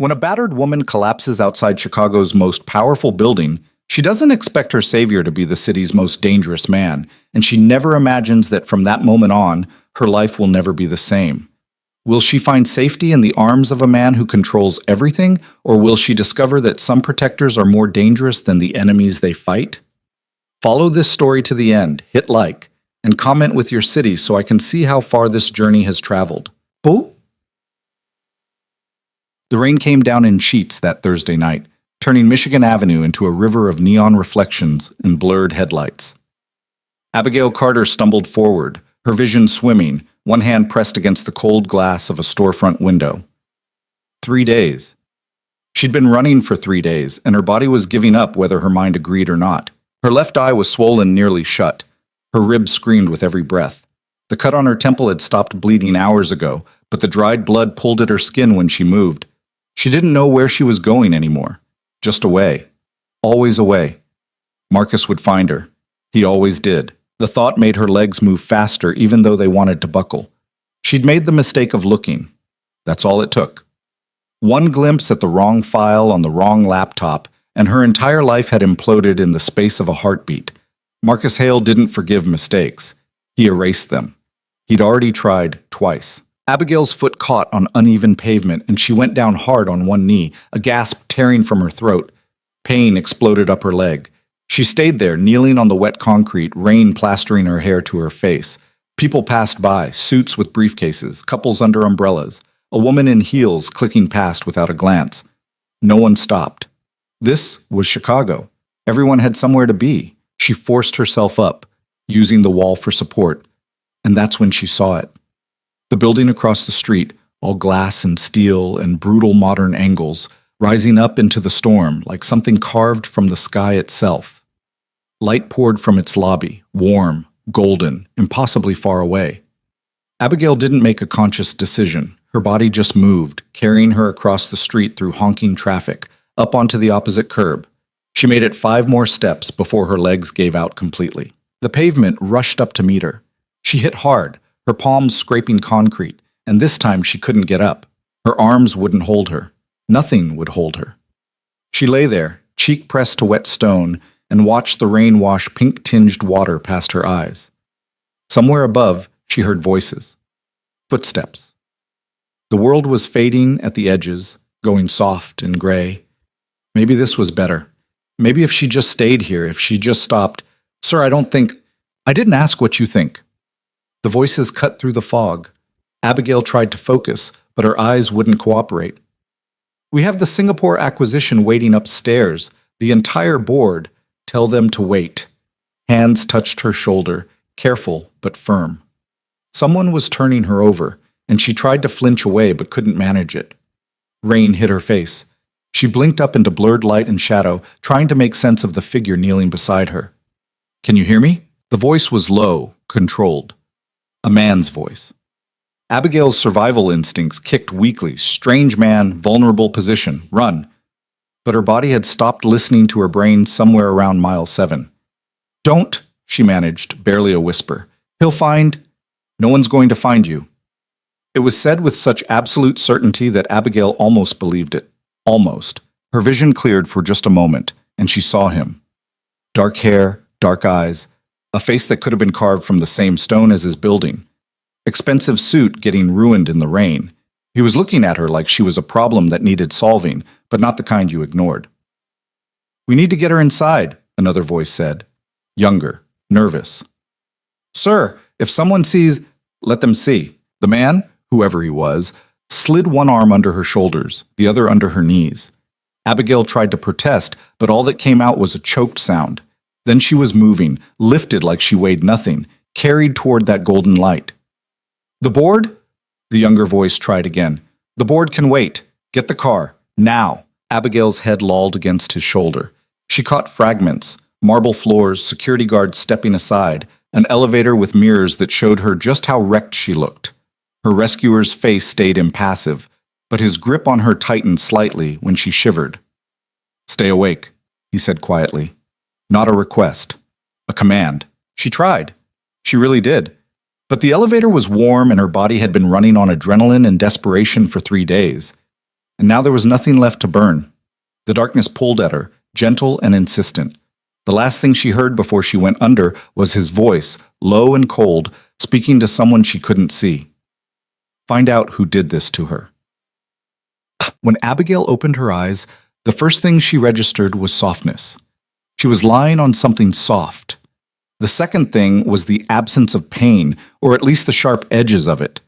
When a battered woman collapses outside Chicago's most powerful building, she doesn't expect her savior to be the city's most dangerous man, and she never imagines that from that moment on, her life will never be the same. Will she find safety in the arms of a man who controls everything, or will she discover that some protectors are more dangerous than the enemies they fight? Follow this story to the end, hit like, and comment with your city so I can see how far this journey has traveled. Oh? The rain came down in sheets that Thursday night, turning Michigan Avenue into a river of neon reflections and blurred headlights. Abigail Carter stumbled forward, her vision swimming, one hand pressed against the cold glass of a storefront window. 3 days. She'd been running for 3 days, and her body was giving up whether her mind agreed or not. Her left eye was swollen nearly shut. Her ribs screamed with every breath. The cut on her temple had stopped bleeding hours ago, but the dried blood pulled at her skin when she moved. She didn't know where she was going anymore. Just away. Always away. Marcus would find her. He always did. The thought made her legs move faster even though they wanted to buckle. She'd made the mistake of looking. That's all it took. One glimpse at the wrong file on the wrong laptop, and her entire life had imploded in the space of a heartbeat. Marcus Hale didn't forgive mistakes. He erased them. He'd already tried twice. Abigail's foot caught on uneven pavement, and she went down hard on one knee, a gasp tearing from her throat. Pain exploded up her leg. She stayed there, kneeling on the wet concrete, rain plastering her hair to her face. People passed by, suits with briefcases, couples under umbrellas, a woman in heels clicking past without a glance. No one stopped. This was Chicago. Everyone had somewhere to be. She forced herself up, using the wall for support, and that's when she saw it. The building across the street, all glass and steel and brutal modern angles, rising up into the storm like something carved from the sky itself. Light poured from its lobby, warm, golden, impossibly far away. Abigail didn't make a conscious decision. Her body just moved, carrying her across the street through honking traffic, up onto the opposite curb. She made it 5 more steps before her legs gave out completely. The pavement rushed up to meet her. She hit hard, her palms scraping concrete, and this time she couldn't get up. Her arms wouldn't hold her. Nothing would hold her. She lay there, cheek pressed to wet stone, and watched the rain wash pink-tinged water past her eyes. Somewhere above, she heard voices. Footsteps. The world was fading at the edges, going soft and gray. Maybe this was better. Maybe if she just stayed here, if she just stopped. Sir, I didn't ask what you think. The voices cut through the fog. Abigail tried to focus, but her eyes wouldn't cooperate. We have the Singapore acquisition waiting upstairs, the entire board. Tell them to wait. Hands touched her shoulder, careful but firm. Someone was turning her over, and she tried to flinch away but couldn't manage it. Rain hit her face. She blinked up into blurred light and shadow, trying to make sense of the figure kneeling beside her. Can you hear me? The voice was low, controlled. A man's voice. Abigail's survival instincts kicked weakly. Strange man, vulnerable position, run. But her body had stopped listening to her brain somewhere around mile 7. Don't, she managed, barely a whisper. He'll find... No one's going to find you. It was said with such absolute certainty that Abigail almost believed it. Almost. Her vision cleared for just a moment, and she saw him. Dark hair, dark eyes, a face that could have been carved from the same stone as his building. Expensive suit getting ruined in the rain. He was looking at her like she was a problem that needed solving, but not the kind you ignored. We need to get her inside, another voice said. Younger, nervous. Sir, if someone sees, let them see. The man, whoever he was, slid one arm under her shoulders, the other under her knees. Abigail tried to protest, but all that came out was a choked sound. Then she was moving, lifted like she weighed nothing, carried toward that golden light. The board? The younger voice tried again. The board can wait. Get the car. Now. Abigail's head lolled against his shoulder. She caught fragments, marble floors, security guards stepping aside, an elevator with mirrors that showed her just how wrecked she looked. Her rescuer's face stayed impassive, but his grip on her tightened slightly when she shivered. Stay awake, he said quietly. Not a request. A command. She tried. She really did. But the elevator was warm and her body had been running on adrenaline and desperation for 3 days. and now there was nothing left to burn. The darkness pulled at her, gentle and insistent. The last thing she heard before she went under was his voice, low and cold, speaking to someone she couldn't see. Find out who did this to her. When Abigail opened her eyes, the first thing she registered was softness. She was lying on something soft. The second thing was the absence of pain, or at least the sharp edges of it.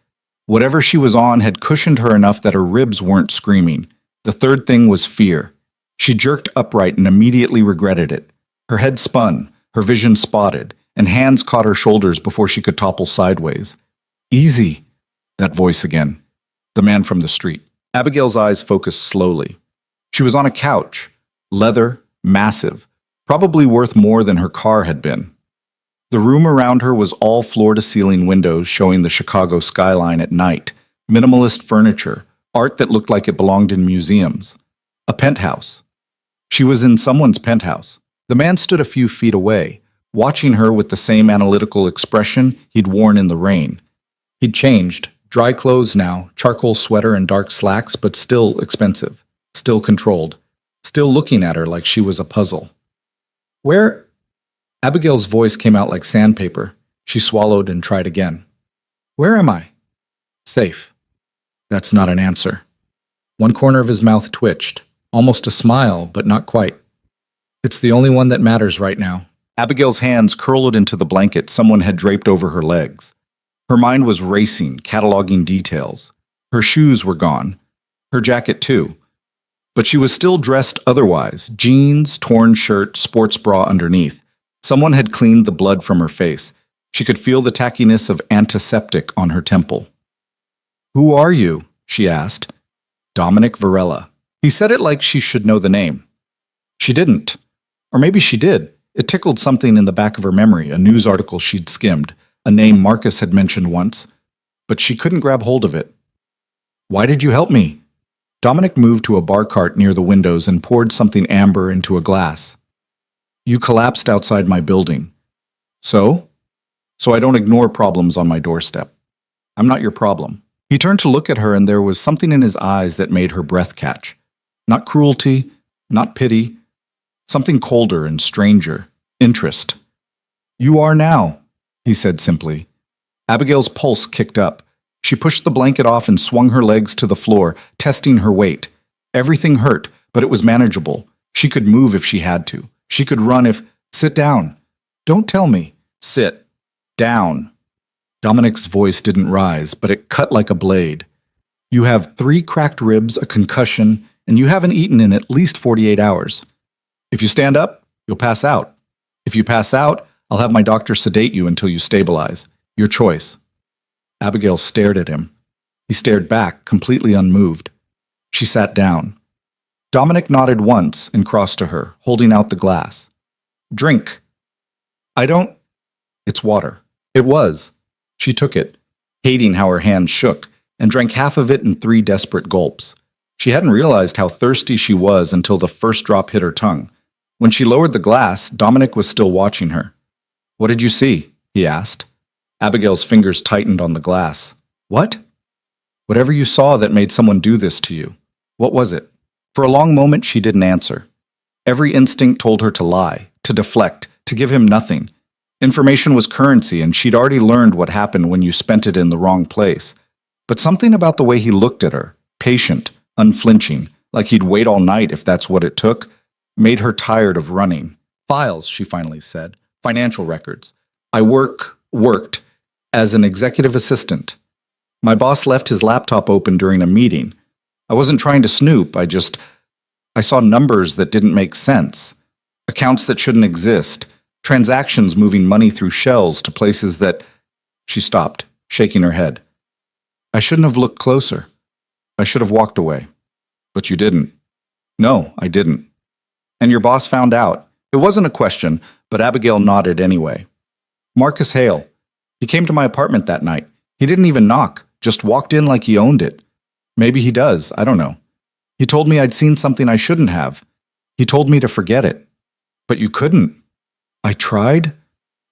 Whatever she was on had cushioned her enough that her ribs weren't screaming. The third thing was fear. She jerked upright and immediately regretted it. Her head spun, her vision spotted, and hands caught her shoulders before she could topple sideways. Easy, that voice again. The man from the street. Abigail's eyes focused slowly. She was on a couch, leather, massive, probably worth more than her car had been. The room around her was all floor-to-ceiling windows showing the Chicago skyline at night, minimalist furniture, art that looked like it belonged in museums. A penthouse. She was in someone's penthouse. The man stood a few feet away, watching her with the same analytical expression he'd worn in the rain. He'd changed, dry clothes now, charcoal sweater and dark slacks, but still expensive, still controlled, still looking at her like she was a puzzle. Where? Abigail's voice came out like sandpaper. She swallowed and tried again. Where am I? Safe. That's not an answer. One corner of his mouth twitched, almost a smile, but not quite. It's the only one that matters right now. Abigail's hands curled into the blanket someone had draped over her legs. Her mind was racing, cataloging details. Her shoes were gone. Her jacket, too. But she was still dressed otherwise, jeans, torn shirt, sports bra underneath. Someone had cleaned the blood from her face. She could feel the tackiness of antiseptic on her temple. Who are you? She asked. Dominic Varela. He said it like she should know the name. She didn't. Or maybe she did. It tickled something in the back of her memory, a news article she'd skimmed, a name Marcus had mentioned once. But she couldn't grab hold of it. Why did you help me? Dominic moved to a bar cart near the windows and poured something amber into a glass. You collapsed outside my building. So? So I don't ignore problems on my doorstep. I'm not your problem. He turned to look at her, and there was something in his eyes that made her breath catch. Not cruelty, not pity. Something colder and stranger. Interest. You are now, he said simply. Abigail's pulse kicked up. She pushed the blanket off and swung her legs to the floor, testing her weight. Everything hurt, but it was manageable. She could move if she had to. She could run if... Sit down. Don't tell me. Sit. Down. Dominic's voice didn't rise, but it cut like a blade. You have 3 cracked ribs, a concussion, and you haven't eaten in at least 48 hours. If you stand up, you'll pass out. If you pass out, I'll have my doctor sedate you until you stabilize. Your choice. Abigail stared at him. He stared back, completely unmoved. She sat down. Dominic nodded once and crossed to her, holding out the glass. Drink. I don't... It's water. It was. She took it, hating how her hand shook, and drank half of it in 3 desperate gulps. She hadn't realized how thirsty she was until the first drop hit her tongue. When she lowered the glass, Dominic was still watching her. What did you see? He asked. Abigail's fingers tightened on the glass. What? Whatever you saw that made someone do this to you. What was it? For a long moment, she didn't answer. Every instinct told her to lie, to deflect, to give him nothing. Information was currency, and she'd already learned what happened when you spent it in the wrong place. But something about the way he looked at her, patient, unflinching, like he'd wait all night if that's what it took, made her tired of running. Files, she finally said. Financial records. I worked as an executive assistant. My boss left his laptop open during a meeting. I wasn't trying to snoop, I saw numbers that didn't make sense. Accounts that shouldn't exist. Transactions moving money through shells to places that... She stopped, shaking her head. I shouldn't have looked closer. I should have walked away. But you didn't. No, I didn't. And your boss found out. It wasn't a question, but Abigail nodded anyway. Marcus Hale. He came to my apartment that night. He didn't even knock, just walked in like he owned it. Maybe he does, I don't know. He told me I'd seen something I shouldn't have. He told me to forget it. But you couldn't. I tried?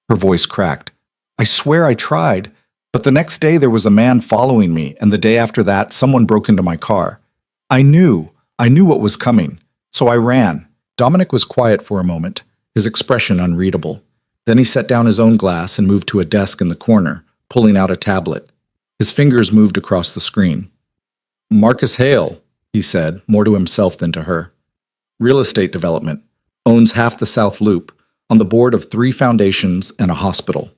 Her voice cracked. I swear I tried. But the next day there was a man following me, and the day after that, someone broke into my car. I knew what was coming. So I ran. Dominic was quiet for a moment, his expression unreadable. Then he set down his own glass and moved to a desk in the corner, pulling out a tablet. His fingers moved across the screen. Marcus Hale, he said, more to himself than to her. Real estate development. Owns half the South Loop, on the board of 3 foundations and a hospital.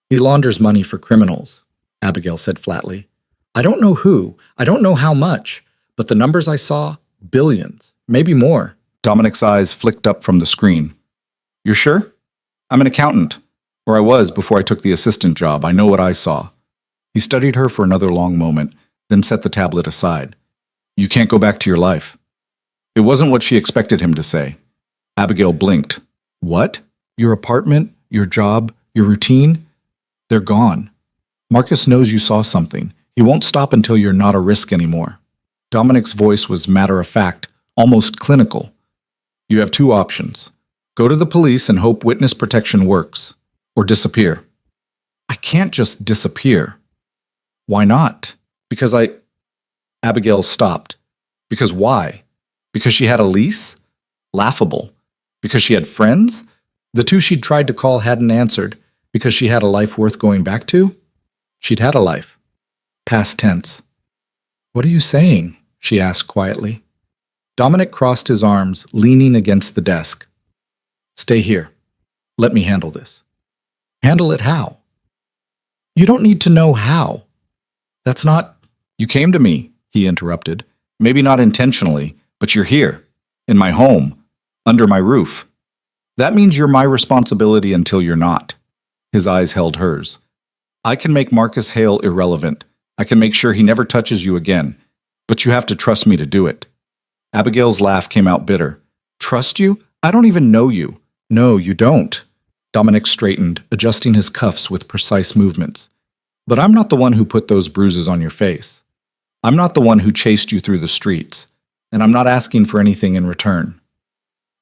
He launders money for criminals, Abigail said flatly. I don't know who, I don't know how much, but the numbers I saw, billions, maybe more. Dominic's eyes flicked up from the screen. You're sure? I'm an accountant, or I was before I took the assistant job. I know what I saw. He studied her for another long moment, then set the tablet aside. You can't go back to your life. It wasn't what she expected him to say. Abigail blinked. What? Your apartment, your job, your routine? They're gone. Marcus knows you saw something. He won't stop until you're not a risk anymore. Dominic's voice was matter-of-fact, almost clinical. You have 2 options. Go to the police and hope witness protection works, or disappear. I can't just disappear. Why not? Because Abigail stopped. Because why? Because she had a lease? Laughable. Because she had friends? The 2 she'd tried to call hadn't answered. Because she had a life worth going back to? She'd had a life. Past tense. What are you saying? She asked quietly. Dominic crossed his arms, leaning against the desk. Stay here. Let me handle this. Handle it how? You don't need to know how. That's not... You came to me, he interrupted. Maybe not intentionally, but you're here. In my home. Under my roof. That means you're my responsibility until you're not. His eyes held hers. I can make Marcus Hale irrelevant. I can make sure he never touches you again. But you have to trust me to do it. Abigail's laugh came out bitter. Trust you? I don't even know you. No, you don't. Dominic straightened, adjusting his cuffs with precise movements. But I'm not the one who put those bruises on your face. I'm not the one who chased you through the streets. And I'm not asking for anything in return.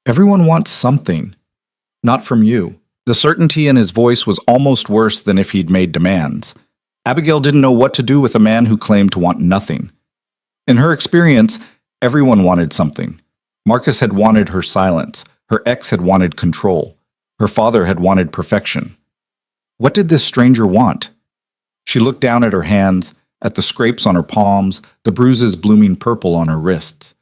Everyone wants something. Not from you. The certainty in his voice was almost worse than if he'd made demands. Abigail didn't know what to do with a man who claimed to want nothing. In her experience, everyone wanted something. Marcus had wanted her silence. Her ex had wanted control. Her father had wanted perfection. What did this stranger want? She looked down at her hands, at the scrapes on her palms, the bruises blooming purple on her wrists.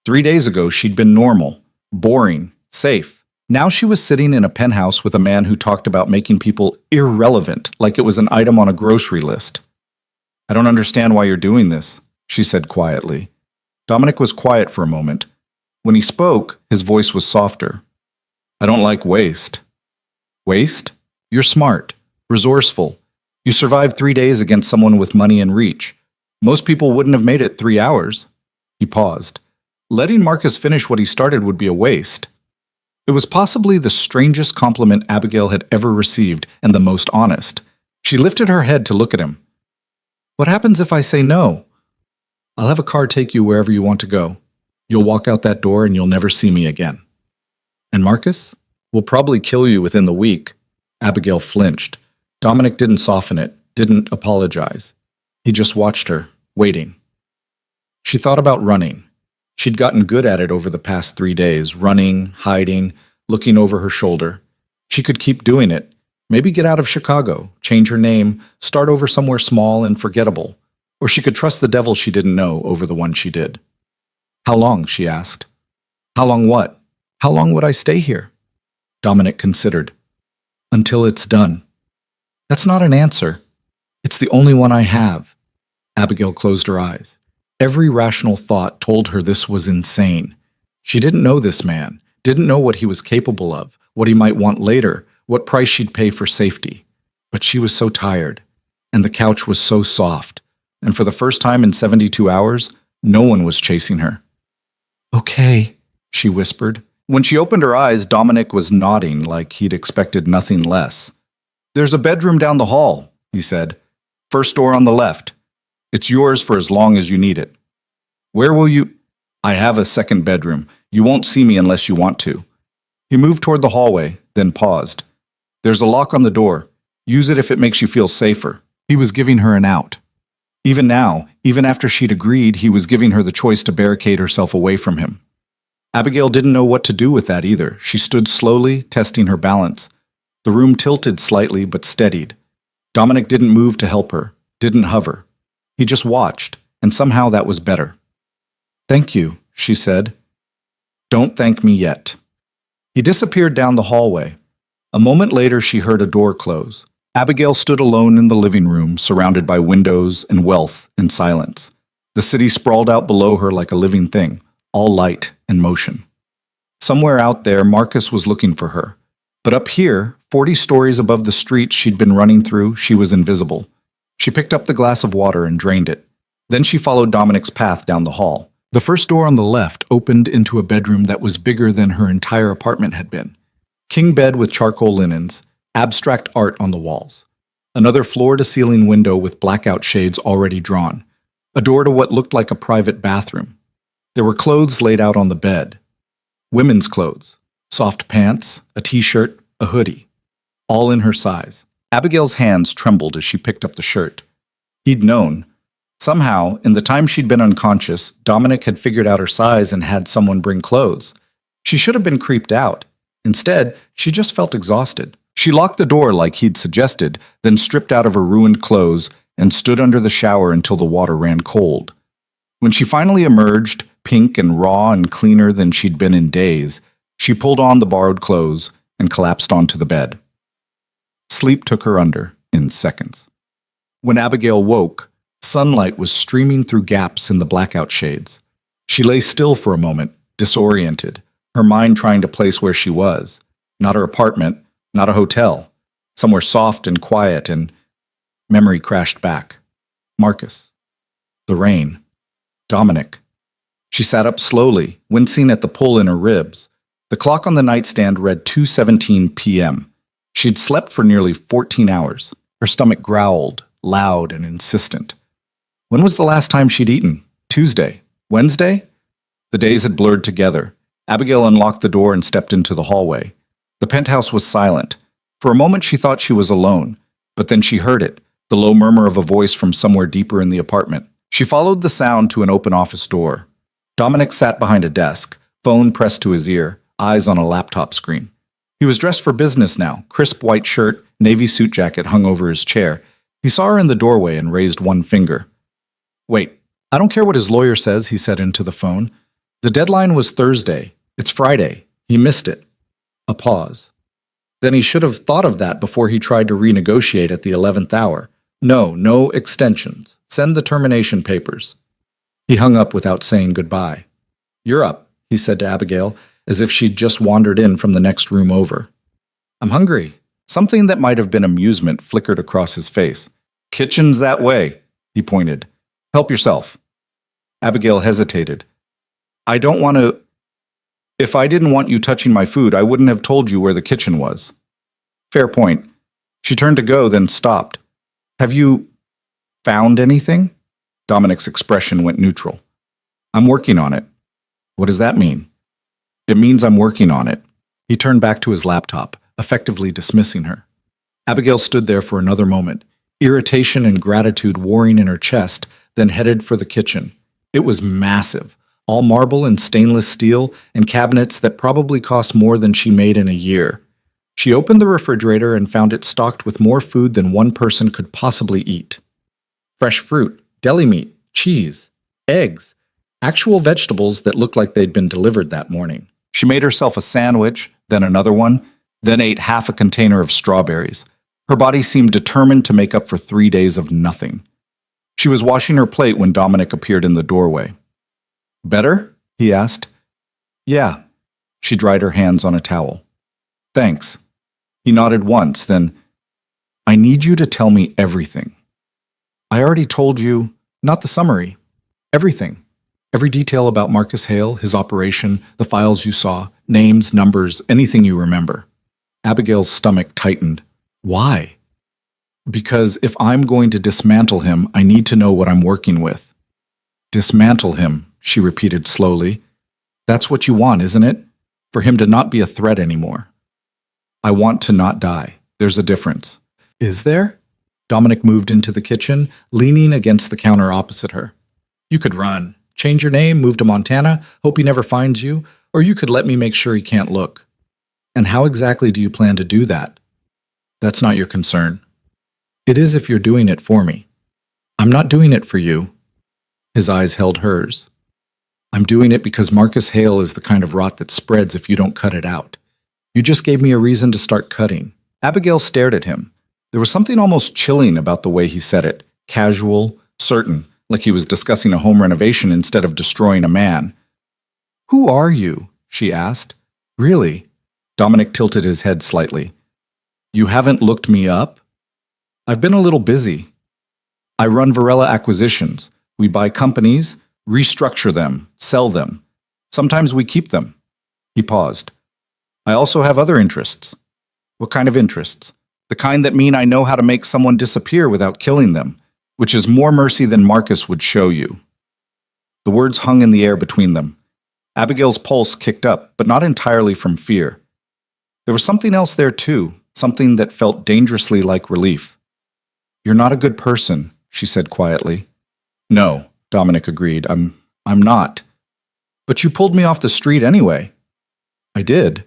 3 days ago, she'd been normal, boring, safe. Now she was sitting in a penthouse with a man who talked about making people irrelevant, like it was an item on a grocery list. I don't understand why you're doing this, she said quietly. Dominic was quiet for a moment. When he spoke, his voice was softer. I don't like waste. Waste? You're smart, resourceful. You survived 3 days against someone with money and reach. Most people wouldn't have made it 3 hours. He paused. Letting Marcus finish what he started would be a waste. It was possibly the strangest compliment Abigail had ever received, and the most honest. She lifted her head to look at him. What happens if I say no? I'll have a car take you wherever you want to go. You'll walk out that door and you'll never see me again. And Marcus? We'll probably kill you within the week. Abigail flinched. Dominic didn't soften it, didn't apologize. He just watched her, waiting. She thought about running. She'd gotten good at it over the past 3 days, running, hiding, looking over her shoulder. She could keep doing it. Maybe get out of Chicago, change her name, start over somewhere small and forgettable. Or she could trust the devil she didn't know over the one she did. How long, she asked. How long what? How long would I stay here? Dominic considered. Until it's done. That's not an answer. It's the only one I have. Abigail closed her eyes. Every rational thought told her this was insane. She didn't know this man, didn't know what he was capable of, what he might want later, what price she'd pay for safety. But she was so tired, and the couch was so soft, and for the first time in 72 hours, no one was chasing her. Okay, she whispered. When she opened her eyes, Dominic was nodding like he'd expected nothing less. There's a bedroom down the hall, he said. First door on the left. It's yours for as long as you need it. Where will you... I have a second bedroom. You won't see me unless you want to. He moved toward the hallway, then paused. There's a lock on the door. Use it if it makes you feel safer. He was giving her an out. Even now, even after she'd agreed, he was giving her the choice to barricade herself away from him. Abigail didn't know what to do with that either. She stood slowly, testing her balance. The room tilted slightly, but steadied. Dominic didn't move to help her, didn't hover. He just watched, and somehow that was better. "Thank you," she said. "Don't thank me yet." He disappeared down the hallway. A moment later, she heard a door close. Abigail stood alone in the living room, surrounded by windows and wealth and silence. The city sprawled out below her like a living thing, all light and motion. Somewhere out there, Marcus was looking for her. But up here, 40 stories above the streets she'd been running through, she was invisible. She picked up the glass of water and drained it. Then she followed Dominic's path down the hall. The first door on the left opened into a bedroom that was bigger than her entire apartment had been. King bed with charcoal linens, abstract art on the walls. Another floor-to-ceiling window with blackout shades already drawn. A door to what looked like a private bathroom. There were clothes laid out on the bed. Women's clothes. Soft pants, a t-shirt, a hoodie. All in her size. Abigail's hands trembled as she picked up the shirt. He'd known. Somehow, in the time she'd been unconscious, Dominic had figured out her size and had someone bring clothes. She should have been creeped out. Instead, she just felt exhausted. She locked the door like he'd suggested, then stripped out of her ruined clothes and stood under the shower until the water ran cold. When she finally emerged, pink and raw and cleaner than she'd been in days, she pulled on the borrowed clothes and collapsed onto the bed. Sleep took her under in seconds. When Abigail woke, sunlight was streaming through gaps in the blackout shades. She lay still for a moment, disoriented, her mind trying to place where she was. Not her apartment, not a hotel. Somewhere soft and quiet, and memory crashed back. Marcus. The rain. Dominic. She sat up slowly, wincing at the pull in her ribs. The clock on the nightstand read 2:17 p.m. She'd slept for nearly 14 hours. Her stomach growled, loud and insistent. When was the last time she'd eaten? Tuesday? Wednesday? The days had blurred together. Abigail unlocked the door and stepped into the hallway. The penthouse was silent. For a moment she thought she was alone, but then she heard it, the low murmur of a voice from somewhere deeper in the apartment. She followed the sound to an open office door. Dominic sat behind a desk, phone pressed to his ear, eyes on a laptop screen. He was dressed for business now, crisp white shirt, navy suit jacket hung over his chair. He saw her in the doorway and raised one finger. "Wait, I don't care what his lawyer says," he said into the phone. "The deadline was Thursday. It's Friday. He missed it." A pause. Then he should have thought of that before he tried to renegotiate at the 11th hour. No extensions. Send the termination papers. He hung up without saying goodbye. "You're up," he said to Abigail, as if she'd just wandered in from the next room over. "I'm hungry." Something that might have been amusement flickered across his face. "Kitchen's that way," he pointed. "Help yourself." Abigail hesitated. "I don't want to... If I didn't want you touching my food, I wouldn't have told you where the kitchen was." "Fair point." She turned to go, then stopped. "Have you found anything?" Dominic's expression went neutral. "I'm working on it." "What does that mean?" "It means I'm working on it." He turned back to his laptop, effectively dismissing her. Abigail stood there for another moment, irritation and gratitude warring in her chest, then headed for the kitchen. It was massive, all marble and stainless steel, and cabinets that probably cost more than she made in a year. She opened the refrigerator and found it stocked with more food than one person could possibly eat. Fresh fruit, deli meat, cheese, eggs, actual vegetables that looked like they'd been delivered that morning. She made herself a sandwich, then another one, then ate half a container of strawberries. Her body seemed determined to make up for 3 days of nothing. She was washing her plate when Dominic appeared in the doorway. "Better?" he asked. "Yeah." She dried her hands on a towel. "Thanks." He nodded once, then, "I need you to tell me everything." "I already told you, not the summary. Everything. Every detail about Marcus Hale, his operation, the files you saw, names, numbers, anything you remember." Abigail's stomach tightened. "Why?" "Because if I'm going to dismantle him, I need to know what I'm working with." "Dismantle him," she repeated slowly. "That's what you want, isn't it? For him to not be a threat anymore." "I want to not die. There's a difference." "Is there?" Dominic moved into the kitchen, leaning against the counter opposite her. You could run, change your name, move to Montana, hope he never finds you, or you could let me make sure he can't look. And how exactly do you plan to do that? That's not your concern. It is if you're doing it for me. I'm not doing it for you. His eyes held hers. I'm doing it because Marcus Hale is the kind of rot that spreads if you don't cut it out. You just gave me a reason to start cutting. Abigail stared at him. There was something almost chilling about the way he said it, casual, certain, like he was discussing a home renovation instead of destroying a man. Who are you? She asked. Really? Dominic tilted his head slightly. You haven't looked me up? I've been a little busy. I run Varela Acquisitions. We buy companies, restructure them, sell them. Sometimes we keep them. He paused. I also have other interests. What kind of interests? The kind that mean I know how to make someone disappear without killing them, which is more mercy than Marcus would show you. The words hung in the air between them. Abigail's pulse kicked up, but not entirely from fear. There was something else there too, something that felt dangerously like relief. You're not a good person, she said quietly. No, Dominic agreed. I'm not. But you pulled me off the street anyway. I did.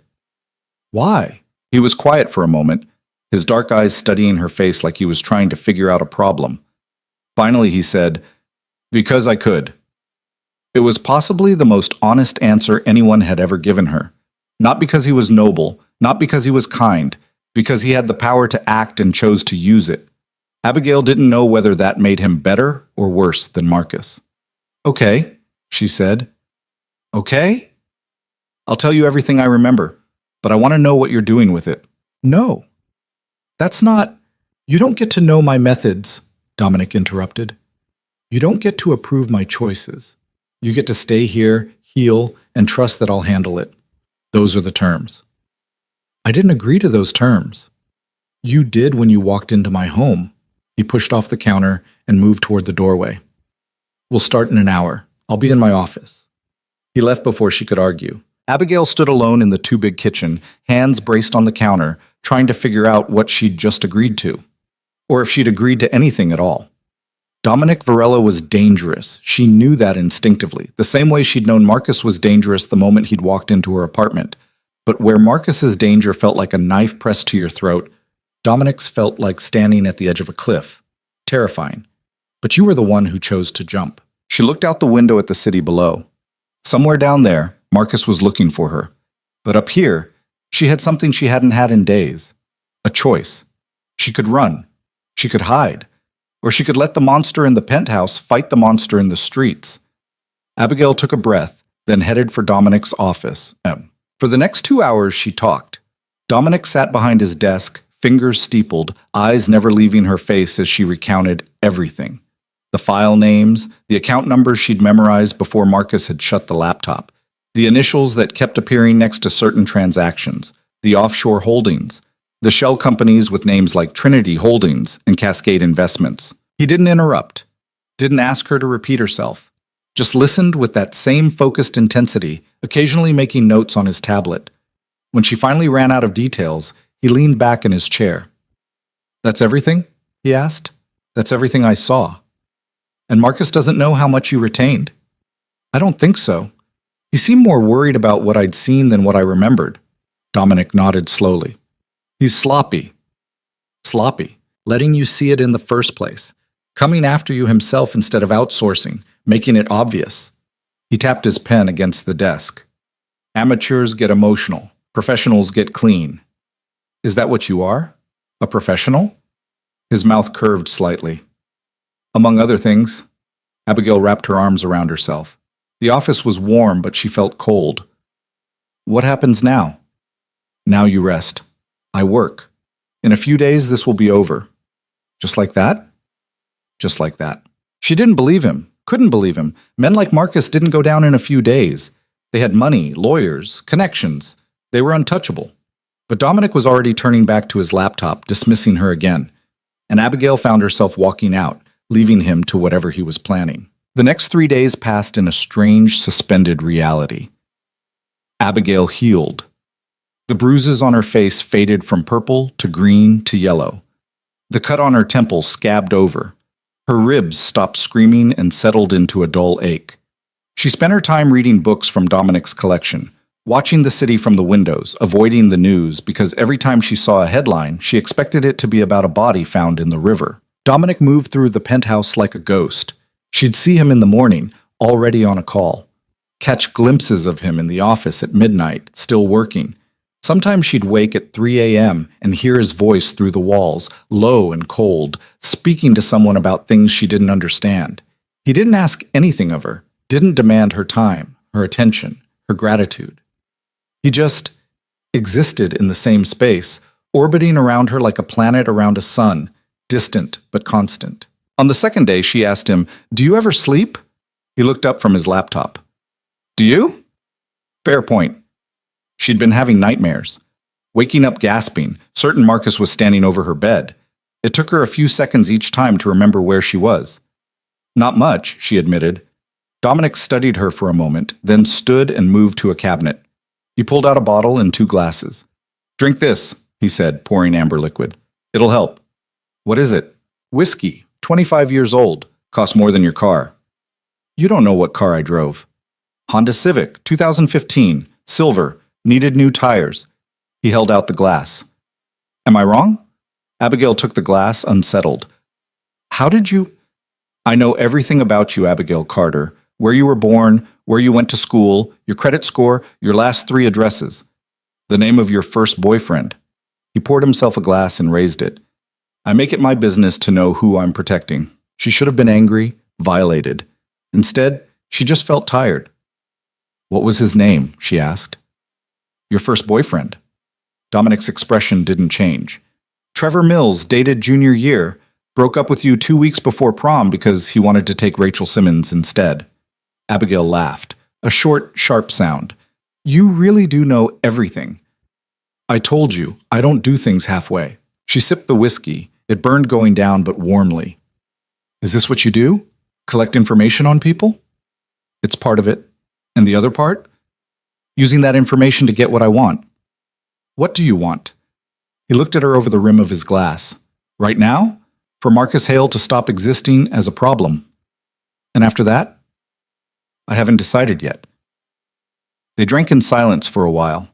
Why? He was quiet for a moment, his dark eyes studying her face like he was trying to figure out a problem. Finally, he said, because I could. It was possibly the most honest answer anyone had ever given her. Not because he was noble, not because he was kind, because he had the power to act and chose to use it. Abigail didn't know whether that made him better or worse than Marcus. Okay, she said. Okay? I'll tell you everything I remember, but I want to know what you're doing with it. No. That's not... You don't get to know my methods, Dominic interrupted. You don't get to approve my choices. You get to stay here, heal, and trust that I'll handle it. Those are the terms. I didn't agree to those terms. You did when you walked into my home. He pushed off the counter and moved toward the doorway. We'll start in an hour. I'll be in my office. He left before she could argue. Abigail stood alone in the too-big kitchen, hands braced on the counter, trying to figure out what she'd just agreed to, or if she'd agreed to anything at all. Dominic Varela was dangerous. She knew that instinctively, the same way she'd known Marcus was dangerous the moment he'd walked into her apartment. But where Marcus's danger felt like a knife pressed to your throat, Dominic's felt like standing at the edge of a cliff. Terrifying. But you were the one who chose to jump. She looked out the window at the city below. Somewhere down there, Marcus was looking for her. But up here, she had something she hadn't had in days. A choice. She could run. She could hide. Or she could let the monster in the penthouse fight the monster in the streets. Abigail took a breath, then headed for Dominic's office. For the next 2 hours, she talked. Dominic sat behind his desk, fingers steepled, eyes never leaving her face as she recounted everything. The file names, the account numbers she'd memorized before Marcus had shut the laptop, the initials that kept appearing next to certain transactions, the offshore holdings, the shell companies with names like Trinity Holdings and Cascade Investments. He didn't interrupt, didn't ask her to repeat herself, just listened with that same focused intensity, occasionally making notes on his tablet. When she finally ran out of details, he leaned back in his chair. That's everything? He asked. That's everything I saw. And Marcus doesn't know how much you retained. I don't think so. He seemed more worried about what I'd seen than what I remembered. Dominic nodded slowly. He's sloppy. Sloppy. Letting you see it in the first place. Coming after you himself instead of outsourcing, making it obvious. He tapped his pen against the desk. Amateurs get emotional. Professionals get clean. Is that what you are? A professional? His mouth curved slightly. Among other things, Abigail wrapped her arms around herself. The office was warm, but she felt cold. What happens now? Now you rest. I work. In a few days, this will be over. Just like that? Just like that. She didn't believe him, couldn't believe him. Men like Marcus didn't go down in a few days. They had money, lawyers, connections. They were untouchable. But Dominic was already turning back to his laptop, dismissing her again. And Abigail found herself walking out, leaving him to whatever he was planning. The next 3 days passed in a strange, suspended reality. Abigail healed. The bruises on her face faded from purple to green to yellow. The cut on her temple scabbed over. Her ribs stopped screaming and settled into a dull ache. She spent her time reading books from Dominic's collection, watching the city from the windows, avoiding the news because every time she saw a headline, she expected it to be about a body found in the river. Dominic moved through the penthouse like a ghost. She'd see him in the morning, already on a call. Catch glimpses of him in the office at midnight, still working. Sometimes she'd wake at 3 a.m. and hear his voice through the walls, low and cold, speaking to someone about things she didn't understand. He didn't ask anything of her, didn't demand her time, her attention, her gratitude. He just existed in the same space, orbiting around her like a planet around a sun, distant but constant. On the second day, she asked him, "Do you ever sleep?" He looked up from his laptop. "Do you?" Fair point. She'd been having nightmares. Waking up gasping, certain Marcus was standing over her bed. It took her a few seconds each time to remember where she was. Not much, she admitted. Dominic studied her for a moment, then stood and moved to a cabinet. He pulled out a bottle and 2 glasses. "Drink this," he said, pouring amber liquid. "It'll help." "What is it?" "Whiskey, 25 years old. Costs more than your car." "You don't know what car I drove." "Honda Civic, 2015, silver. Needed new tires." He held out the glass. "Am I wrong?" Abigail took the glass, unsettled. "How did you—" "I know everything about you, Abigail Carter. Where you were born, where you went to school, your credit score, your last 3 addresses. The name of your first boyfriend." He poured himself a glass and raised it. "I make it my business to know who I'm protecting." She should have been angry, violated. Instead, she just felt tired. "What was his name?" she asked. "Your first boyfriend." Dominic's expression didn't change. "Trevor Mills, dated junior year, broke up with you 2 weeks before prom because he wanted to take Rachel Simmons instead." Abigail laughed, a short, sharp sound. "You really do know everything." "I told you, I don't do things halfway." She sipped the whiskey. It burned going down, but warmly. "Is this what you do? Collect information on people?" "It's part of it." "And the other part?" "Using that information to get what I want." "What do you want?" He looked at her over the rim of his glass. "Right now? For Marcus Hale to stop existing as a problem. And after that?" "I haven't decided yet." They drank in silence for a while.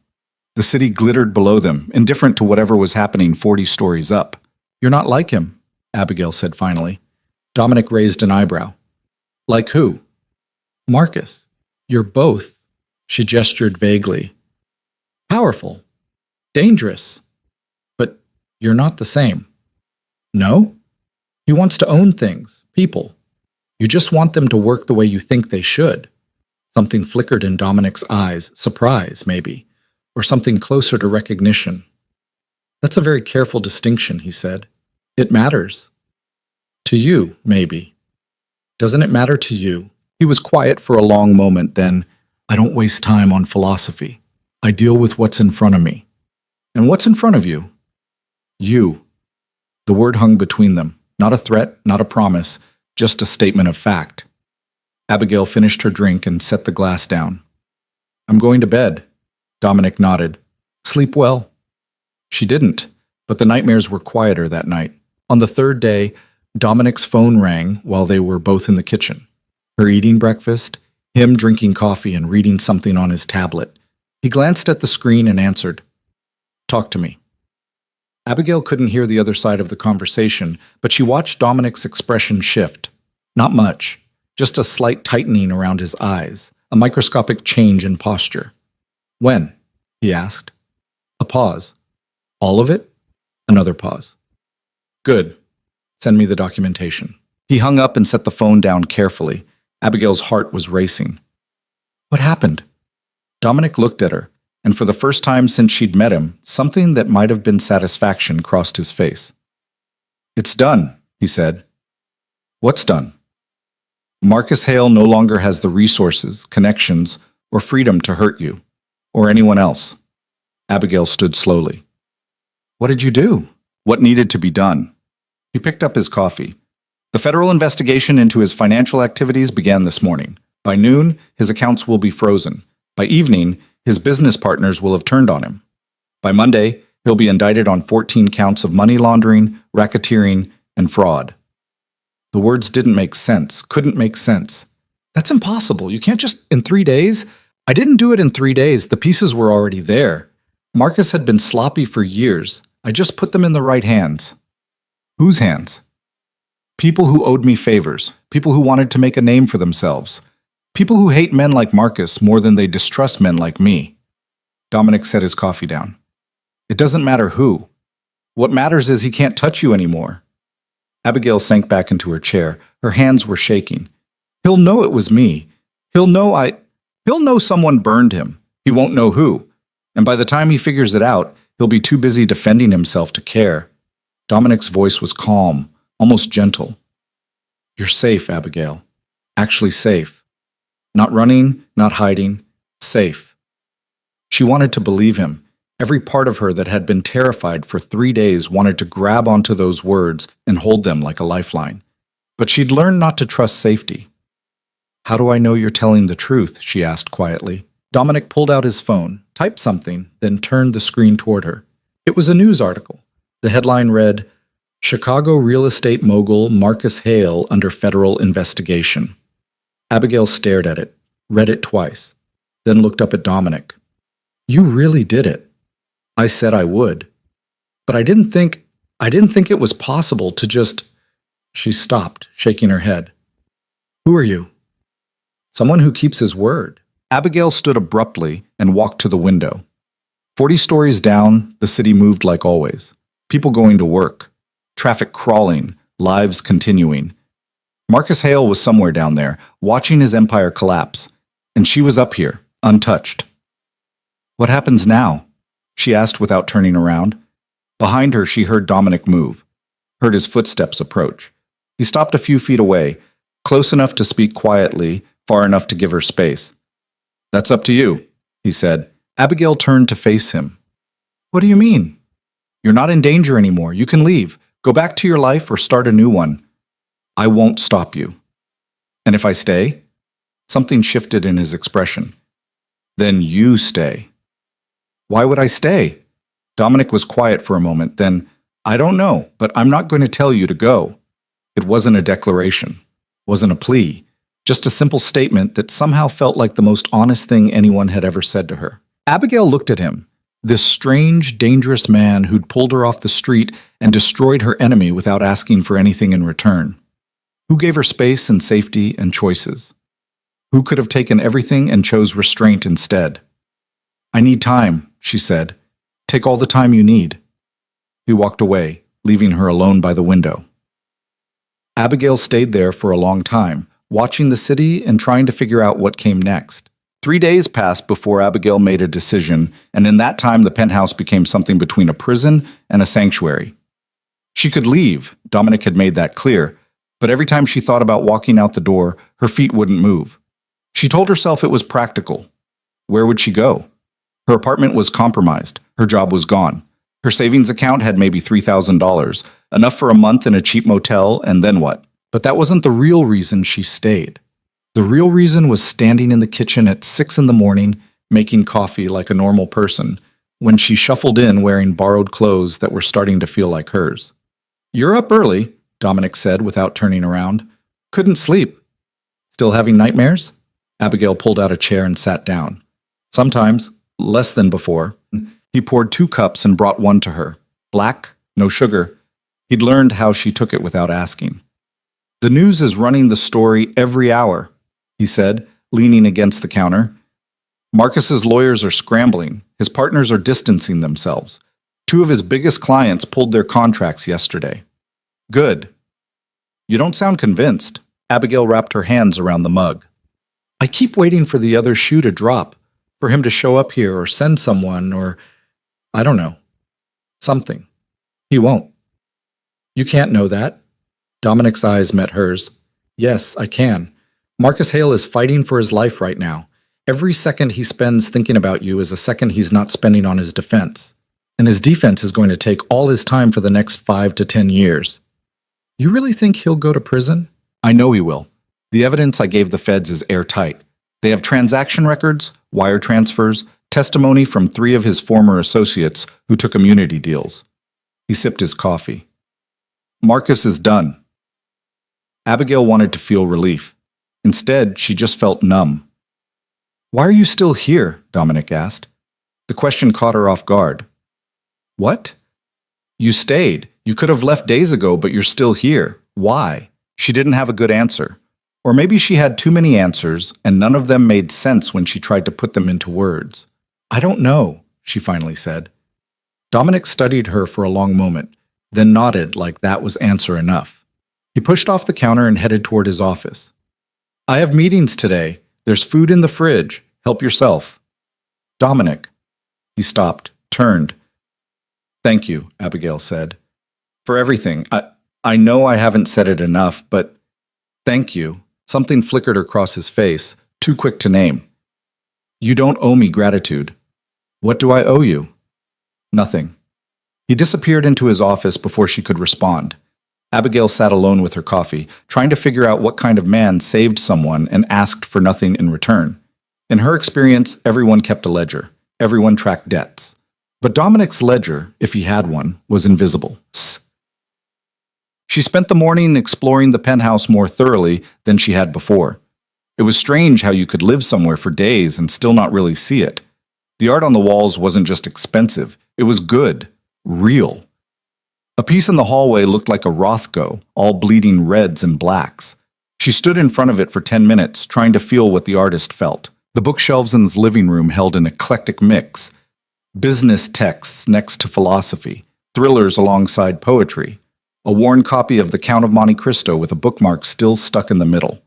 The city glittered below them, indifferent to whatever was happening 40 stories up. "You're not like him," Abigail said finally. Dominic raised an eyebrow. "Like who?" "Marcus. You're both." She gestured vaguely. "Powerful. Dangerous. But you're not the same." "No? He wants to own things, people. You just want them to work the way you think they should." Something flickered in Dominic's eyes, surprise, maybe, or something closer to recognition. "That's a very careful distinction," he said. "It matters. To you, maybe. Doesn't it matter to you?" He was quiet for a long moment, then, "I don't waste time on philosophy. I deal with what's in front of me." "And what's in front of you?" "You." The word hung between them. Not a threat, not a promise, just a statement of fact. Abigail finished her drink and set the glass down. "I'm going to bed." Dominic nodded. "Sleep well." She didn't, but the nightmares were quieter that night. On the third day, Dominic's phone rang while they were both in the kitchen. Her eating breakfast, him drinking coffee and reading something on his tablet. He glanced at the screen and answered. "Talk to me." Abigail couldn't hear the other side of the conversation, but she watched Dominic's expression shift. Not much, just a slight tightening around his eyes, a microscopic change in posture. "When?" he asked. A pause. "All of it?" Another pause. "Good. Send me the documentation." He hung up and set the phone down carefully. Abigail's heart was racing. "What happened?" Dominic looked at her, and for the first time since she'd met him, something that might have been satisfaction crossed his face. "It's done," he said. "What's done?" "Marcus Hale no longer has the resources, connections, or freedom to hurt you, or anyone else." Abigail stood slowly. "What did you do?" "What needed to be done." He picked up his coffee. "The federal investigation into his financial activities began this morning. By noon, his accounts will be frozen. By evening, his business partners will have turned on him. By Monday, He'll be indicted on 14 counts of money laundering, racketeering, and fraud. The words didn't make sense, couldn't make sense. That's impossible. You can't just in 3 days? I didn't do it in 3 days. The pieces were already there. Marcus had been sloppy for years. I just put them in the right hands. Whose hands? People who owed me favors. People who wanted to make a name for themselves. People who hate men like Marcus more than they distrust men like me. Dominic set his coffee down. It doesn't matter who. What matters is he can't touch you anymore. Abigail sank back into her chair. Her hands were shaking. He'll know it was me. He'll know someone burned him. He won't know who. And by the time he figures it out, he'll be too busy defending himself to care. Dominic's voice was calm, almost gentle. You're safe, Abigail. Actually safe. Not running, not hiding. Safe. She wanted to believe him. Every part of her that had been terrified for 3 days wanted to grab onto those words and hold them like a lifeline. But she'd learned not to trust safety. How do I know you're telling the truth? She asked quietly. Dominic pulled out his phone, typed something, then turned the screen toward her. It was a news article. The headline read, Chicago real estate mogul Marcus Hale under federal investigation. Abigail stared at it, read it twice, then looked up at Dominic. You really did it. I said I would. But I didn't think it was possible to just... She stopped, shaking her head. Who are you? Someone who keeps his word. Abigail stood abruptly and walked to the window. 40 stories down, the city moved like always. People going to work. Traffic crawling, lives continuing. Marcus Hale was somewhere down there, watching his empire collapse. And she was up here, untouched. What happens now? She asked without turning around. Behind her, she heard Dominic move, heard his footsteps approach. He stopped a few feet away, close enough to speak quietly, far enough to give her space. That's up to you, he said. Abigail turned to face him. What do you mean? You're not in danger anymore. You can leave. Go back to your life or start a new one. I won't stop you. And if I stay? Something shifted in his expression. Then you stay. Why would I stay? Dominic was quiet for a moment, then, I don't know, but I'm not going to tell you to go. It wasn't a declaration, wasn't a plea, just a simple statement that somehow felt like the most honest thing anyone had ever said to her. Abigail looked at him, this strange, dangerous man who'd pulled her off the street and destroyed her enemy without asking for anything in return. Who gave her space and safety and choices? Who could have taken everything and chose restraint instead? I need time, she said. Take all the time you need. He walked away, leaving her alone by the window. Abigail stayed there for a long time, watching the city and trying to figure out what came next. 3 days passed before Abigail made a decision, and in that time the penthouse became something between a prison and a sanctuary. She could leave, Dominic had made that clear, but every time she thought about walking out the door, her feet wouldn't move. She told herself it was practical. Where would she go? Her apartment was compromised. Her job was gone. Her savings account had maybe $3,000, enough for a month in a cheap motel, and then what? But that wasn't the real reason she stayed. The real reason was standing in the kitchen at 6 in the morning, making coffee like a normal person, when she shuffled in wearing borrowed clothes that were starting to feel like hers. You're up early, Dominic said without turning around. Couldn't sleep. Still having nightmares? Abigail pulled out a chair and sat down. Sometimes. Less than before. He poured 2 cups and brought one to her. Black, no sugar. He'd learned how she took it without asking. The news is running the story every hour, he said, leaning against the counter. Marcus's lawyers are scrambling. His partners are distancing themselves. 2 of his biggest clients pulled their contracts yesterday. Good. You don't sound convinced. Abigail wrapped her hands around the mug. I keep waiting for the other shoe to drop. For him to show up here or send someone or, I don't know, something. He won't. You can't know that. Dominic's eyes met hers. Yes, I can. Marcus Hale is fighting for his life right now. Every second he spends thinking about you is a second he's not spending on his defense. And his defense is going to take all his time for the next 5 to 10 years. You really think he'll go to prison? I know he will. The evidence I gave the feds is airtight. They have transaction records, wire transfers, testimony from 3 of his former associates who took immunity deals. He sipped his coffee. Marcus is done. Abigail wanted to feel relief. Instead, she just felt numb. Why are you still here? Dominic asked. The question caught her off guard. What? You stayed. You could have left days ago, but you're still here. Why? She didn't have a good answer. Or maybe she had too many answers, and none of them made sense when she tried to put them into words. I don't know, she finally said. Dominic studied her for a long moment, then nodded like that was answer enough. He pushed off the counter and headed toward his office. I have meetings today. There's food in the fridge. Help yourself. Dominic. He stopped, turned. Thank you, Abigail said. For everything. I know I haven't said it enough, but thank you. Something flickered across his face, too quick to name. You don't owe me gratitude. What do I owe you? Nothing. He disappeared into his office before she could respond. Abigail sat alone with her coffee, trying to figure out what kind of man saved someone and asked for nothing in return. In her experience, everyone kept a ledger. Everyone tracked debts. But Dominic's ledger, if he had one, was invisible. She spent the morning exploring the penthouse more thoroughly than she had before. It was strange how you could live somewhere for days and still not really see it. The art on the walls wasn't just expensive, it was good, real. A piece in the hallway looked like a Rothko, all bleeding reds and blacks. She stood in front of it for 10 minutes, trying to feel what the artist felt. The bookshelves in his living room held an eclectic mix. Business texts next to philosophy, thrillers alongside poetry, a worn copy of The Count of Monte Cristo with a bookmark still stuck in the middle.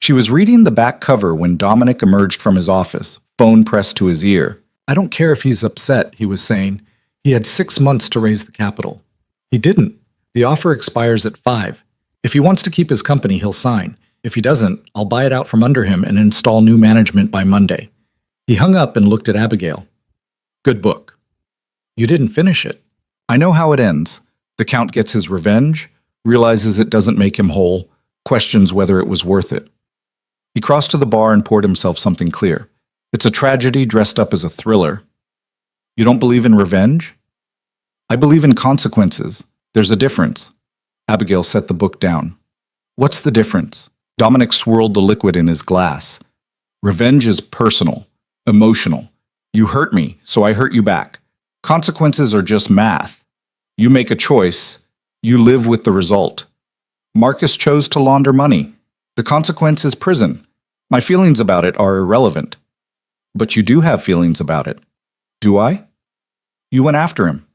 She was reading the back cover when Dominic emerged from his office, phone pressed to his ear. I don't care if he's upset, he was saying. He had 6 months to raise the capital. He didn't. The offer expires at 5. If he wants to keep his company, he'll sign. If he doesn't, I'll buy it out from under him and install new management by Monday. He hung up and looked at Abigail. Good book. You didn't finish it. I know how it ends. The Count gets his revenge, realizes it doesn't make him whole, questions whether it was worth it. He crossed to the bar and poured himself something clear. It's a tragedy dressed up as a thriller. You don't believe in revenge? I believe in consequences. There's a difference. Abigail set the book down. What's the difference? Dominic swirled the liquid in his glass. Revenge is personal, emotional. You hurt me, so I hurt you back. Consequences are just math. You make a choice. You live with the result. Marcus chose to launder money. The consequence is prison. My feelings about it are irrelevant. But you do have feelings about it. Do I? You went after him.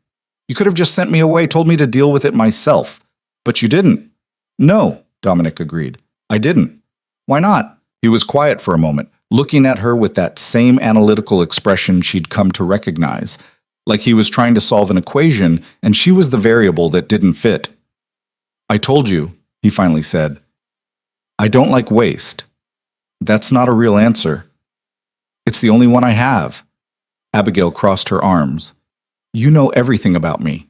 You could have just sent me away, told me to deal with it myself. But you didn't. No, Dominic agreed. I didn't. Why not? He was quiet for a moment, looking at her with that same analytical expression she'd come to recognize, like he was trying to solve an equation and she was the variable that didn't fit. I told you, he finally said. I don't like waste. That's not a real answer. It's the only one I have. Abigail crossed her arms. You know everything about me.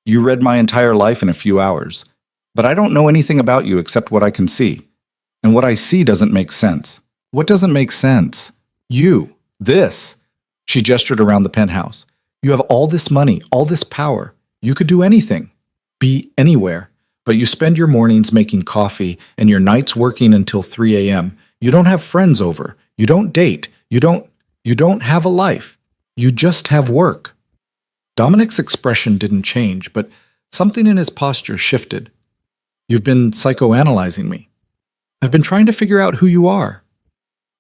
You read my entire life in a few hours. But I don't know anything about you except what I can see. And what I see doesn't make sense. What doesn't make sense? You. This. She gestured around the penthouse. You have all this money, all this power. You could do anything. Be anywhere. But you spend your mornings making coffee and your nights working until 3 a.m. You don't have friends over. You don't date. You don't have a life. You just have work. Dominic's expression didn't change, but something in his posture shifted. You've been psychoanalyzing me. I've been trying to figure out who you are.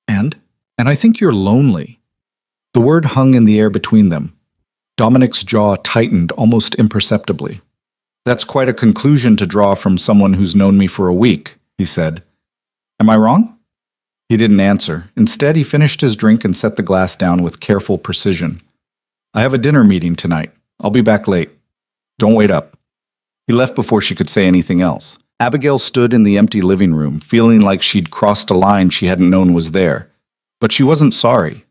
And I think you're lonely. The word hung in the air between them. Dominic's jaw tightened almost imperceptibly. That's quite a conclusion to draw from someone who's known me for a week, he said. Am I wrong? He didn't answer. Instead, he finished his drink and set the glass down with careful precision. I have a dinner meeting tonight. I'll be back late. Don't wait up. He left before she could say anything else. Abigail stood in the empty living room, feeling like she'd crossed a line she hadn't known was there. But she wasn't sorry.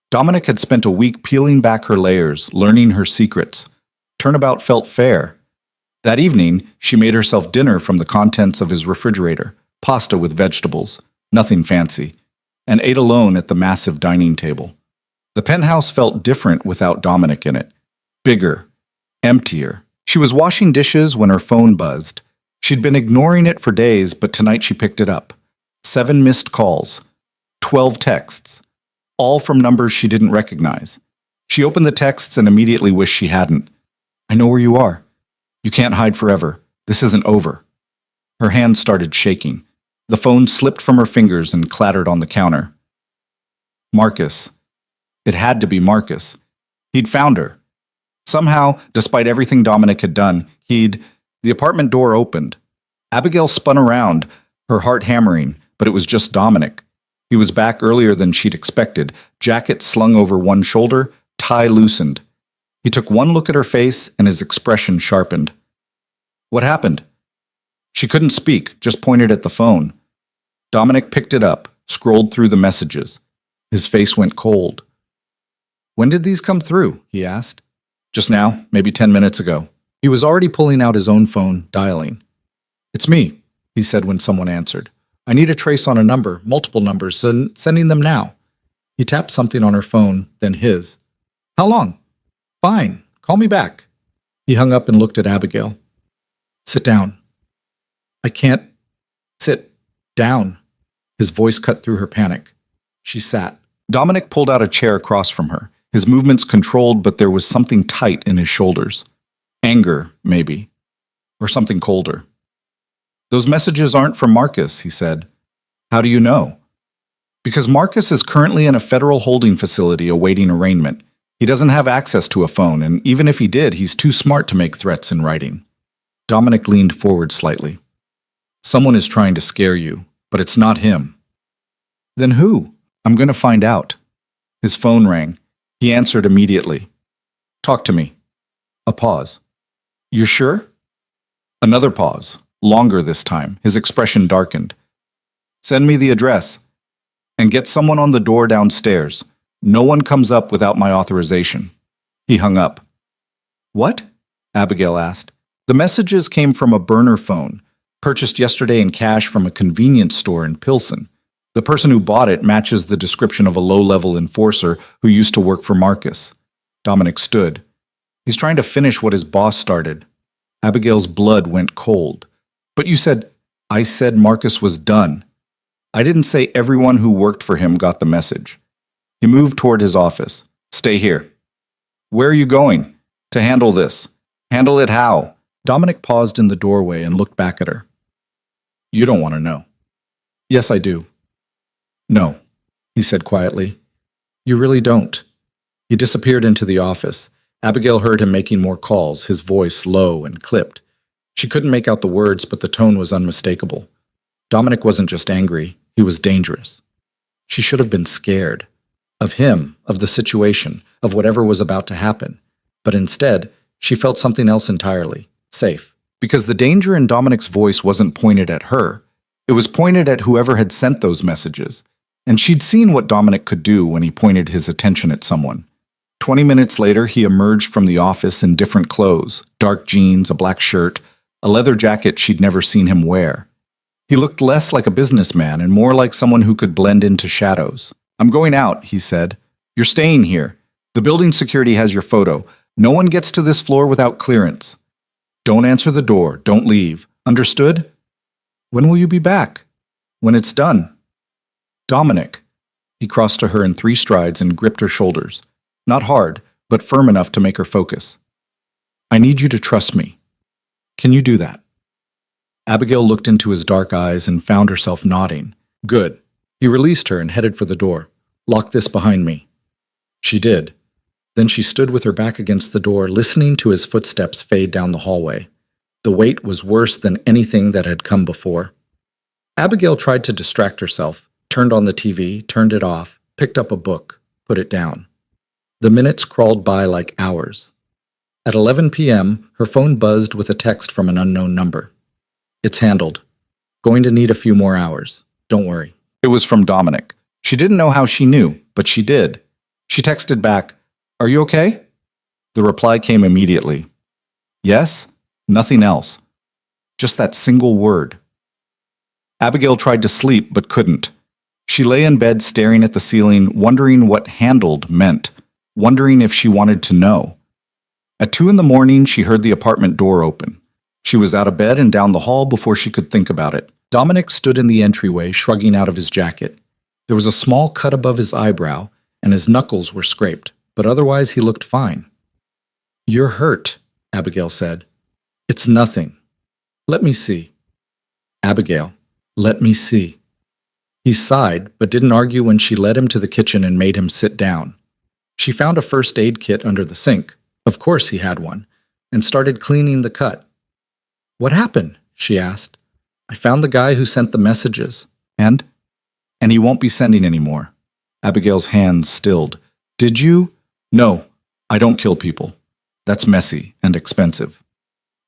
Dominic had spent a week peeling back her layers, learning her secrets. Turnabout felt fair. That evening, she made herself dinner from the contents of his refrigerator, pasta with vegetables, nothing fancy, and ate alone at the massive dining table. The penthouse felt different without Dominic in it. Bigger, emptier. She was washing dishes when her phone buzzed. She'd been ignoring it for days, but tonight she picked it up. 7 missed calls, 12 texts, all from numbers she didn't recognize. She opened the texts and immediately wished she hadn't. I know where you are. You can't hide forever. This isn't over. Her hands started shaking. The phone slipped from her fingers and clattered on the counter. Marcus. It had to be Marcus. He'd found her. Somehow, despite everything Dominic had done, the apartment door opened. Abigail spun around, her heart hammering, but it was just Dominic. He was back earlier than she'd expected, jacket slung over one shoulder, tie loosened. He took one look at her face and his expression sharpened. What happened? She couldn't speak, just pointed at the phone. Dominic picked it up, scrolled through the messages. His face went cold. When did these come through? He asked. Just now, maybe 10 minutes ago. He was already pulling out his own phone, dialing. It's me, he said when someone answered. I need a trace on a number, multiple numbers, and sending them now. He tapped something on her phone, then his. How long? Fine, call me back. He hung up and looked at Abigail. Sit down. I can't sit down. His voice cut through her panic. She sat. Dominic pulled out a chair across from her. His movements controlled, but there was something tight in his shoulders. Anger, maybe. Or something colder. Those messages aren't from Marcus, he said. How do you know? Because Marcus is currently in a federal holding facility awaiting arraignment. He doesn't have access to a phone, and even if he did, he's too smart to make threats in writing. Dominic leaned forward slightly. Someone is trying to scare you, but it's not him. Then who? I'm going to find out. His phone rang. He answered immediately. Talk to me. A pause. You're sure? Another pause. Longer this time. His expression darkened. Send me the address. And get someone on the door downstairs. No one comes up without my authorization. He hung up. What? Abigail asked. The messages came from a burner phone, purchased yesterday in cash from a convenience store in Pilsen. The person who bought it matches the description of a low-level enforcer who used to work for Marcus. Dominic stood. He's trying to finish what his boss started. Abigail's blood went cold. But you said, I said Marcus was done. I didn't say everyone who worked for him got the message. He moved toward his office. Stay here. Where are you going? To handle this. Handle it how? Dominic paused in the doorway and looked back at her. You don't want to know. Yes, I do. No, he said quietly. You really don't. He disappeared into the office. Abigail heard him making more calls, his voice low and clipped. She couldn't make out the words, but the tone was unmistakable. Dominic wasn't just angry, he was dangerous. She should have been scared. Of him, of the situation, of whatever was about to happen. But instead, she felt something else entirely. Safe. Because the danger in Dominic's voice wasn't pointed at her. It was pointed at whoever had sent those messages. And she'd seen what Dominic could do when he pointed his attention at someone. 20 minutes later, he emerged from the office in different clothes, dark jeans, a black shirt, a leather jacket she'd never seen him wear. He looked less like a businessman and more like someone who could blend into shadows. I'm going out, he said. You're staying here. The building security has your photo. No one gets to this floor without clearance. Don't answer the door. Don't leave. Understood? When will you be back? When it's done. Dominic. He crossed to her in 3 strides and gripped her shoulders. Not hard, but firm enough to make her focus. I need you to trust me. Can you do that? Abigail looked into his dark eyes and found herself nodding. Good. He released her and headed for the door. Lock this behind me. She did. Then she stood with her back against the door, listening to his footsteps fade down the hallway. The wait was worse than anything that had come before. Abigail tried to distract herself, turned on the TV, turned it off, picked up a book, put it down. The minutes crawled by like hours. At 11 p.m., her phone buzzed with a text from an unknown number. It's handled. Going to need a few more hours. Don't worry. It was from Dominic. She didn't know how she knew, but she did. She texted back, Are you okay? The reply came immediately. Yes, nothing else. Just that single word. Abigail tried to sleep but couldn't. She lay in bed staring at the ceiling, wondering what handled meant, wondering if she wanted to know. At 2 in the morning, she heard the apartment door open. She was out of bed and down the hall before she could think about it. Dominic stood in the entryway, shrugging out of his jacket. There was a small cut above his eyebrow, and his knuckles were scraped, but otherwise he looked fine. "You're hurt," Abigail said. "It's nothing. Let me see." "Abigail, let me see." He sighed, but didn't argue when she led him to the kitchen and made him sit down. She found a first aid kit under the sink. Of course he had one, and started cleaning the cut. "What happened?" she asked. "I found the guy who sent the messages." And he won't be sending any more. Abigail's hands stilled. "Did you?" "No, I don't kill people. That's messy and expensive."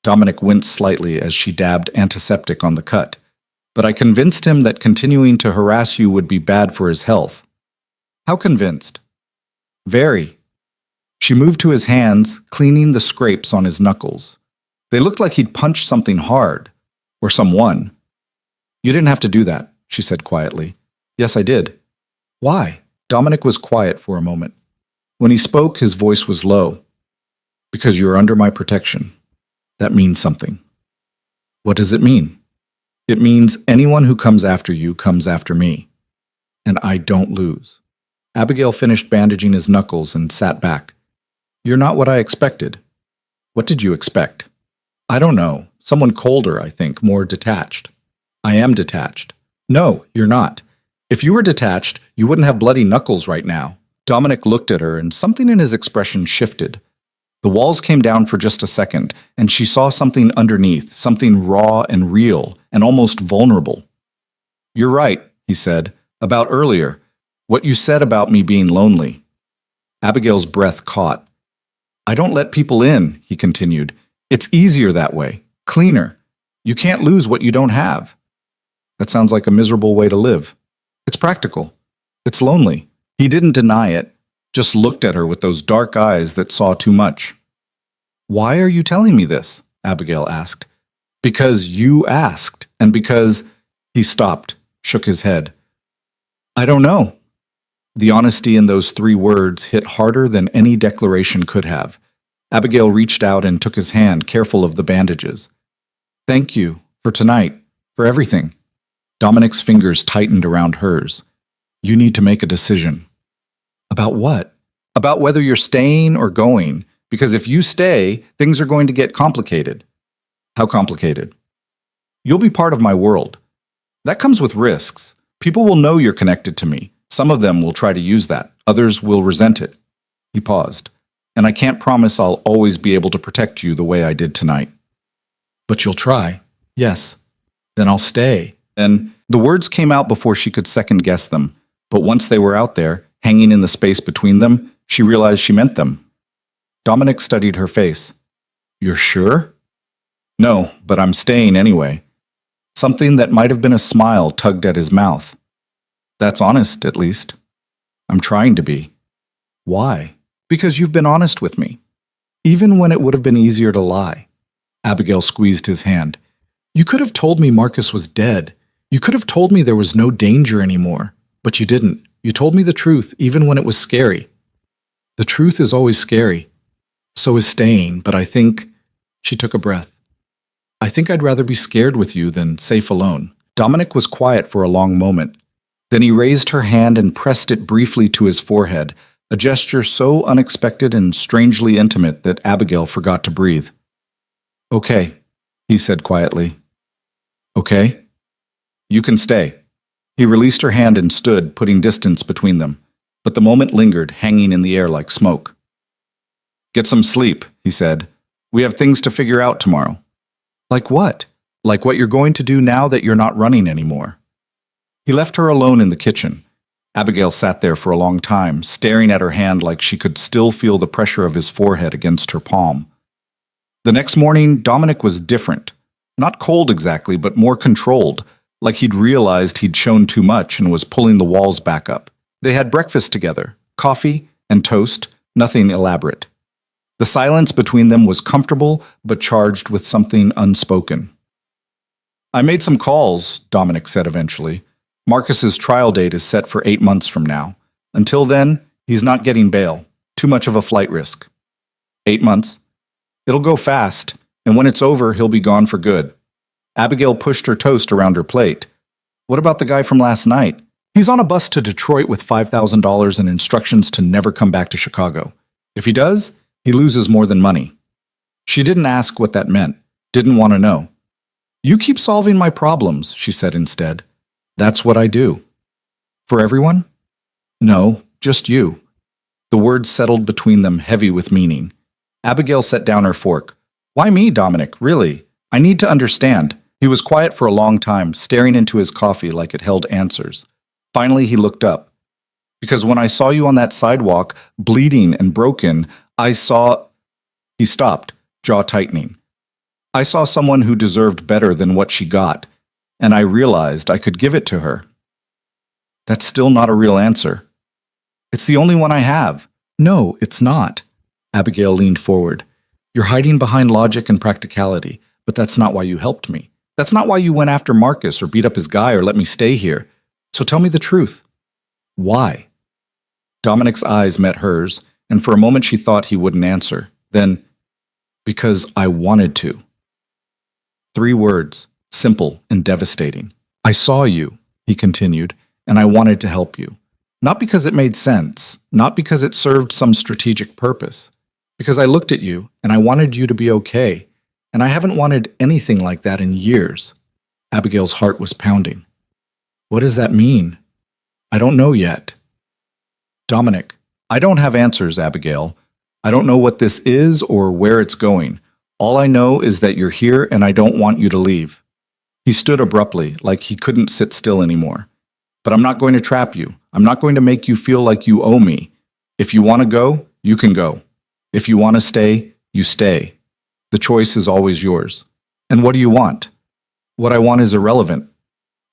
Dominic winced slightly as she dabbed antiseptic on the cut. "But I convinced him that continuing to harass you would be bad for his health." "How convinced?" "Very." She moved to his hands, cleaning the scrapes on his knuckles. They looked like he'd punched something hard, or someone. "You didn't have to do that," she said quietly. "Yes, I did." "Why?" Dominic was quiet for a moment. When he spoke, his voice was low. "Because you're under my protection. That means something." "What does it mean?" "It means anyone who comes after you comes after me. And I don't lose." Abigail finished bandaging his knuckles and sat back. "You're not what I expected." "What did you expect?" "I don't know. Someone colder, I think, more detached." "I am detached." "No, you're not. If you were detached, you wouldn't have bloody knuckles right now." Dominic looked at her, and something in his expression shifted. The walls came down for just a second, and she saw something underneath, something raw and real, and almost vulnerable. "You're right," he said, "about earlier. What you said about me being lonely." Abigail's breath caught. "I don't let people in," he continued. "It's easier that way, cleaner. You can't lose what you don't have." "That sounds like a miserable way to live." "It's practical. It's lonely." He didn't deny it, just looked at her with those dark eyes that saw too much. "Why are you telling me this?" Abigail asked. "Because you asked, and because—" He stopped, shook his head. "I don't know." The honesty in those 3 words hit harder than any declaration could have. Abigail reached out and took his hand, careful of the bandages. "Thank you, for tonight, for everything." Dominic's fingers tightened around hers. "You need to make a decision." "About what?" "About whether you're staying or going, because if you stay, things are going to get complicated." "How complicated?" "You'll be part of my world. That comes with risks. People will know you're connected to me. Some of them will try to use that. Others will resent it." He paused. "And I can't promise I'll always be able to protect you the way I did tonight." "But you'll try." "Yes." "Then I'll stay." And the words came out before she could second-guess them. But once they were out there, hanging in the space between them, she realized she meant them. Dominic studied her face. "You're sure?" "No, but I'm staying anyway." Something that might have been a smile tugged at his mouth. "That's honest, at least." "I'm trying to be." "Why?" "Because you've been honest with me. Even when it would have been easier to lie." Abigail squeezed his hand. "You could have told me Marcus was dead. You could have told me there was no danger anymore. But you didn't. You told me the truth, even when it was scary." "The truth is always scary. So is staying, but I think—" She took a breath. "I think I'd rather be scared with you than safe alone." Dominic was quiet for a long moment. Then he raised her hand and pressed it briefly to his forehead, a gesture so unexpected and strangely intimate that Abigail forgot to breathe. "Okay," he said quietly. "Okay? You can stay." He released her hand and stood, putting distance between them. But the moment lingered, hanging in the air like smoke. "Get some sleep," he said. "We have things to figure out tomorrow." "Like what?" "Like what you're going to do now that you're not running anymore." He left her alone in the kitchen. Abigail sat there for a long time, staring at her hand like she could still feel the pressure of his forehead against her palm. The next morning, Dominic was different. Not cold exactly, but more controlled, like he'd realized he'd shown too much and was pulling the walls back up. They had breakfast together, coffee and toast, nothing elaborate. The silence between them was comfortable, but charged with something unspoken. "I made some calls," Dominic said eventually. Marcus's trial date is set for 8 months from now. Until then, he's not getting bail. Too much of a flight risk. 8 months? It'll go fast, and when it's over, he'll be gone for good. Abigail pushed her toast around her plate. What about the guy from last night? He's on a bus to Detroit with $5,000 and instructions to never come back to Chicago. If he does, he loses more than money. She didn't ask what that meant, didn't want to know. You keep solving my problems, she said instead. That's what I do. For everyone? No, just you. The words settled between them, heavy with meaning. Abigail set down her fork. Why me, Dominic? Really? I need to understand. He was quiet for a long time, staring into his coffee like it held answers. Finally, he looked up. Because when I saw you on that sidewalk, bleeding and broken, I saw... He stopped, jaw tightening. I saw someone who deserved better than what she got, and I realized I could give it to her. That's still not a real answer. It's the only one I have. No, it's not. Abigail leaned forward. You're hiding behind logic and practicality, but that's not why you helped me. That's not why you went after Marcus or beat up his guy or let me stay here. So tell me the truth. Why? Dominic's eyes met hers, and for a moment she thought he wouldn't answer. Then, because I wanted to. 3 words, simple and devastating. I saw you, he continued, and I wanted to help you. Not because it made sense, not because it served some strategic purpose. Because I looked at you, and I wanted you to be okay, and I haven't wanted anything like that in years. Abigail's heart was pounding. What does that mean? I don't know yet. Dominic, I don't have answers, Abigail. I don't know what this is or where it's going. All I know is that you're here and I don't want you to leave. He stood abruptly, like he couldn't sit still anymore. But I'm not going to trap you. I'm not going to make you feel like you owe me. If you want to go, you can go. If you want to stay, you stay. The choice is always yours. And what do you want? What I want is irrelevant.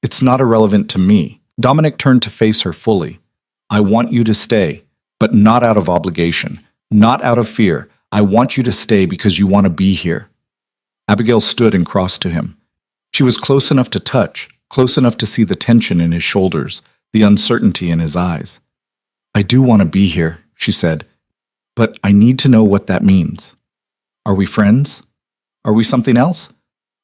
It's not irrelevant to me. Dominic turned to face her fully. I want you to stay, but not out of obligation, not out of fear. I want you to stay because you want to be here. Abigail stood and crossed to him. She was close enough to touch, close enough to see the tension in his shoulders, the uncertainty in his eyes. I do want to be here, she said, but I need to know what that means. Are we friends? Are we something else?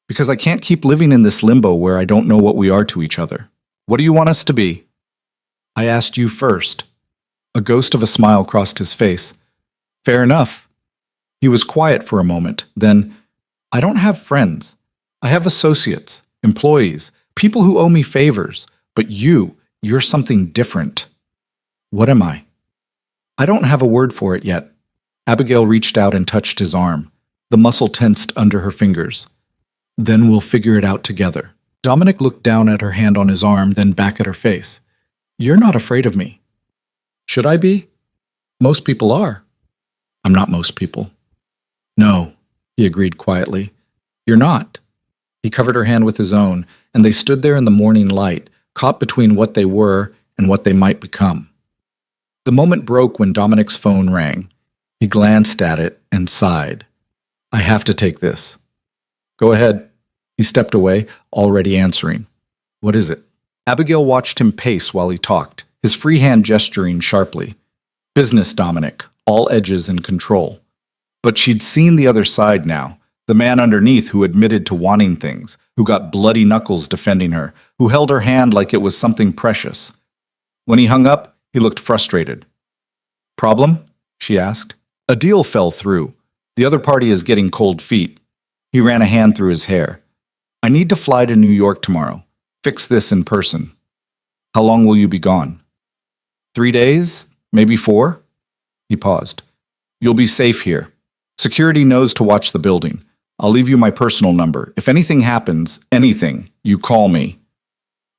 Because I can't keep living in this limbo where I don't know what we are to each other. What do you want us to be? I asked you first. A ghost of a smile crossed his face. Fair enough. He was quiet for a moment, then, I don't have friends. I have associates, employees, people who owe me favors, but you're something different. What am I? I don't have a word for it yet. Abigail reached out and touched his arm. The muscle tensed under her fingers. Then we'll figure it out together. Dominic looked down at her hand on his arm, then back at her face. You're not afraid of me. Should I be? Most people are. I'm not most people. No, he agreed quietly. You're not. He covered her hand with his own, and they stood there in the morning light, caught between what they were and what they might become. The moment broke when Dominic's phone rang. He glanced at it and sighed. I have to take this. Go ahead. He stepped away, already answering. What is it? Abigail watched him pace while he talked, his free hand gesturing sharply. Business, Dominic, all edges in control. But she'd seen the other side now, the man underneath who admitted to wanting things, who got bloody knuckles defending her, who held her hand like it was something precious. When he hung up, he looked frustrated. Problem? She asked. A deal fell through. The other party is getting cold feet. He ran a hand through his hair. I need to fly to New York tomorrow. Fix this in person. How long will you be gone? 3 days? Maybe 4? He paused. You'll be safe here. Security knows to watch the building. I'll leave you my personal number. If anything happens, anything, you call me.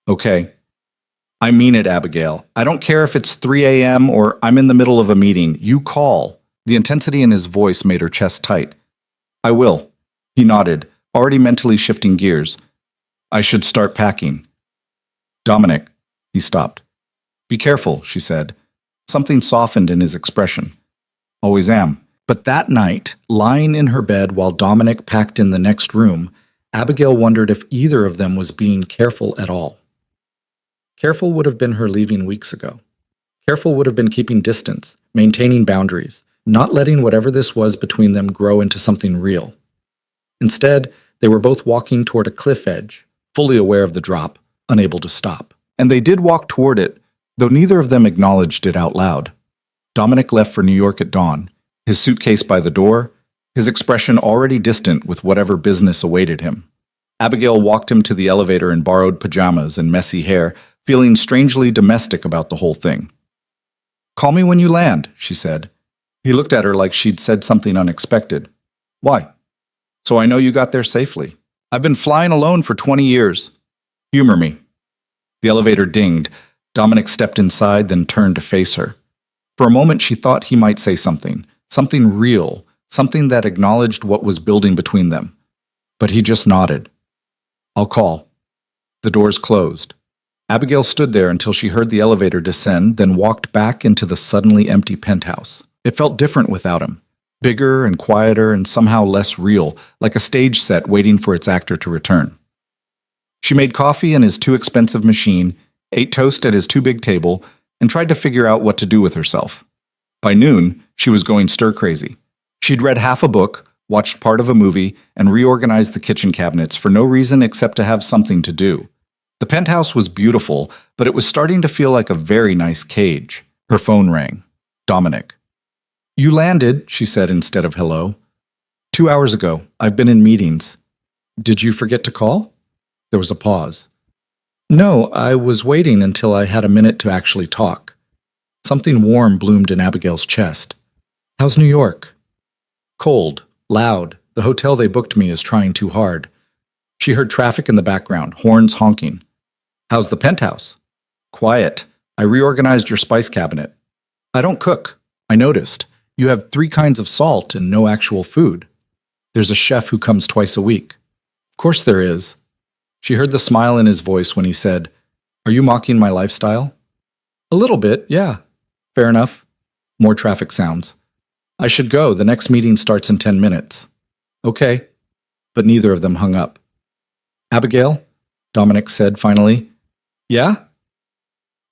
Okay. I mean it, Abigail. I don't care if it's 3 a.m. or I'm in the middle of a meeting. You call. The intensity in his voice made her chest tight. I will. He nodded, already mentally shifting gears. I should start packing. Dominic. He stopped. Be careful, she said. Something softened in his expression. Always am. But that night, lying in her bed while Dominic packed in the next room, Abigail wondered if either of them was being careful at all. Careful would have been her leaving weeks ago. Careful would have been keeping distance, maintaining boundaries, not letting whatever this was between them grow into something real. Instead, they were both walking toward a cliff edge, fully aware of the drop, unable to stop. And they did walk toward it, though neither of them acknowledged it out loud. Dominic left for New York at dawn, his suitcase by the door, his expression already distant with whatever business awaited him. Abigail walked him to the elevator in borrowed pajamas and messy hair, feeling strangely domestic about the whole thing. "Call me when you land," she said. He looked at her like she'd said something unexpected. "Why?" "So I know you got there safely. I've been flying alone for 20 years. Humor me." The elevator dinged. Dominic stepped inside, then turned to face her. For a moment, she thought he might say something real, something that acknowledged what was building between them. But he just nodded. "I'll call." The doors closed. Abigail stood there until she heard the elevator descend, then walked back into the suddenly empty penthouse. It felt different without him. Bigger and quieter and somehow less real, like a stage set waiting for its actor to return. She made coffee in his too expensive machine, ate toast at his too big table, and tried to figure out what to do with herself. By noon, she was going stir-crazy. She'd read half a book, watched part of a movie, and reorganized the kitchen cabinets for no reason except to have something to do. The penthouse was beautiful, but it was starting to feel like a very nice cage. Her phone rang. Dominic. "You landed," she said instead of hello. 2 hours ago. I've been in meetings." "Did you forget to call?" There was a pause. "No, I was waiting until I had a minute to actually talk." Something warm bloomed in Abigail's chest. "How's New York?" "Cold, loud. The hotel they booked me is trying too hard." She heard traffic in the background, horns honking. "How's the penthouse?" "Quiet. I reorganized your spice cabinet." "I don't cook. I noticed. You have 3 kinds of salt and no actual food." "There's a chef who comes twice a week." "Of course there is." She heard the smile in his voice when he said, "Are you mocking my lifestyle?" "A little bit, yeah." "Fair enough." More traffic sounds. "I should go. The next meeting starts in 10 minutes." "Okay." But neither of them hung up. "Abigail," Dominic said finally. "Yeah?"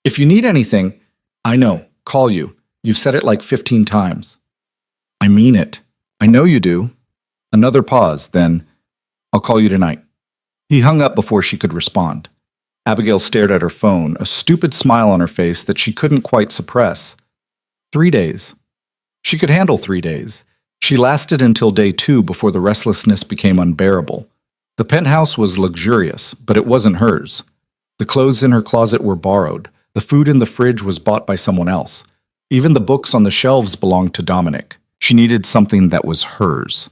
"If you need anything, I know. Call you. You've said it like 15 times. "I mean it. I know you do." Another pause, then, "I'll call you tonight." He hung up before she could respond. Abigail stared at her phone, a stupid smile on her face that she couldn't quite suppress. 3 days. She could handle 3 days. She lasted until day 2 before the restlessness became unbearable. The penthouse was luxurious, but it wasn't hers. The clothes in her closet were borrowed. The food in the fridge was bought by someone else. Even the books on the shelves belonged to Dominic. She needed something that was hers.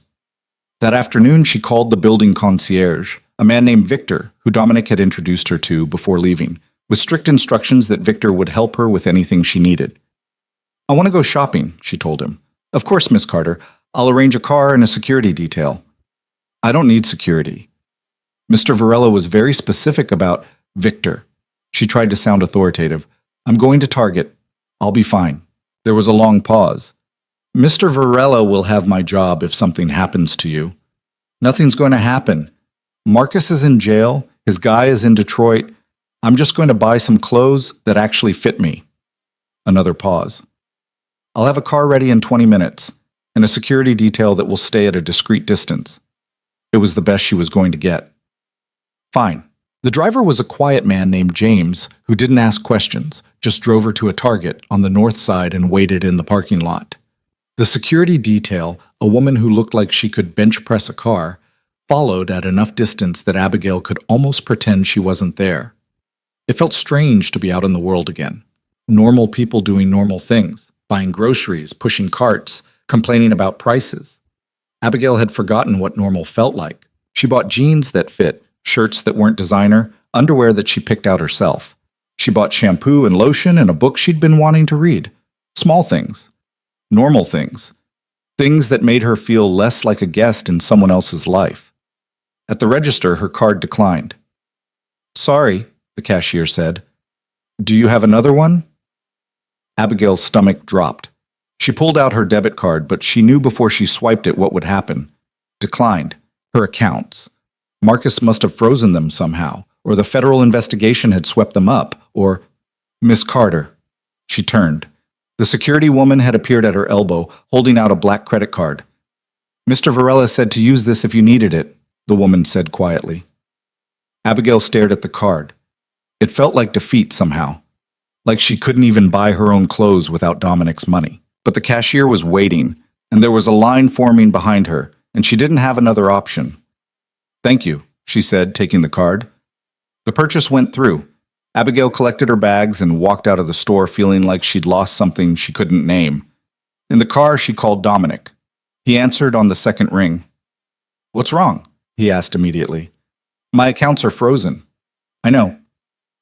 That afternoon, she called the building concierge, a man named Victor, who Dominic had introduced her to before leaving, with strict instructions that Victor would help her with anything she needed. "I want to go shopping," she told him. "Of course, Miss Carter. I'll arrange a car and a security detail." "I don't need security." Mr. Varela was very specific about Victor. She tried to sound authoritative. "I'm going to Target. I'll be fine." There was a long pause. "Mr. Varela will have my job if something happens to you." "Nothing's going to happen. Marcus is in jail. His guy is in Detroit. I'm just going to buy some clothes that actually fit me." Another pause. "I'll have a car ready in 20 minutes, and a security detail that will stay at a discreet distance." It was the best she was going to get. "Fine." The driver was a quiet man named James, who didn't ask questions, just drove her to a Target on the north side and waited in the parking lot. The security detail, a woman who looked like she could bench press a car, followed at enough distance that Abigail could almost pretend she wasn't there. It felt strange to be out in the world again. Normal people doing normal things, buying groceries, pushing carts, complaining about prices. Abigail had forgotten what normal felt like. She bought jeans that fit, shirts that weren't designer, underwear that she picked out herself. She bought shampoo and lotion and a book she'd been wanting to read. Small things. Normal things. Things that made her feel less like a guest in someone else's life. At the register, her card declined. "Sorry," the cashier said. "Do you have another one?" Abigail's stomach dropped. She pulled out her debit card, but she knew before she swiped it what would happen. Declined. Her accounts. Marcus must have frozen them somehow, or the federal investigation had swept them up, or Miss Carter. She turned. The security woman had appeared at her elbow, holding out a black credit card. Mr. Varela said to use this if you needed it, the woman said quietly. Abigail stared at the card. It felt like defeat somehow, like she couldn't even buy her own clothes without Dominic's money. But the cashier was waiting, and there was a line forming behind her, and she didn't have another option. Thank you, she said, taking the card. The purchase went through. Abigail collected her bags and walked out of the store feeling like she'd lost something she couldn't name. In the car, she called Dominic. He answered on the second ring. What's wrong? He asked immediately. My accounts are frozen. I know.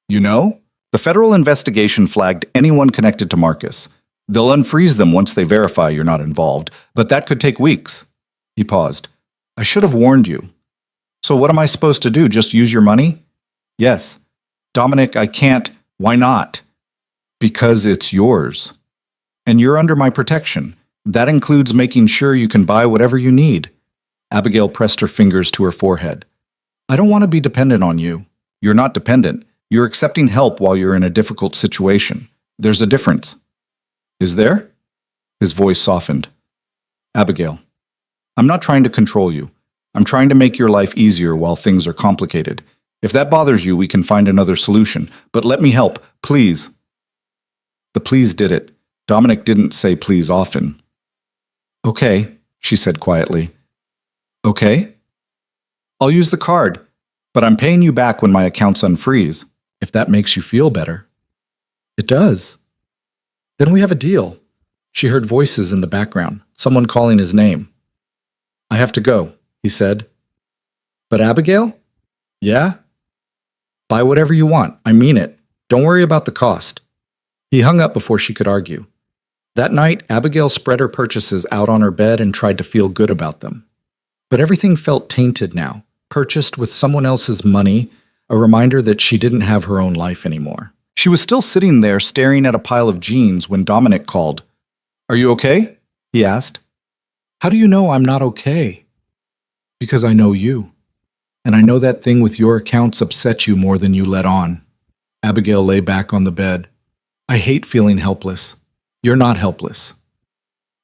You know? The federal investigation flagged anyone connected to Marcus. They'll unfreeze them once they verify you're not involved, but that could take weeks. He paused. I should have warned you. So what am I supposed to do? Just use your money? Yes. Dominic, I can't. Why not? Because it's yours. And you're under my protection. That includes making sure you can buy whatever you need. Abigail pressed her fingers to her forehead. I don't want to be dependent on you. You're not dependent. You're accepting help while you're in a difficult situation. There's a difference. Is there? His voice softened. Abigail, I'm not trying to control you. I'm trying to make your life easier while things are complicated. If that bothers you, we can find another solution. But let me help, please. The please did it. Dominic didn't say please often. Okay, she said quietly. Okay? I'll use the card, but I'm paying you back when my accounts unfreeze, if that makes you feel better. It does. Then we have a deal. She heard voices in the background, someone calling his name. I have to go, he said. But Abigail? Yeah? Buy whatever you want. I mean it. Don't worry about the cost. He hung up before she could argue. That night, Abigail spread her purchases out on her bed and tried to feel good about them. But everything felt tainted now, purchased with someone else's money, a reminder that she didn't have her own life anymore. She was still sitting there staring at a pile of jeans when Dominic called. Are you okay? He asked. How do you know I'm not okay? Because I know you. And I know that thing with your accounts upset you more than you let on. Abigail lay back on the bed. I hate feeling helpless. You're not helpless.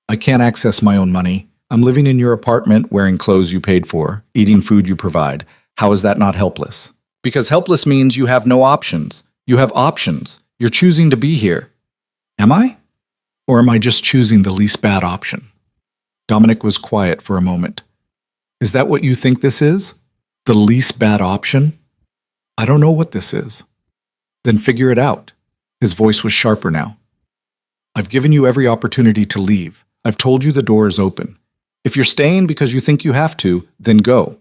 I can't access my own money. I'm living in your apartment, wearing clothes you paid for, eating food you provide. How is that not helpless? Because helpless means you have no options. You have options. You're choosing to be here. Am I? Or am I just choosing the least bad option? Dominic was quiet for a moment. Is that what you think this is? The least bad option? I don't know what this is. Then figure it out. His voice was sharper now. I've given you every opportunity to leave. I've told you the door is open. If you're staying because you think you have to, then go.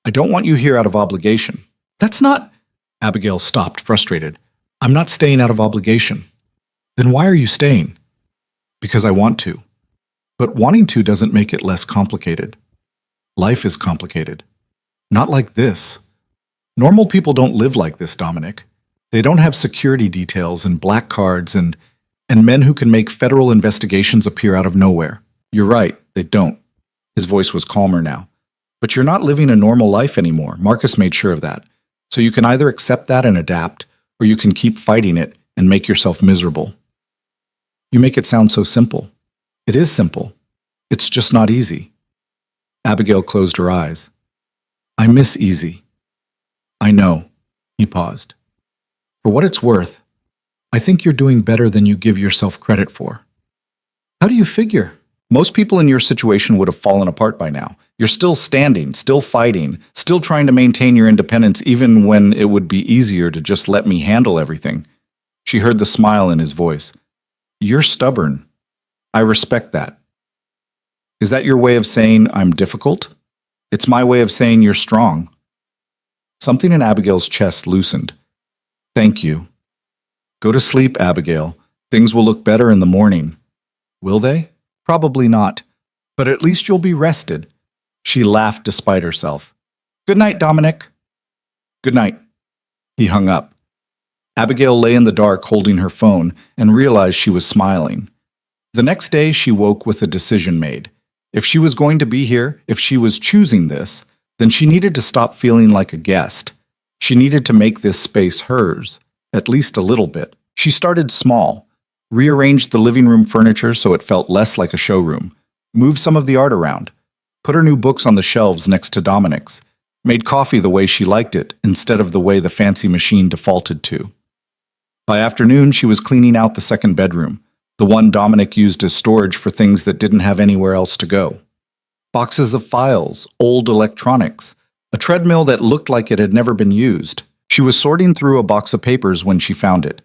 I don't want you here out of obligation. That's not... Abigail stopped, frustrated. I'm not staying out of obligation. Then why are you staying? Because I want to. But wanting to doesn't make it less complicated. Life is complicated. Not like this. Normal people don't live like this, Dominic. They don't have security details and black cards and men who can make federal investigations appear out of nowhere. You're right, they don't. His voice was calmer now. But you're not living a normal life anymore. Marcus made sure of that. So you can either accept that and adapt, or you can keep fighting it and make yourself miserable. You make it sound so simple. It is simple. It's just not easy. Abigail closed her eyes. I miss easy. I know. He paused. For what it's worth, I think you're doing better than you give yourself credit for. How do you figure? Most people in your situation would have fallen apart by now. You're still standing, still fighting, still trying to maintain your independence even when it would be easier to just let me handle everything. She heard the smile in his voice. You're stubborn. I respect that. Is that your way of saying I'm difficult? It's my way of saying you're strong. Something in Abigail's chest loosened. Thank you. Go to sleep, Abigail. Things will look better in the morning. Will they? Probably not. But at least you'll be rested. She laughed despite herself. Good night, Dominic. Good night. He hung up. Abigail lay in the dark holding her phone and realized she was smiling. The next day, she woke with a decision made. If she was going to be here, if she was choosing this, then she needed to stop feeling like a guest. She needed to make this space hers, at least a little bit. She started small, rearranged the living room furniture so it felt less like a showroom, moved some of the art around, put her new books on the shelves next to Dominic's, made coffee the way she liked it instead of the way the fancy machine defaulted to. By afternoon, she was cleaning out the second bedroom, the one Dominic used as storage for things that didn't have anywhere else to go. Boxes of files, old electronics, a treadmill that looked like it had never been used. She was sorting through a box of papers when she found it.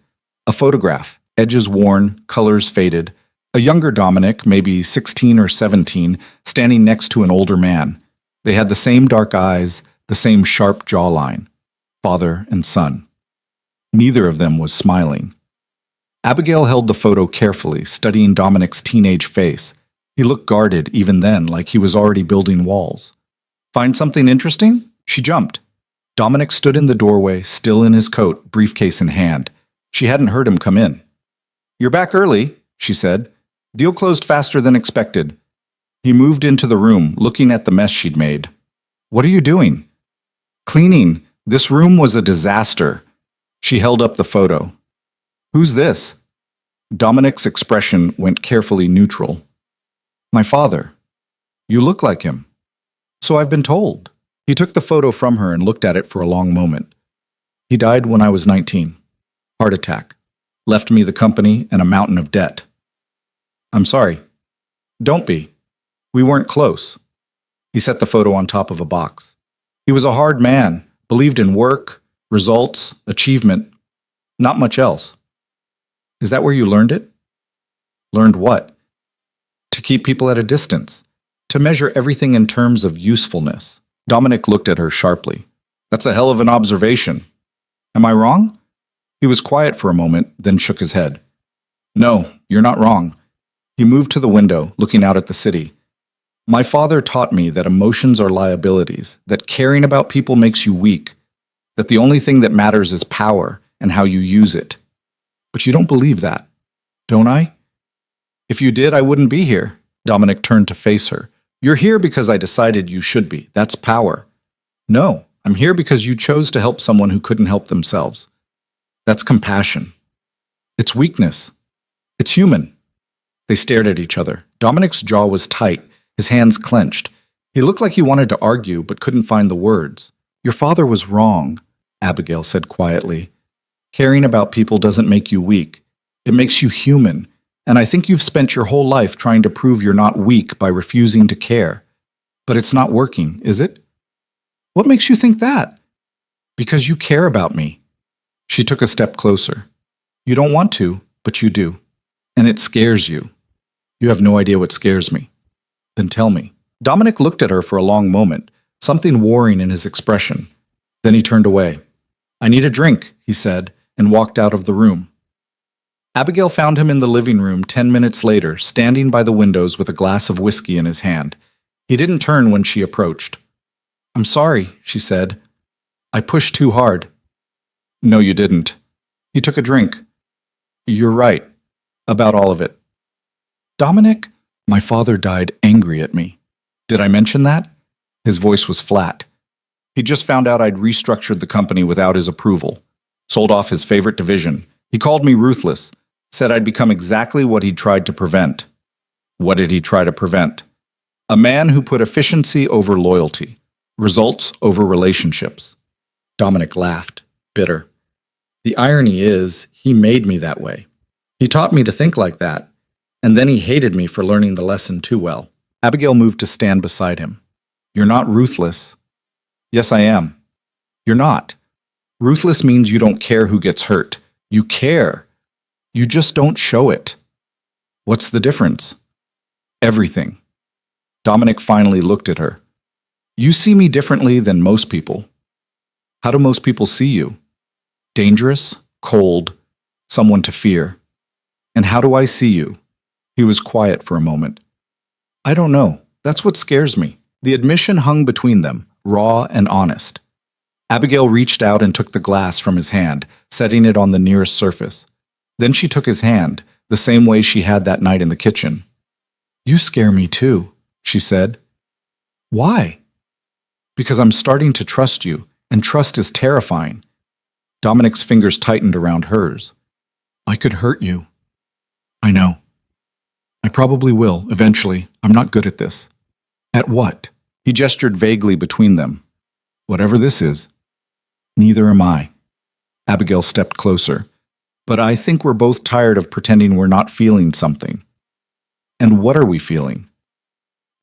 A photograph, edges worn, colors faded. A younger Dominic, maybe 16 or 17, standing next to an older man. They had the same dark eyes, the same sharp jawline. Father and son. Neither of them was smiling. Abigail held the photo carefully, studying Dominic's teenage face. He looked guarded even then, like he was already building walls. Find something interesting? She jumped. Dominic stood in the doorway, still in his coat, briefcase in hand. She hadn't heard him come in. You're back early, she said. Deal closed faster than expected. He moved into the room, looking at the mess she'd made. What are you doing? Cleaning. This room was a disaster. She held up the photo. Who's this? Dominic's expression went carefully neutral. My father. You look like him. So I've been told. He took the photo from her and looked at it for a long moment. He died when I was 19. Heart attack. Left me the company and a mountain of debt. I'm sorry. Don't be. We weren't close. He set the photo on top of a box. He was a hard man, believed in work, results, achievement, not much else. Is that where you learned it? Learned what? To keep people at a distance. To measure everything in terms of usefulness. Dominic looked at her sharply. That's a hell of an observation. Am I wrong? He was quiet for a moment, then shook his head. No, you're not wrong. He moved to the window, looking out at the city. My father taught me that emotions are liabilities, that caring about people makes you weak, that the only thing that matters is power and how you use it. But you don't believe that, don't I? If you did, I wouldn't be here. Dominic turned to face her. You're here because I decided you should be. That's power. No, I'm here because you chose to help someone who couldn't help themselves. That's compassion. It's weakness. It's human. They stared at each other. Dominic's jaw was tight, his hands clenched. He looked like he wanted to argue but couldn't find the words. Your father was wrong, Abigail said quietly. Caring about people doesn't make you weak. It makes you human. And I think you've spent your whole life trying to prove you're not weak by refusing to care. But it's not working, is it? What makes you think that? Because you care about me. She took a step closer. You don't want to, but you do. And it scares you. You have no idea what scares me. Then tell me. Dominic looked at her for a long moment, something warring in his expression. Then he turned away. I need a drink, he said, and walked out of the room. Abigail found him in the living room 10 minutes later, standing by the windows with a glass of whiskey in his hand. He didn't turn when she approached. I'm sorry, she said. I pushed too hard. No, you didn't. He took a drink. You're right. About all of it. Dominic, my father died angry at me. Did I mention that? His voice was flat. He just found out I'd restructured the company without his approval. Sold off his favorite division. He called me ruthless. Said I'd become exactly what he'd tried to prevent. What did he try to prevent? A man who put efficiency over loyalty. Results over relationships. Dominic laughed, bitter. The irony is, he made me that way. He taught me to think like that, and then he hated me for learning the lesson too well. Abigail moved to stand beside him. You're not ruthless. Yes, I am. You're not. Ruthless means you don't care who gets hurt. You care. You just don't show it. What's the difference? Everything. Dominic finally looked at her. You see me differently than most people. How do most people see you? Dangerous, cold, someone to fear. And how do I see you? He was quiet for a moment. I don't know. That's what scares me. The admission hung between them, raw and honest. Abigail reached out and took the glass from his hand, setting it on the nearest surface. Then she took his hand, the same way she had that night in the kitchen. You scare me too, she said. Why? Because I'm starting to trust you, and trust is terrifying. Dominic's fingers tightened around hers. I could hurt you. I know. I probably will, eventually. I'm not good at this. At what? He gestured vaguely between them. Whatever this is. Neither am I. Abigail stepped closer. But I think we're both tired of pretending we're not feeling something. And what are we feeling?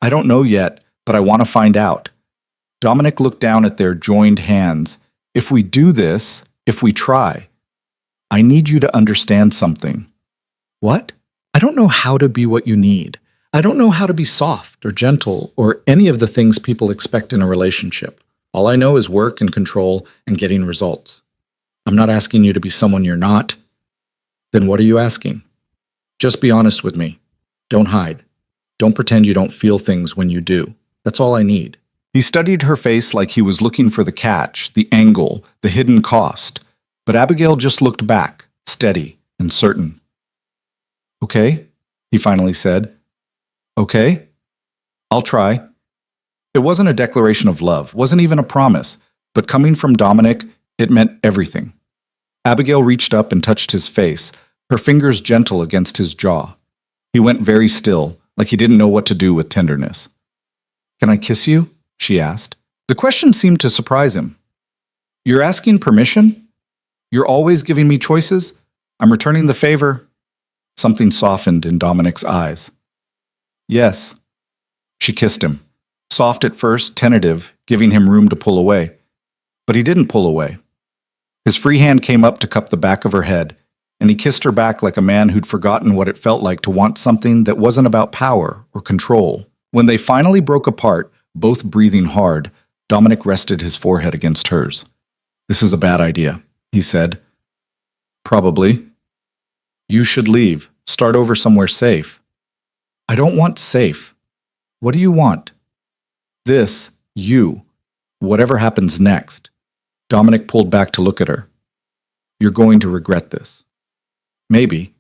I don't know yet, but I want to find out. Dominic looked down at their joined hands. If we do this, if we try, I need you to understand something. What? I don't know how to be what you need. I don't know how to be soft or gentle or any of the things people expect in a relationship. All I know is work and control and getting results. I'm not asking you to be someone you're not. Then what are you asking? Just be honest with me. Don't hide. Don't pretend you don't feel things when you do. That's all I need. He studied her face like he was looking for the catch, the angle, the hidden cost. But Abigail just looked back, steady and certain. Okay, he finally said. Okay, I'll try. It wasn't a declaration of love, wasn't even a promise, but coming from Dominic, it meant everything. Abigail reached up and touched his face, her fingers gentle against his jaw. He went very still, like he didn't know what to do with tenderness. Can I kiss you? She asked. The question seemed to surprise him. You're asking permission? You're always giving me choices? I'm returning the favor. Something softened in Dominic's eyes. Yes. She kissed him. Soft at first, tentative, giving him room to pull away. But he didn't pull away. His free hand came up to cup the back of her head, and he kissed her back like a man who'd forgotten what it felt like to want something that wasn't about power or control. When they finally broke apart, both breathing hard, Dominic rested his forehead against hers. This is a bad idea, he said. Probably. You should leave. Start over somewhere safe. I don't want safe. What do you want? This, you. Whatever happens next. Dominic pulled back to look at her. You're going to regret this. Maybe.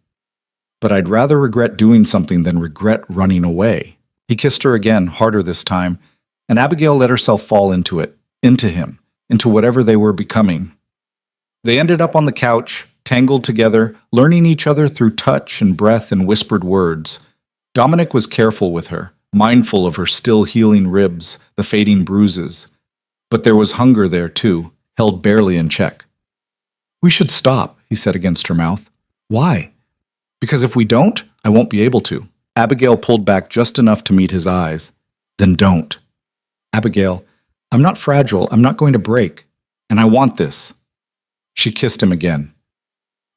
But I'd rather regret doing something than regret running away. He kissed her again, harder this time, and Abigail let herself fall into it, into him, into whatever they were becoming. They ended up on the couch, tangled together, learning each other through touch and breath and whispered words. Dominic was careful with her, mindful of her still healing ribs, the fading bruises. But there was hunger there too, held barely in check. We should stop, he said against her mouth. Why? Because if we don't, I won't be able to. Abigail pulled back just enough to meet his eyes. Then don't. Abigail, I'm not fragile, I'm not going to break. And I want this. She kissed him again.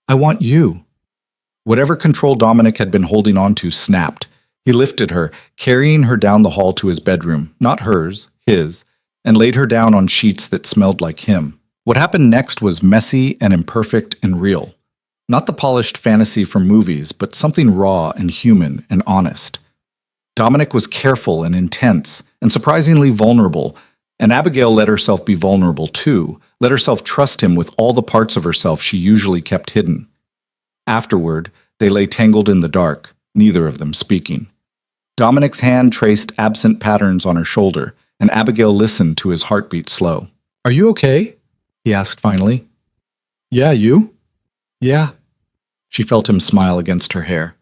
I want you. Whatever control Dominic had been holding on to snapped. He lifted her, carrying her down the hall to his bedroom, not hers, his, and laid her down on sheets that smelled like him. What happened next was messy and imperfect and real. Not the polished fantasy from movies, but something raw and human and honest. Dominic was careful and intense and surprisingly vulnerable, and Abigail let herself be vulnerable too, let herself trust him with all the parts of herself she usually kept hidden. Afterward, they lay tangled in the dark, neither of them speaking. Dominic's hand traced absent patterns on her shoulder, and Abigail listened to his heartbeat slow. Are you okay? He asked finally. Yeah, you? Yeah. She felt him smile against her hair.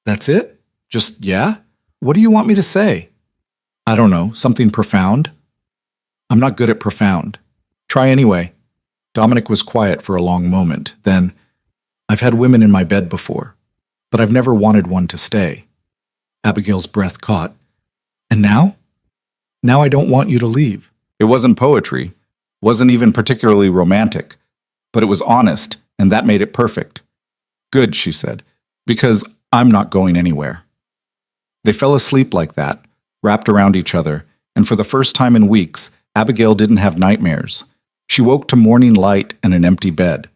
That's it? Just yeah? What do you want me to say? I don't know, something profound? I'm not good at profound. Try anyway. Dominic was quiet for a long moment. Then, I've had women in my bed before, but I've never wanted one to stay. Abigail's breath caught. And now? Now I don't want you to leave. It wasn't poetry, wasn't even particularly romantic, but it was honest, and that made it perfect. Good, she said, because I'm not going anywhere. They fell asleep like that, wrapped around each other, and for the first time in weeks, Abigail didn't have nightmares. She woke to morning light and an empty bed.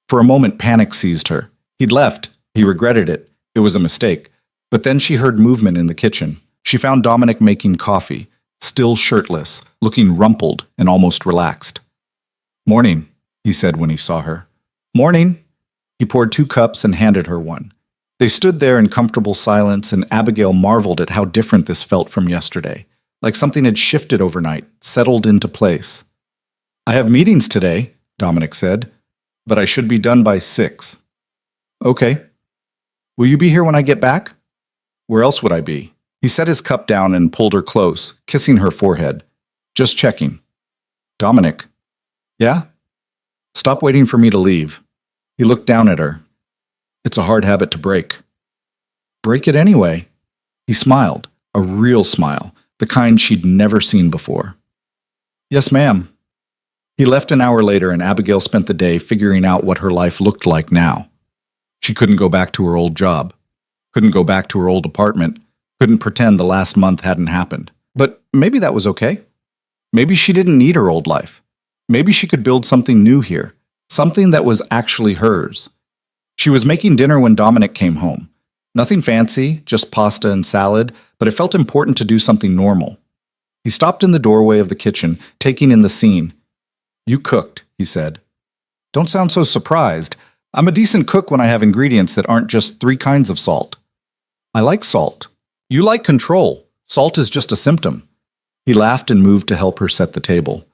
For a moment, panic seized her. He'd left. He regretted it. It was a mistake. But then she heard movement in the kitchen. She found Dominic making coffee, still shirtless, looking rumpled and almost relaxed. Morning, he said when he saw her. Morning. He poured 2 cups and handed her one. They stood there in comfortable silence, and Abigail marveled at how different this felt from yesterday, like something had shifted overnight, settled into place. I have meetings today, Dominic said, but I should be done by 6. Okay. Will you be here when I get back? Where else would I be? He set his cup down and pulled her close, kissing her forehead. Just checking. Dominic. Yeah? Stop waiting for me to leave. He looked down at her. It's a hard habit to break. Break it anyway. He smiled, a real smile, the kind she'd never seen before. Yes, ma'am. He left an hour later and Abigail spent the day figuring out what her life looked like now. She couldn't go back to her old job, couldn't go back to her old apartment, couldn't pretend the last month hadn't happened. But maybe that was okay. Maybe she didn't need her old life. Maybe she could build something new here, something that was actually hers. She was making dinner when Dominic came home. Nothing fancy, just pasta and salad, but it felt important to do something normal. He stopped in the doorway of the kitchen, taking in the scene. You cooked, he said. Don't sound so surprised. I'm a decent cook when I have ingredients that aren't just 3 kinds of salt. I like salt. You like control. Salt is just a symptom. He laughed and moved to help her set the table.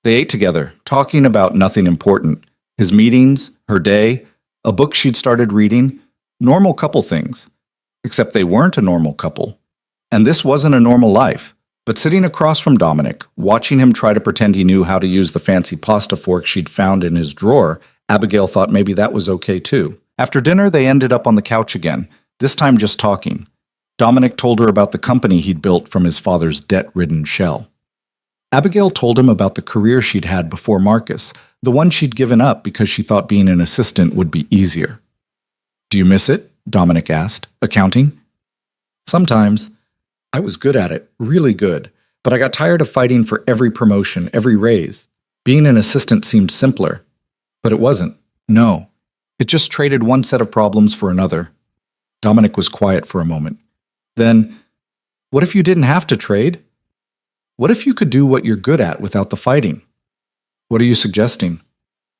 They ate together, talking about nothing important. His meetings, her day, a book she'd started reading, normal couple things. Except they weren't a normal couple. And this wasn't a normal life. But sitting across from Dominic, watching him try to pretend he knew how to use the fancy pasta fork she'd found in his drawer, Abigail thought maybe that was okay too. After dinner, they ended up on the couch again, this time just talking. Dominic told her about the company he'd built from his father's debt-ridden shell. Abigail told him about the career she'd had before Marcus, the one she'd given up because she thought being an assistant would be easier. Do you miss it? Dominic asked. Accounting? Sometimes. I was good at it, really good, but I got tired of fighting for every promotion, every raise. Being an assistant seemed simpler. But it wasn't. No. It just traded one set of problems for another. Dominic was quiet for a moment. Then, what if you didn't have to trade? What if you could do what you're good at without the fighting? What are you suggesting?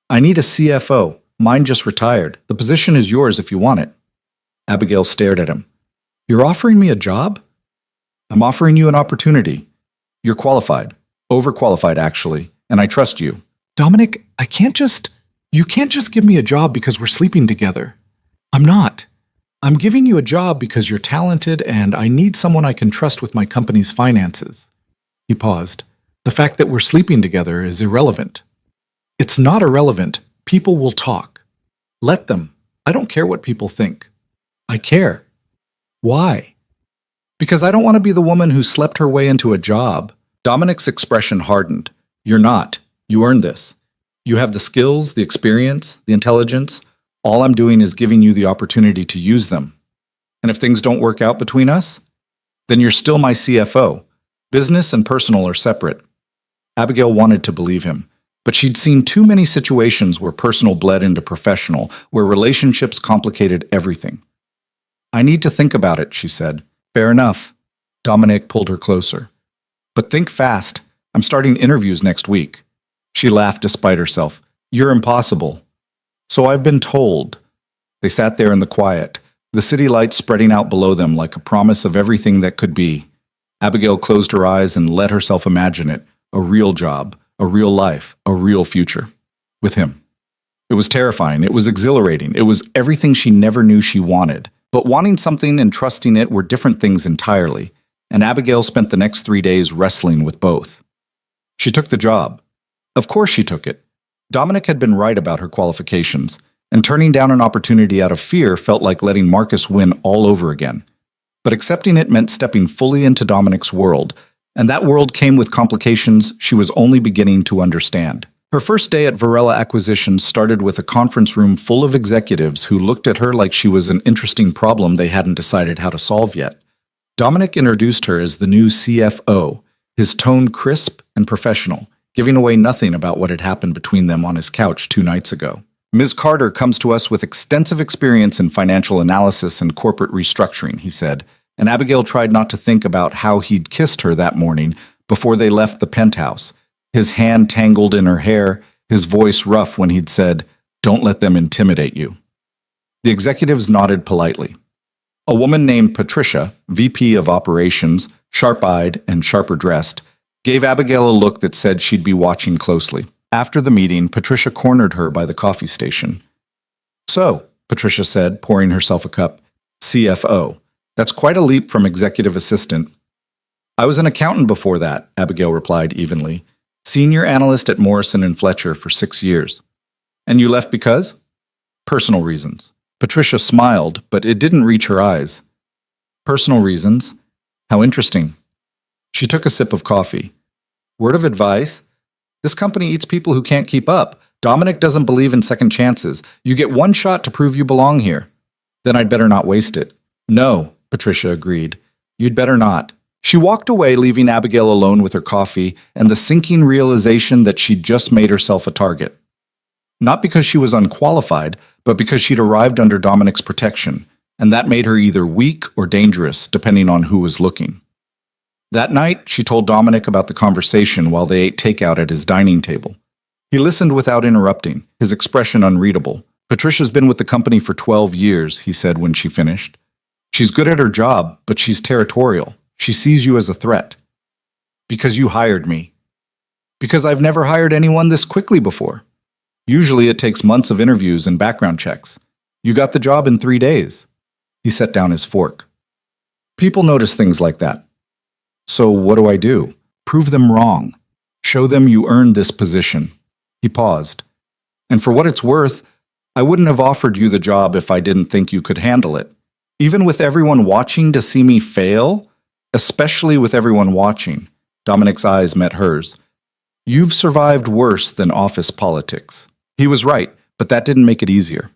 I need a CFO. Mine just retired. The position is yours if you want it. Abigail stared at him. You're offering me a job? I'm offering you an opportunity. You're qualified. Overqualified, actually. And I trust you. Dominic, you can't just give me a job because we're sleeping together. I'm not. I'm giving you a job because you're talented and I need someone I can trust with my company's finances. He paused. The fact that we're sleeping together is irrelevant. It's not irrelevant. People will talk. Let them. I don't care what people think. I care. Why? Because I don't want to be the woman who slept her way into a job. Dominic's expression hardened. You're not. You earned this. You have the skills, the experience, the intelligence. All I'm doing is giving you the opportunity to use them. And if things don't work out between us, then you're still my CFO. Business and personal are separate. Abigail wanted to believe him, but she'd seen too many situations where personal bled into professional, where relationships complicated everything. I need to think about it, she said. Fair enough. Dominic pulled her closer. But think fast. I'm starting interviews next week. She laughed despite herself. You're impossible. So I've been told. They sat there in the quiet, the city lights spreading out below them like a promise of everything that could be. Abigail closed her eyes and let herself imagine it. A real job, a real life, a real future. With him. It was terrifying. It was exhilarating. It was everything she never knew she wanted. But wanting something and trusting it were different things entirely, and Abigail spent the next 3 days wrestling with both. She took the job. Of course she took it. Dominic had been right about her qualifications, and turning down an opportunity out of fear felt like letting Marcus win all over again. But accepting it meant stepping fully into Dominic's world, and that world came with complications she was only beginning to understand. Her first day at Varela Acquisitions started with a conference room full of executives who looked at her like she was an interesting problem they hadn't decided how to solve yet. Dominic introduced her as the new CFO, his tone crisp and professional, giving away nothing about what had happened between them on his couch 2 nights ago. Ms. Carter comes to us with extensive experience in financial analysis and corporate restructuring, he said, and Abigail tried not to think about how he'd kissed her that morning before they left the penthouse. His hand tangled in her hair, his voice rough when he'd said, "Don't let them intimidate you." The executives nodded politely. A woman named Patricia, VP of Operations, sharp-eyed and sharper dressed, gave Abigail a look that said she'd be watching closely. After the meeting, Patricia cornered her by the coffee station. So, Patricia said, pouring herself a cup, CFO. That's quite a leap from executive assistant. I was an accountant before that, Abigail replied evenly. Senior analyst at Morrison and Fletcher for 6 years. And you left because? Personal reasons. Patricia smiled, but it didn't reach her eyes. Personal reasons? How interesting. She took a sip of coffee. Word of advice? This company eats people who can't keep up. Dominic doesn't believe in second chances. You get one shot to prove you belong here. Then I'd better not waste it. No, Patricia agreed. You'd better not. She walked away, leaving Abigail alone with her coffee and the sinking realization that she'd just made herself a target. Not because she was unqualified, but because she'd arrived under Dominic's protection, and that made her either weak or dangerous, depending on who was looking. That night, she told Dominic about the conversation while they ate takeout at his dining table. He listened without interrupting, his expression unreadable. Patricia's been with the company for 12 years, he said when she finished. She's good at her job, but she's territorial. She sees you as a threat. Because you hired me. Because I've never hired anyone this quickly before. Usually it takes months of interviews and background checks. You got the job in 3 days. He set down his fork. People notice things like that. So what do I do? Prove them wrong. Show them you earned this position. He paused. And for what it's worth, I wouldn't have offered you the job if I didn't think you could handle it. Even with everyone watching to see me fail, especially with everyone watching, Dominic's eyes met hers. You've survived worse than office politics. He was right, but that didn't make it easier.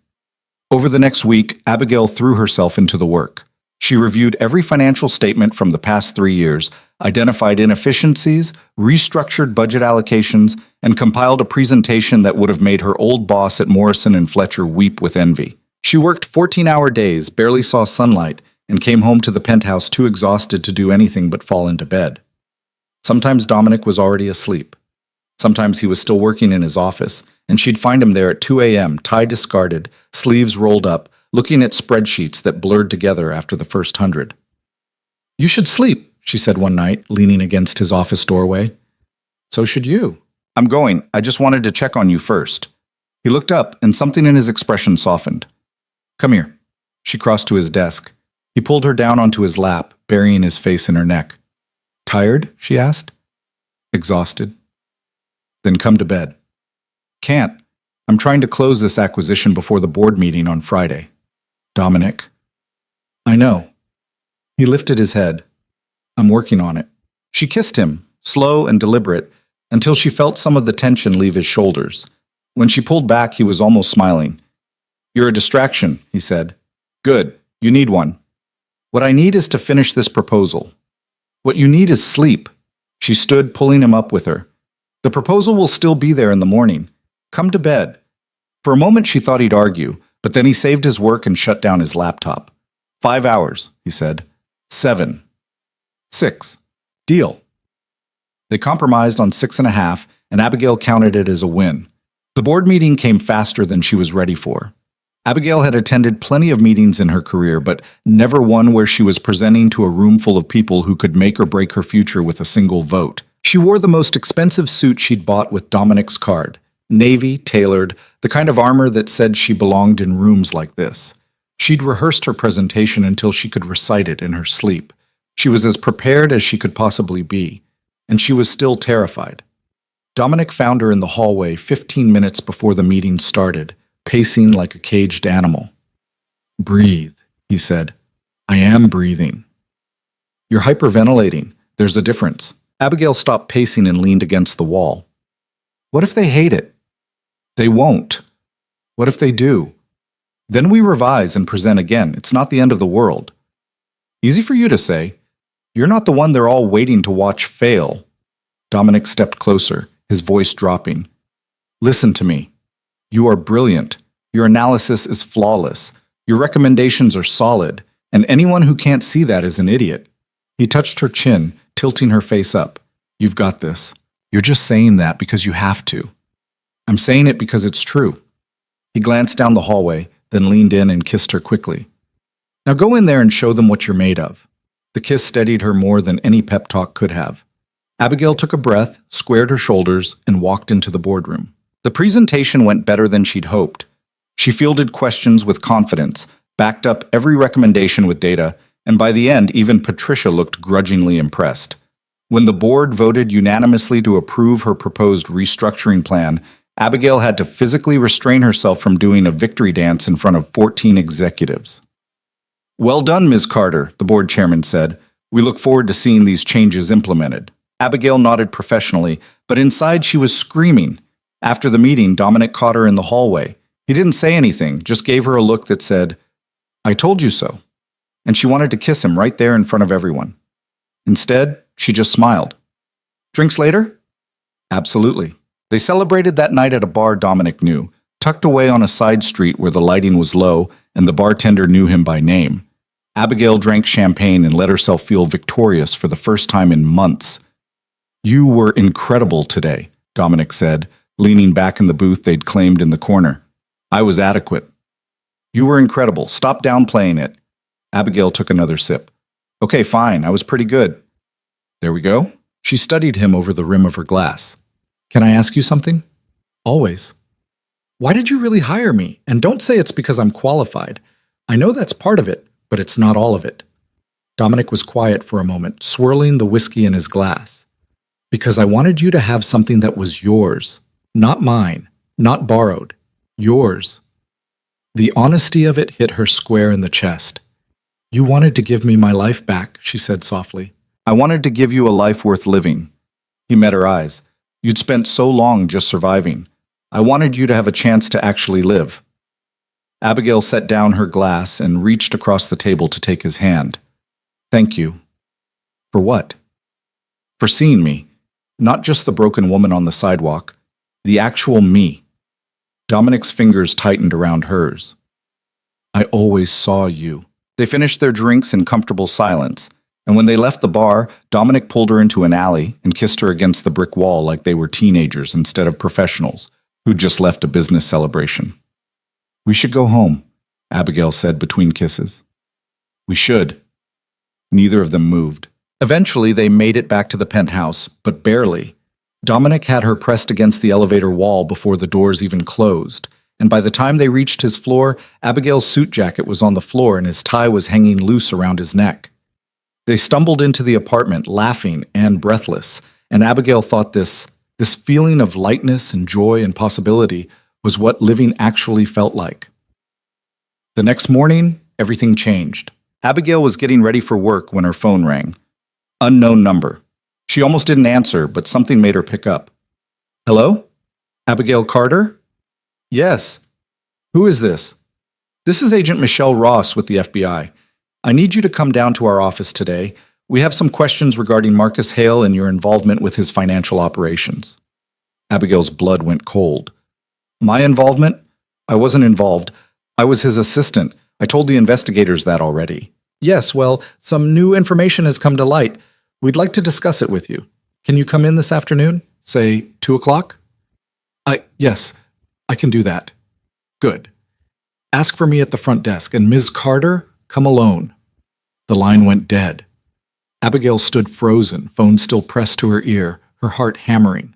Over the next week, Abigail threw herself into the work. She reviewed every financial statement from the past 3 years, identified inefficiencies, restructured budget allocations, and compiled a presentation that would have made her old boss at Morrison and Fletcher weep with envy. She worked 14-hour days, barely saw sunlight, and came home to the penthouse too exhausted to do anything but fall into bed. Sometimes Dominic was already asleep. Sometimes he was still working in his office, and she'd find him there at 2 a.m., tie discarded, sleeves rolled up, looking at spreadsheets that blurred together after the first 100. You should sleep, she said one night, leaning against his office doorway. So should you. I'm going. I just wanted to check on you first. He looked up, and something in his expression softened. Come here. She crossed to his desk. He pulled her down onto his lap, burying his face in her neck. Tired? She asked. Exhausted. Then come to bed. Can't. I'm trying to close this acquisition before the board meeting on Friday. Dominic. I know. He lifted his head. I'm working on it. She kissed him, slow and deliberate, until she felt some of the tension leave his shoulders. When she pulled back, he was almost smiling. You're a distraction, he said. Good. You need one. What I need is to finish this proposal. What you need is sleep. She stood, pulling him up with her. The proposal will still be there in the morning. Come to bed. For a moment she thought he'd argue, but then he saved his work and shut down his laptop. 5 hours, he said. 7. 6. Deal. They compromised on 6.5, and Abigail counted it as a win. The board meeting came faster than she was ready for. Abigail had attended plenty of meetings in her career, but never one where she was presenting to a room full of people who could make or break her future with a single vote. She wore the most expensive suit she'd bought with Dominic's card. Navy, tailored, the kind of armor that said she belonged in rooms like this. She'd rehearsed her presentation until she could recite it in her sleep. She was as prepared as she could possibly be, and she was still terrified. Dominic found her in the hallway 15 minutes before the meeting started, pacing like a caged animal. Breathe, he said. I am breathing. You're hyperventilating. There's a difference. Abigail stopped pacing and leaned against the wall. What if they hate it? They won't. What if they do? Then we revise and present again. It's not the end of the world. Easy for you to say. You're not the one they're all waiting to watch fail. Dominic stepped closer, his voice dropping. Listen to me. You are brilliant. Your analysis is flawless. Your recommendations are solid, and anyone who can't see that is an idiot. He touched her chin, tilting her face up. You've got this. You're just saying that because you have to. I'm saying it because it's true. He glanced down the hallway, then leaned in and kissed her quickly. Now go in there and show them what you're made of. The kiss steadied her more than any pep talk could have. Abigail took a breath, squared her shoulders, and walked into the boardroom. The presentation went better than she'd hoped. She fielded questions with confidence, backed up every recommendation with data, and by the end, even Patricia looked grudgingly impressed. When the board voted unanimously to approve her proposed restructuring plan, Abigail had to physically restrain herself from doing a victory dance in front of 14 executives. "Well done, Ms. Carter," the board chairman said. "We look forward to seeing these changes implemented." Abigail nodded professionally, but inside she was screaming. After the meeting, Dominic caught her in the hallway. He didn't say anything, just gave her a look that said, "I told you so." And she wanted to kiss him right there in front of everyone. Instead, she just smiled. "Drinks later?" "Absolutely." They celebrated that night at a bar Dominic knew, tucked away on a side street where the lighting was low and the bartender knew him by name. Abigail drank champagne and let herself feel victorious for the first time in months. "You were incredible today," Dominic said, leaning back in the booth they'd claimed in the corner. "I was adequate." "You were incredible. Stop downplaying it." Abigail took another sip. "Okay, fine. I was pretty good." "There we go." She studied him over the rim of her glass. "Can I ask you something?" "Always." "Why did you really hire me? And don't say it's because I'm qualified. I know that's part of it, but it's not all of it." Dominic was quiet for a moment, swirling the whiskey in his glass. "Because I wanted you to have something that was yours. Not mine. Not borrowed. Yours." The honesty of it hit her square in the chest. "You wanted to give me my life back," she said softly. "I wanted to give you a life worth living." He met her eyes. "You'd spent so long just surviving. I wanted you to have a chance to actually live." Abigail set down her glass and reached across the table to take his hand. "Thank you." "For what?" "For seeing me. Not just the broken woman on the sidewalk. The actual me." Dominic's fingers tightened around hers. "I always saw you." They finished their drinks in comfortable silence, and when they left the bar, Dominic pulled her into an alley and kissed her against the brick wall like they were teenagers instead of professionals who'd just left a business celebration. "We should go home," Abigail said between kisses. "We should." Neither of them moved. Eventually, they made it back to the penthouse, but barely. Dominic had her pressed against the elevator wall before the doors even closed, and by the time they reached his floor, Abigail's suit jacket was on the floor and his tie was hanging loose around his neck. They stumbled into the apartment, laughing and breathless, and Abigail thought this feeling of lightness and joy and possibility was what living actually felt like. The next morning, everything changed. Abigail was getting ready for work when her phone rang. Unknown number. She almost didn't answer, but something made her pick up. "Hello? Abigail Carter?" "Yes." "Who is this?" "This is Agent Michelle Ross with the FBI. I need you to come down to our office today. We have some questions regarding Marcus Hale and your involvement with his financial operations." Abigail's blood went cold. "My involvement? I wasn't involved. I was his assistant. I told the investigators that already." "Yes, well, some new information has come to light. We'd like to discuss it with you. Can you come in this afternoon? Say 2 o'clock? Yes, I can do that." "Good. Ask for me at the front desk, and Ms. Carter, come alone." The line went dead. Abigail stood frozen, phone still pressed to her ear, her heart hammering.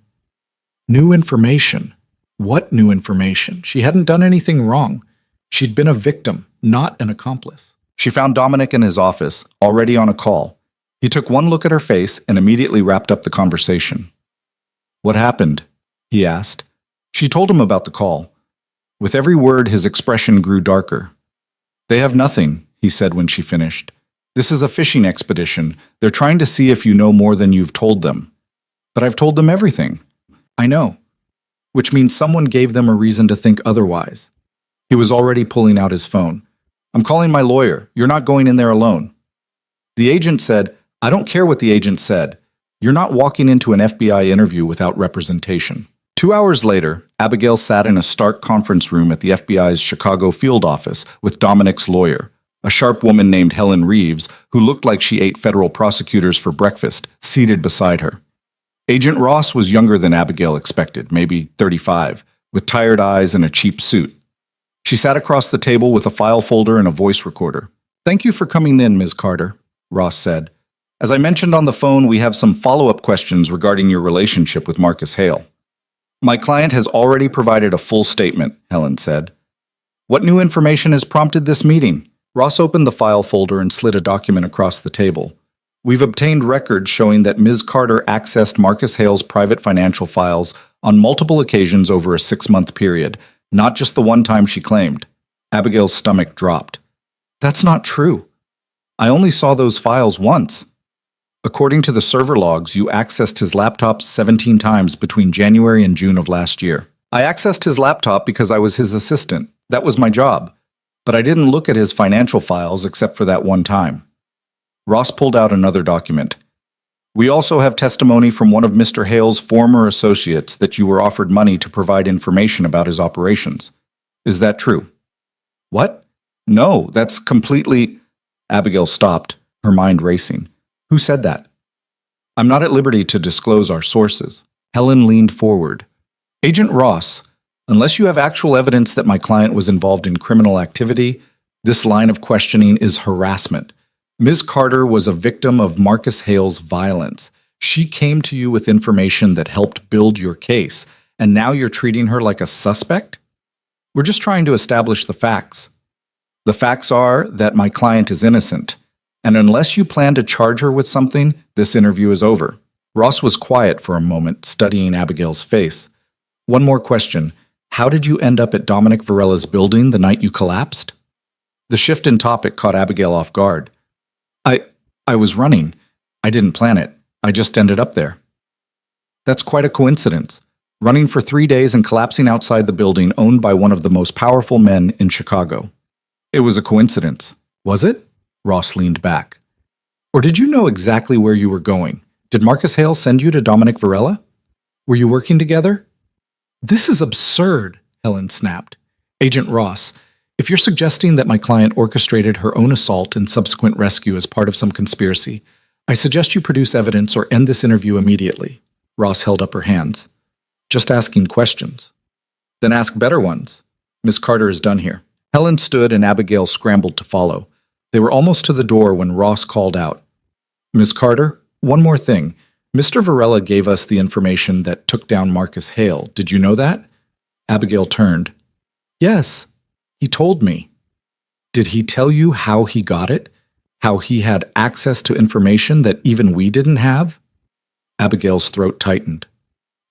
New information. What new information? She hadn't done anything wrong. She'd been a victim, not an accomplice. She found Dominic in his office, already on a call. He took one look at her face and immediately wrapped up the conversation. "What happened?" he asked. She told him about the call. With every word, his expression grew darker. "They have nothing," he said when she finished. "This is a fishing expedition. They're trying to see if you know more than you've told them." "But I've told them everything." "I know." Which means someone gave them a reason to think otherwise. He was already pulling out his phone. "I'm calling my lawyer. You're not going in there alone." The agent said, "I don't care what the agent said. You're not walking into an FBI interview without representation." 2 hours later, Abigail sat in a stark conference room at the FBI's Chicago field office with Dominic's lawyer, a sharp woman named Helen Reeves, who looked like she ate federal prosecutors for breakfast, seated beside her. Agent Ross was younger than Abigail expected, maybe 35, with tired eyes and a cheap suit. She sat across the table with a file folder and a voice recorder. "Thank you for coming in, Ms. Carter," Ross said. As I mentioned on the phone, we have some follow-up questions regarding your relationship with Marcus Hale. My client has already provided a full statement, Helen said. What new information has prompted this meeting? Ross opened the file folder and slid a document across the table. We've obtained records showing that Ms. Carter accessed Marcus Hale's private financial files on multiple occasions over a 6-month period, not just the one time she claimed. Abigail's stomach dropped. That's not true. I only saw those files once. According to the server logs, you accessed his laptop 17 times between January and June of last year. I accessed his laptop because I was his assistant. That was my job. But I didn't look at his financial files except for that one time. Ross pulled out another document. We also have testimony from one of Mr. Hale's former associates that you were offered money to provide information about his operations. Is that true? What? No, that's completely... Abigail stopped, her mind racing. Who said that? I'm not at liberty to disclose our sources. Helen leaned forward. Agent Ross, unless you have actual evidence that my client was involved in criminal activity, this line of questioning is harassment. Ms. Carter was a victim of Marcus Hale's violence. She came to you with information that helped build your case, and now you're treating her like a suspect? We're just trying to establish the facts. The facts are that my client is innocent, and unless you plan to charge her with something, this interview is over. Ross was quiet for a moment, studying Abigail's face. One more question. How did you end up at Dominic Varela's building the night you collapsed? The shift in topic caught Abigail off guard. I was running. I didn't plan it. I just ended up there. That's quite a coincidence. Running for 3 days and collapsing outside the building owned by one of the most powerful men in Chicago. It was a coincidence. Was it? Ross leaned back. Or did you know exactly where you were going? Did Marcus Hale send you to Dominic Varela? Were you working together? This is absurd, Helen snapped. Agent Ross, if you're suggesting that my client orchestrated her own assault and subsequent rescue as part of some conspiracy, I suggest you produce evidence or end this interview immediately. Ross held up her hands. Just asking questions. Then ask better ones. Miss Carter is done here. Helen stood and Abigail scrambled to follow. They were almost to the door when Ross called out. Miss Carter, one more thing. Mr. Varela gave us the information that took down Marcus Hale. Did you know that? Abigail turned. Yes, he told me. Did he tell you how he got it? How he had access to information that even we didn't have? Abigail's throat tightened.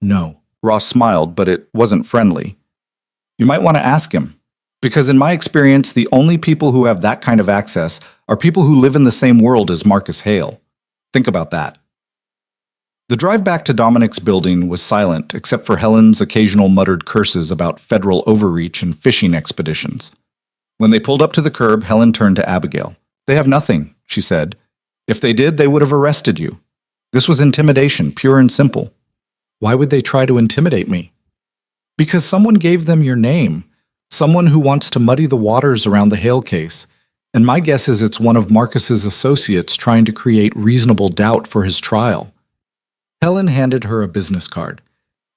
No. Ross smiled, but it wasn't friendly. You might want to ask him. Because in my experience, the only people who have that kind of access are people who live in the same world as Marcus Hale. Think about that. The drive back to Dominic's building was silent except for Helen's occasional muttered curses about federal overreach and fishing expeditions. When they pulled up to the curb, Helen turned to Abigail. They have nothing, she said. If they did, they would have arrested you. This was intimidation, pure and simple. Why would they try to intimidate me? Because someone gave them your name. Someone who wants to muddy the waters around the Hale case. And my guess is it's one of Marcus's associates trying to create reasonable doubt for his trial. Helen handed her a business card.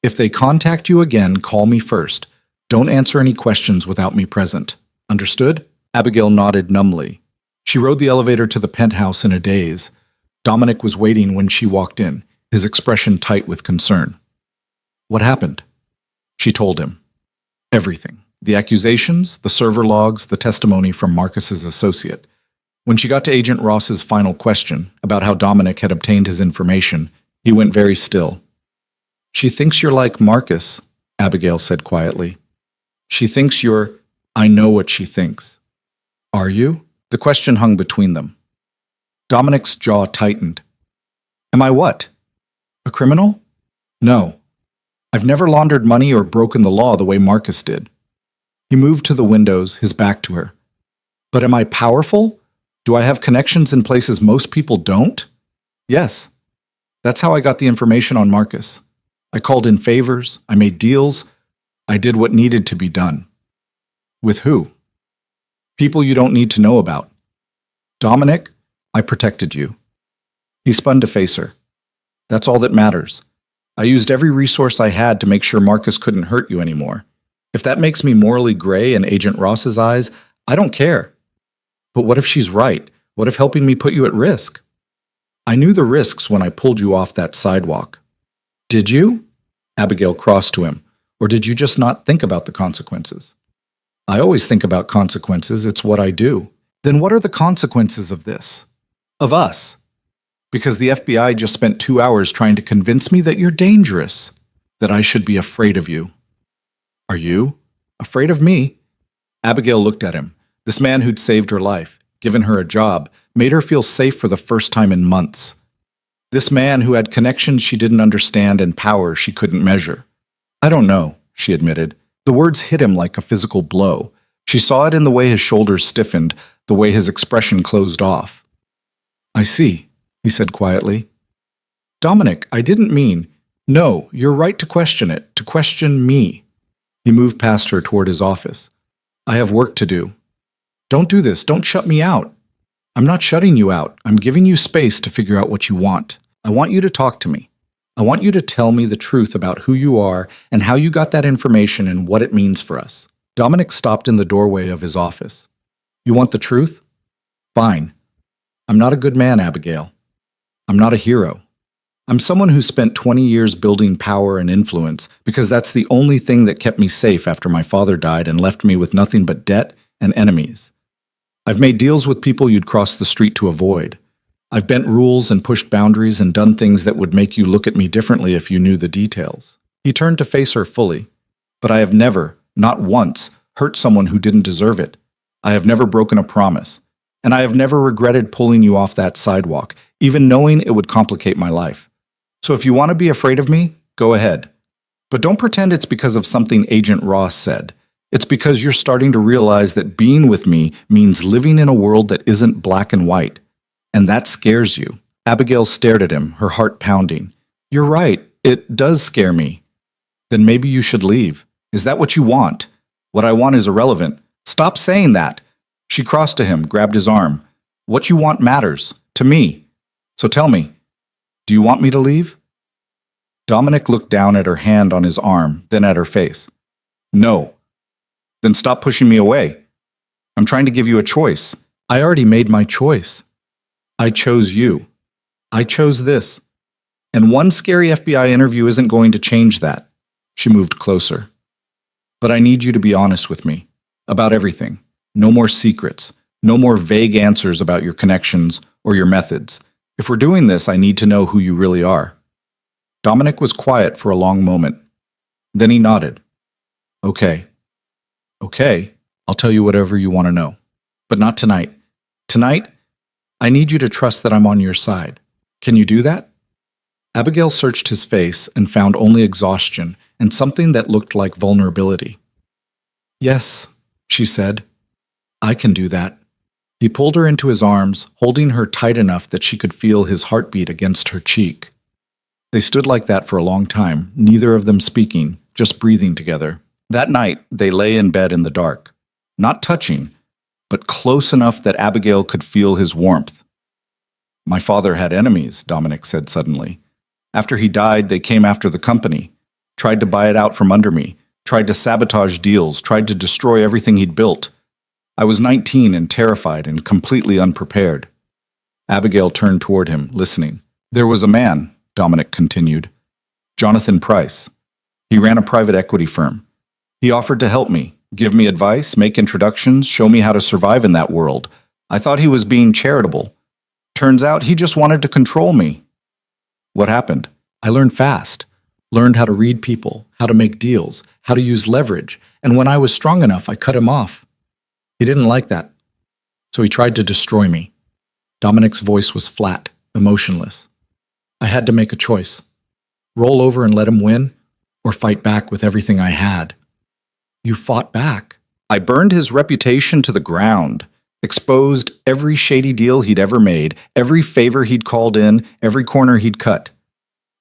If they contact you again, call me first. Don't answer any questions without me present. Understood? Abigail nodded numbly. She rode the elevator to the penthouse in a daze. Dominic was waiting when she walked in, his expression tight with concern. What happened? She told him. Everything. The accusations, the server logs, the testimony from Marcus's associate. When she got to Agent Ross's final question about how Dominic had obtained his information, he went very still. She thinks you're like Marcus, Abigail said quietly. She thinks you're... I know what she thinks. Are you? The question hung between them. Dominic's jaw tightened. Am I what? A criminal? No. I've never laundered money or broken the law the way Marcus did. He moved to the windows, his back to her. But am I powerful? Do I have connections in places most people don't? Yes. That's how I got the information on Marcus. I called in favors, I made deals, I did what needed to be done. With who? People you don't need to know about. Dominic, I protected you. He spun to face her. That's all that matters. I used every resource I had to make sure Marcus couldn't hurt you anymore. If that makes me morally gray in Agent Ross's eyes, I don't care. But what if she's right? What if helping me put you at risk? I knew the risks when I pulled you off that sidewalk. Did you? Abigail crossed to him. Or did you just not think about the consequences? I always think about consequences. It's what I do. Then what are the consequences of this? Of us? Because the FBI just spent 2 hours trying to convince me that you're dangerous, that I should be afraid of you. Are you? Afraid of me? Abigail looked at him. This man who'd saved her life, given her a job, made her feel safe for the first time in months. This man who had connections she didn't understand and power she couldn't measure. I don't know, she admitted. The words hit him like a physical blow. She saw it in the way his shoulders stiffened, the way his expression closed off. I see, he said quietly. Dominic, I didn't mean. No, you're right to question it, to question me. He moved past her toward his office. I have work to do. Don't do this. Don't shut me out. I'm not shutting you out. I'm giving you space to figure out what you want. I want you to talk to me. I want you to tell me the truth about who you are and how you got that information and what it means for us. Dominic stopped in the doorway of his office. You want the truth? Fine. I'm not a good man, Abigail. I'm not a hero. I'm someone who spent 20 years building power and influence because that's the only thing that kept me safe after my father died and left me with nothing but debt and enemies. I've made deals with people you'd cross the street to avoid. I've bent rules and pushed boundaries and done things that would make you look at me differently if you knew the details. He turned to face her fully. But I have never, not once, hurt someone who didn't deserve it. I have never broken a promise. And I have never regretted pulling you off that sidewalk, even knowing it would complicate my life. So if you want to be afraid of me, go ahead. But don't pretend it's because of something Agent Ross said. It's because you're starting to realize that being with me means living in a world that isn't black and white. And that scares you. Abigail stared at him, her heart pounding. You're right. It does scare me. Then maybe you should leave. Is that what you want? What I want is irrelevant. Stop saying that. She crossed to him, grabbed his arm. What you want matters. To me. So tell me. Do you want me to leave? Dominic looked down at her hand on his arm, then at her face. No. Then stop pushing me away. I'm trying to give you a choice. I already made my choice. I chose you. I chose this. And one scary FBI interview isn't going to change that. She moved closer. But I need you to be honest with me. About everything. No more secrets. No more vague answers about your connections or your methods. If we're doing this, I need to know who you really are. Dominic was quiet for a long moment. Then he nodded. Okay. Okay, I'll tell you whatever you want to know. But not tonight. Tonight, I need you to trust that I'm on your side. Can you do that? Abigail searched his face and found only exhaustion and something that looked like vulnerability. Yes, she said. I can do that. He pulled her into his arms, holding her tight enough that she could feel his heartbeat against her cheek. They stood like that for a long time, neither of them speaking, just breathing together. That night, they lay in bed in the dark, not touching, but close enough that Abigail could feel his warmth. My father had enemies, Dominic said suddenly. After he died, they came after the company, tried to buy it out from under me, tried to sabotage deals, tried to destroy everything he'd built. I was 19 and terrified and completely unprepared. Abigail turned toward him, listening. There was a man, Dominic continued, Jonathan Price. He ran a private equity firm. He offered to help me, give me advice, make introductions, show me how to survive in that world. I thought he was being charitable. Turns out he just wanted to control me. What happened? I learned fast. Learned how to read people, how to make deals, how to use leverage, and when I was strong enough, I cut him off. He didn't like that, so he tried to destroy me. Dominic's voice was flat, emotionless. I had to make a choice. Roll over and let him win, or fight back with everything I had. You fought back. I burned his reputation to the ground, exposed every shady deal he'd ever made, every favor he'd called in, every corner he'd cut.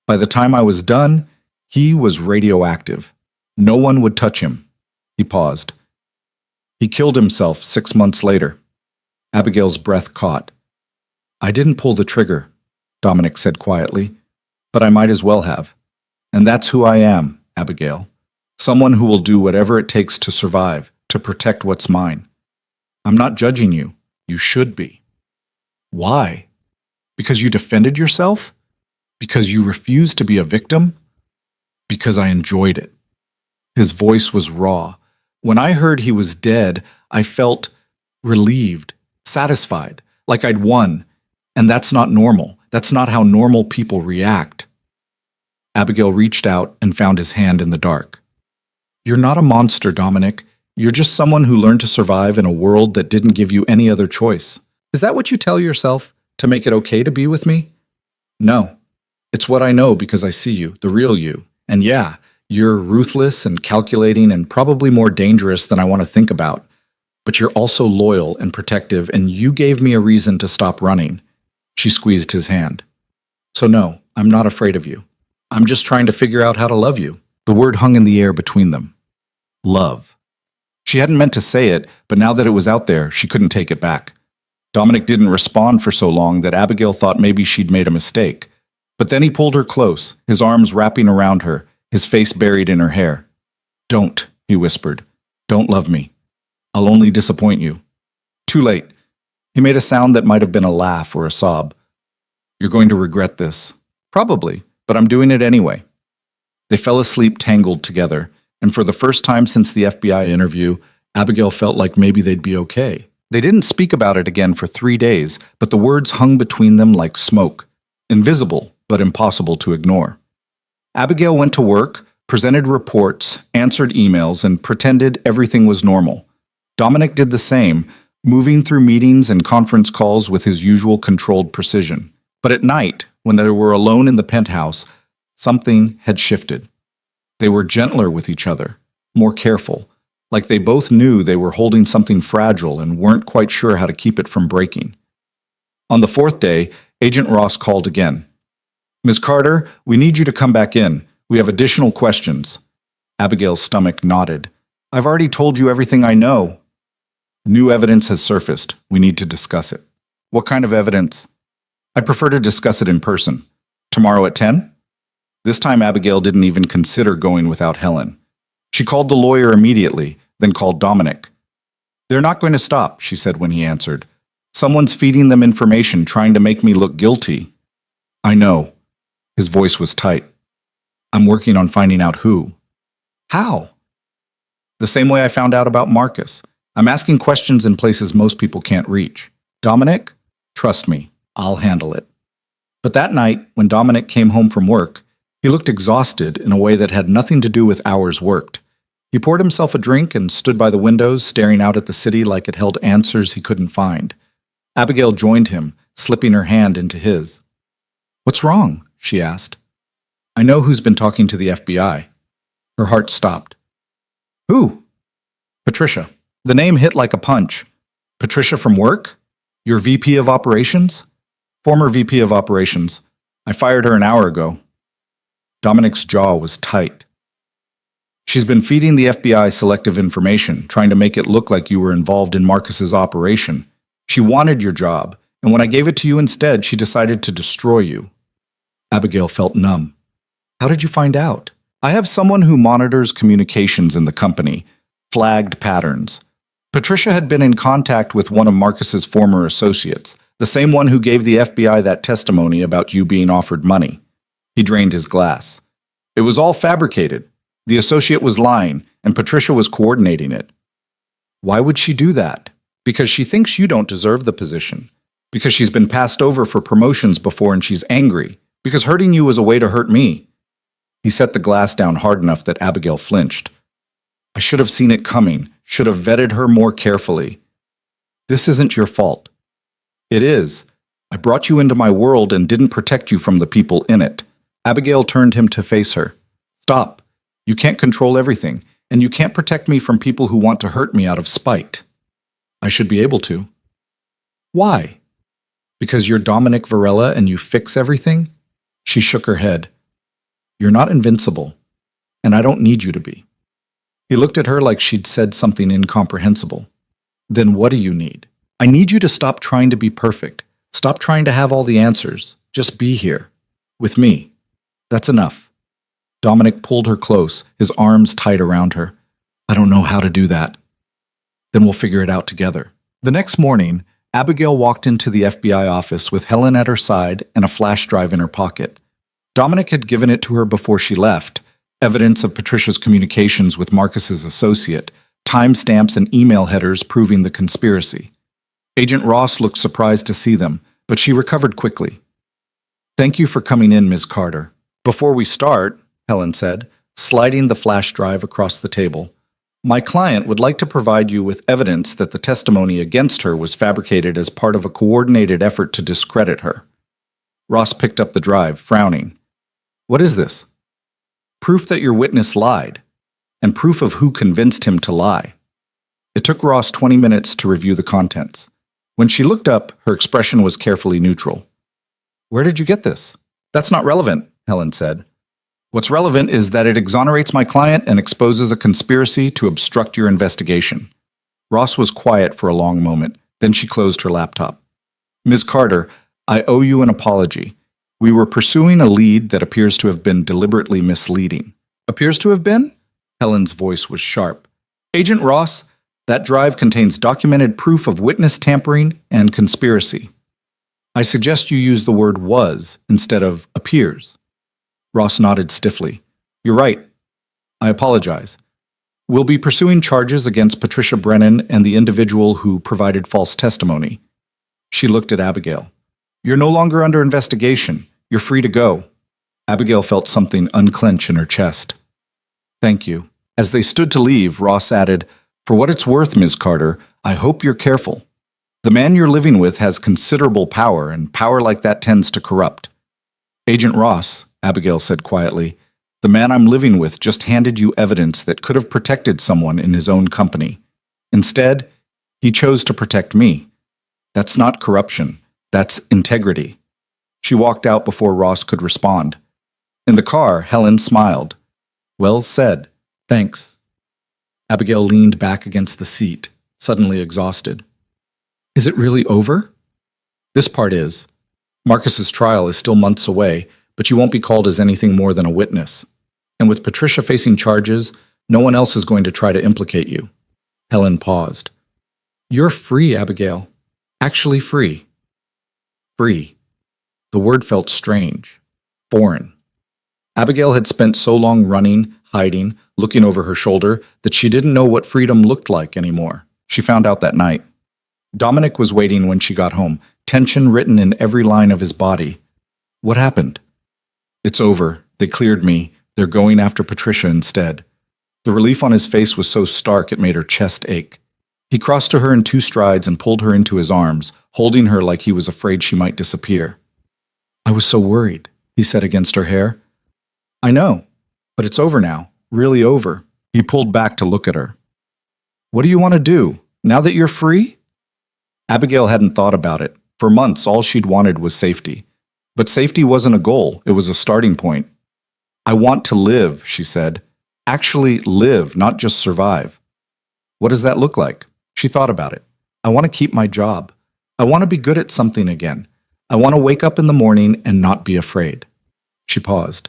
By the time I was done, he was radioactive. No one would touch him. He paused. He killed himself 6 months later. Abigail's breath caught. I didn't pull the trigger, Dominic said quietly, but I might as well have. And that's who I am, Abigail. Someone who will do whatever it takes to survive, to protect what's mine. I'm not judging you. You should be. Why? Because you defended yourself? Because you refused to be a victim? Because I enjoyed it. His voice was raw. When I heard he was dead, I felt relieved, satisfied, like I'd won. And that's not normal. That's not how normal people react. Abigail reached out and found his hand in the dark. You're not a monster, Dominic. You're just someone who learned to survive in a world that didn't give you any other choice. Is that what you tell yourself, to make it okay to be with me? No. It's what I know because I see you, the real you. And yeah, you're ruthless and calculating and probably more dangerous than I want to think about. But you're also loyal and protective, and you gave me a reason to stop running. She squeezed his hand. So no, I'm not afraid of you. I'm just trying to figure out how to love you. The word hung in the air between them. Love. She hadn't meant to say it, but now that it was out there, she couldn't take it back. Dominic didn't respond for so long that Abigail thought maybe she'd made a mistake. But then he pulled her close, his arms wrapping around her, his face buried in her hair. Don't, he whispered. Don't love me. I'll only disappoint you. Too late. He made a sound that might have been a laugh or a sob. You're going to regret this. Probably, but I'm doing it anyway. They fell asleep tangled together, and for the first time since the FBI interview, Abigail felt like maybe they'd be okay. They didn't speak about it again for 3 days, but the words hung between them like smoke, invisible but impossible to ignore. Abigail went to work, presented reports, answered emails, and pretended everything was normal. Dominic did the same, moving through meetings and conference calls with his usual controlled precision. But at night, when they were alone in the penthouse, something had shifted. They were gentler with each other, more careful, like they both knew they were holding something fragile and weren't quite sure how to keep it from breaking. On the 4th day, Agent Ross called again. Ms. Carter, we need you to come back in. We have additional questions. Abigail's stomach knotted. I've already told you everything I know. New evidence has surfaced. We need to discuss it. What kind of evidence? I'd prefer to discuss it in person. Tomorrow at 10? This time Abigail didn't even consider going without Helen. She called the lawyer immediately, then called Dominic. They're not going to stop, she said when he answered. Someone's feeding them information, trying to make me look guilty. I know. His voice was tight. I'm working on finding out who. How? The same way I found out about Marcus. I'm asking questions in places most people can't reach. Dominic, trust me, I'll handle it. But that night, when Dominic came home from work, he looked exhausted in a way that had nothing to do with hours worked. He poured himself a drink and stood by the windows, staring out at the city like it held answers he couldn't find. Abigail joined him, slipping her hand into his. What's wrong? She asked. I know who's been talking to the FBI. Her heart stopped. Who? Patricia. The name hit like a punch. Patricia from work? Your VP of Operations? Former VP of Operations. I fired her an hour ago. Dominic's jaw was tight. She's been feeding the FBI selective information, trying to make it look like you were involved in Marcus's operation. She wanted your job, and when I gave it to you instead, she decided to destroy you. Abigail felt numb. How did you find out? I have someone who monitors communications in the company, flagged patterns. Patricia had been in contact with one of Marcus's former associates, the same one who gave the FBI that testimony about you being offered money. He drained his glass. It was all fabricated. The associate was lying, and Patricia was coordinating it. Why would she do that? Because she thinks you don't deserve the position. Because she's been passed over for promotions before and she's angry. Because hurting you was a way to hurt me. He set the glass down hard enough that Abigail flinched. I should have seen it coming, should have vetted her more carefully. This isn't your fault. It is. I brought you into my world and didn't protect you from the people in it. Abigail turned him to face her. Stop. You can't control everything, and you can't protect me from people who want to hurt me out of spite. I should be able to. Why? Because you're Dominic Varela and you fix everything? She shook her head. You're not invincible, and I don't need you to be. He looked at her like she'd said something incomprehensible. Then what do you need? I need you to stop trying to be perfect. Stop trying to have all the answers. Just be here. With me. That's enough. Dominic pulled her close, his arms tight around her. I don't know how to do that. Then we'll figure it out together. The next morning, Abigail walked into the FBI office with Helen at her side and a flash drive in her pocket. Dominic had given it to her before she left, evidence of Patricia's communications with Marcus's associate, timestamps and email headers proving the conspiracy. Agent Ross looked surprised to see them, but she recovered quickly. "Thank you for coming in, Ms. Carter. Before we start," Helen said, sliding the flash drive across the table, "my client would like to provide you with evidence that the testimony against her was fabricated as part of a coordinated effort to discredit her." Ross picked up the drive, frowning. "What is this?" "Proof that your witness lied, and proof of who convinced him to lie." It took Ross 20 minutes to review the contents. When she looked up, her expression was carefully neutral. "Where did you get this?" "That's not relevant," Helen said. "What's relevant is that it exonerates my client and exposes a conspiracy to obstruct your investigation." Ross was quiet for a long moment. Then she closed her laptop. "Ms. Carter, I owe you an apology. We were pursuing a lead that appears to have been deliberately misleading." "Appears to have been?" Helen's voice was sharp. "Agent Ross, that drive contains documented proof of witness tampering and conspiracy. I suggest you use the word was instead of appears." Ross nodded stiffly. "You're right. I apologize. We'll be pursuing charges against Patricia Brennan and the individual who provided false testimony." She looked at Abigail. "You're no longer under investigation. You're free to go." Abigail felt something unclench in her chest. "Thank you." As they stood to leave, Ross added, "For what it's worth, Ms. Carter, I hope you're careful. The man you're living with has considerable power, and power like that tends to corrupt." "Agent Ross," Abigail said quietly, "the man I'm living with just handed you evidence that could have protected someone in his own company. Instead, he chose to protect me. That's not corruption. That's integrity." She walked out before Ross could respond. In the car, Helen smiled. "Well said. Thanks." Abigail leaned back against the seat, suddenly exhausted. "Is it really over?" "This part is. Marcus's trial is still months away, but you won't be called as anything more than a witness. And with Patricia facing charges, no one else is going to try to implicate you." Helen paused. "You're free, Abigail. Actually free." Free. The word felt strange, foreign. Abigail had spent so long running, hiding, looking over her shoulder, that she didn't know what freedom looked like anymore. She found out that night. Dominic was waiting when she got home, tension written in every line of his body. "What happened?" "It's over. They cleared me. They're going after Patricia instead." The relief on his face was so stark it made her chest ache. He crossed to her in 2 strides and pulled her into his arms, holding her like he was afraid she might disappear. "I was so worried," he said against her hair. "I know, but it's over now. Really over." He pulled back to look at her. "What do you want to do, now that you're free?" Abigail hadn't thought about it. For months, all she'd wanted was safety. But safety wasn't a goal, it was a starting point. "I want to live," she said. "Actually live, not just survive." "What does that look like?" She thought about it. "I want to keep my job. I want to be good at something again. I want to wake up in the morning and not be afraid." She paused.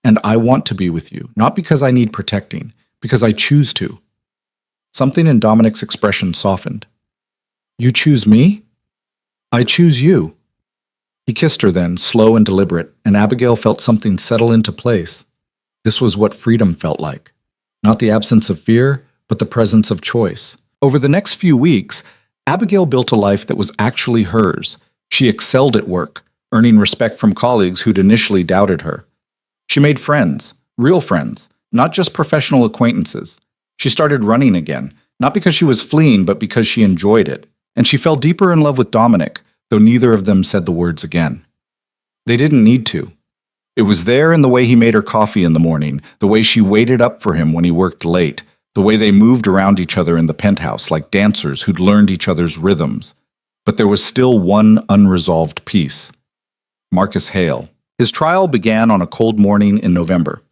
"And I want to be with you, not because I need protecting, because I choose to." Something in Dominic's expression softened. "You choose me? I choose you." He kissed her then, slow and deliberate, and Abigail felt something settle into place. This was what freedom felt like. Not the absence of fear, but the presence of choice. Over the next few weeks, Abigail built a life that was actually hers. She excelled at work, earning respect from colleagues who'd initially doubted her. She made friends, real friends, not just professional acquaintances. She started running again, not because she was fleeing, but because she enjoyed it. And she fell deeper in love with Dominic, though neither of them said the words again. They didn't need to. It was there in the way he made her coffee in the morning, the way she waited up for him when he worked late, the way they moved around each other in the penthouse like dancers who'd learned each other's rhythms. But there was still one unresolved piece. Marcus Hale. His trial began on a cold morning in November.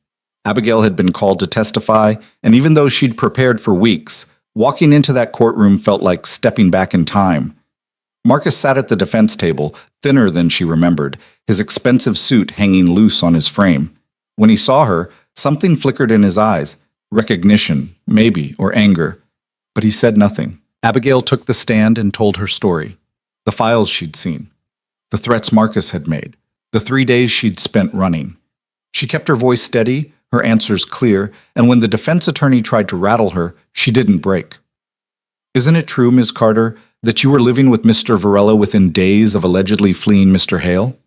Abigail had been called to testify, and even though she'd prepared for weeks, walking into that courtroom felt like stepping back in time. Marcus sat at the defense table, thinner than she remembered, his expensive suit hanging loose on his frame. When he saw her, something flickered in his eyes. Recognition, maybe, or anger. But he said nothing. Abigail took the stand and told her story. The files she'd seen, the threats Marcus had made, the 3 days she'd spent running. She kept her voice steady, her answers clear, and when the defense attorney tried to rattle her, she didn't break. Isn't it true, Ms. Carter, that you were living with Mr. Varela within days of allegedly fleeing Mr. Hale?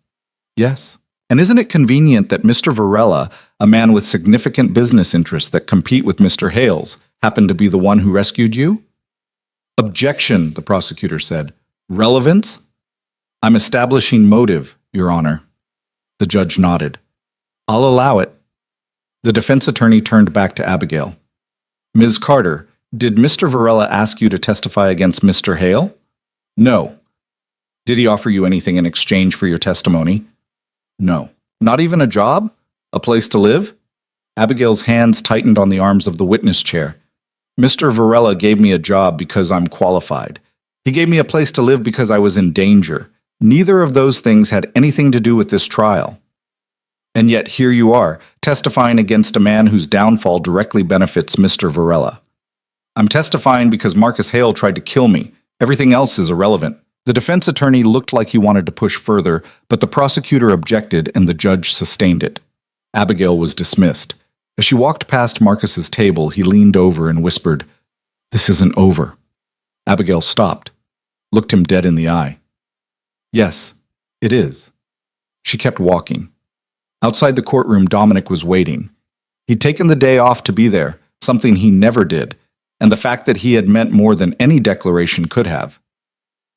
Yes. And isn't it convenient that Mr. Varela, a man with significant business interests that compete with Mr. Hale's, happened to be the one who rescued you? Objection, the prosecutor said. Relevance? I'm establishing motive, Your Honor. The judge nodded. I'll allow it. The defense attorney turned back to Abigail. Ms. Carter, did Mr. Varela ask you to testify against Mr. Hale? No. Did he offer you anything in exchange for your testimony? No. Not even a job? A place to live? Abigail's hands tightened on the arms of the witness chair. Mr. Varela gave me a job because I'm qualified. He gave me a place to live because I was in danger. Neither of those things had anything to do with this trial. And yet here you are, testifying against a man whose downfall directly benefits Mr. Varela. I'm testifying because Marcus Hale tried to kill me. Everything else is irrelevant. The defense attorney looked like he wanted to push further, but the prosecutor objected and the judge sustained it. Abigail was dismissed. As she walked past Marcus's table, he leaned over and whispered, "This isn't over." Abigail stopped, looked him dead in the eye. "Yes, it is." She kept walking. Outside the courtroom, Dominic was waiting. He'd taken the day off to be there, something he never did, and the fact that he had meant more than any declaration could have.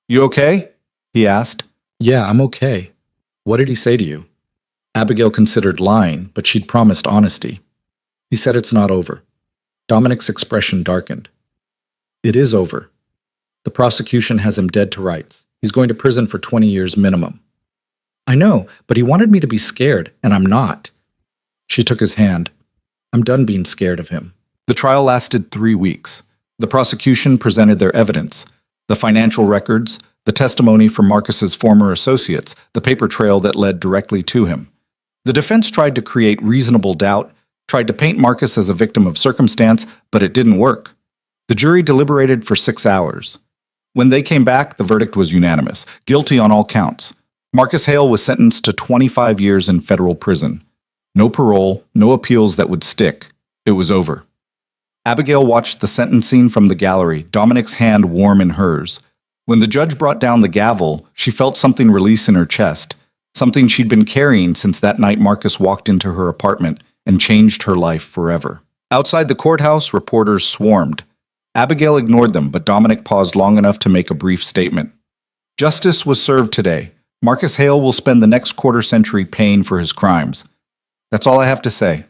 "You okay?" he asked. "Yeah, I'm okay. What did he say to you?" Abigail considered lying, but she'd promised honesty. He said it's not over. Dominic's expression darkened. "It is over. The prosecution has him dead to rights. He's going to prison for 20 years minimum." "I know, but he wanted me to be scared, and I'm not." She took his hand. "I'm done being scared of him." The trial lasted 3 weeks. The prosecution presented their evidence, the financial records, the testimony from Marcus's former associates, the paper trail that led directly to him. The defense tried to create reasonable doubt, tried to paint Marcus as a victim of circumstance, but it didn't work. The jury deliberated for 6 hours. When they came back, the verdict was unanimous, guilty on all counts. Marcus Hale was sentenced to 25 years in federal prison. No parole, no appeals that would stick. It was over. Abigail watched the sentencing from the gallery, Dominic's hand warm in hers. When the judge brought down the gavel, she felt something release in her chest, something she'd been carrying since that night Marcus walked into her apartment and changed her life forever. Outside the courthouse, reporters swarmed. Abigail ignored them, but Dominic paused long enough to make a brief statement. "Justice was served today. Marcus Hale will spend the next quarter-century paying for his crimes. That's all I have to say."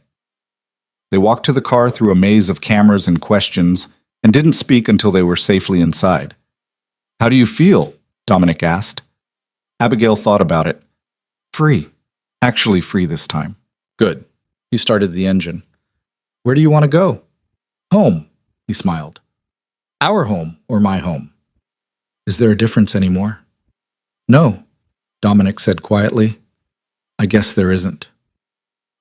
They walked to the car through a maze of cameras and questions and didn't speak until they were safely inside. "How do you feel?" Dominic asked. Abigail thought about it. "Free. Actually free this time." "Good." He started the engine. "Where do you want to go?" "Home," he smiled. "Our home or my home?" "Is there a difference anymore?" "No," Dominic said quietly. "I guess there isn't."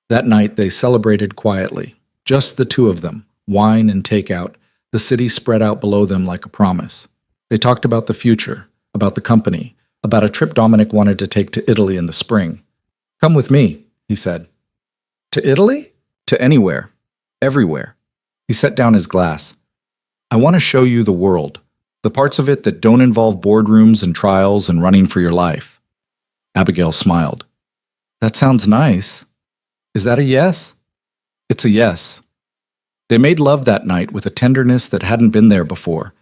That night they celebrated quietly, just the two of them, wine and takeout, the city spread out below them like a promise. They talked about the future, about the company, about a trip Dominic wanted to take to Italy in the spring. "Come with me," he said. "To Italy?" "To anywhere. Everywhere." He set down his glass. "I want to show you the world, the parts of it that don't involve boardrooms and trials and running for your life." Abigail smiled. "That sounds nice. Is that a yes?" "It's a yes." They made love that night with a tenderness that hadn't been there before,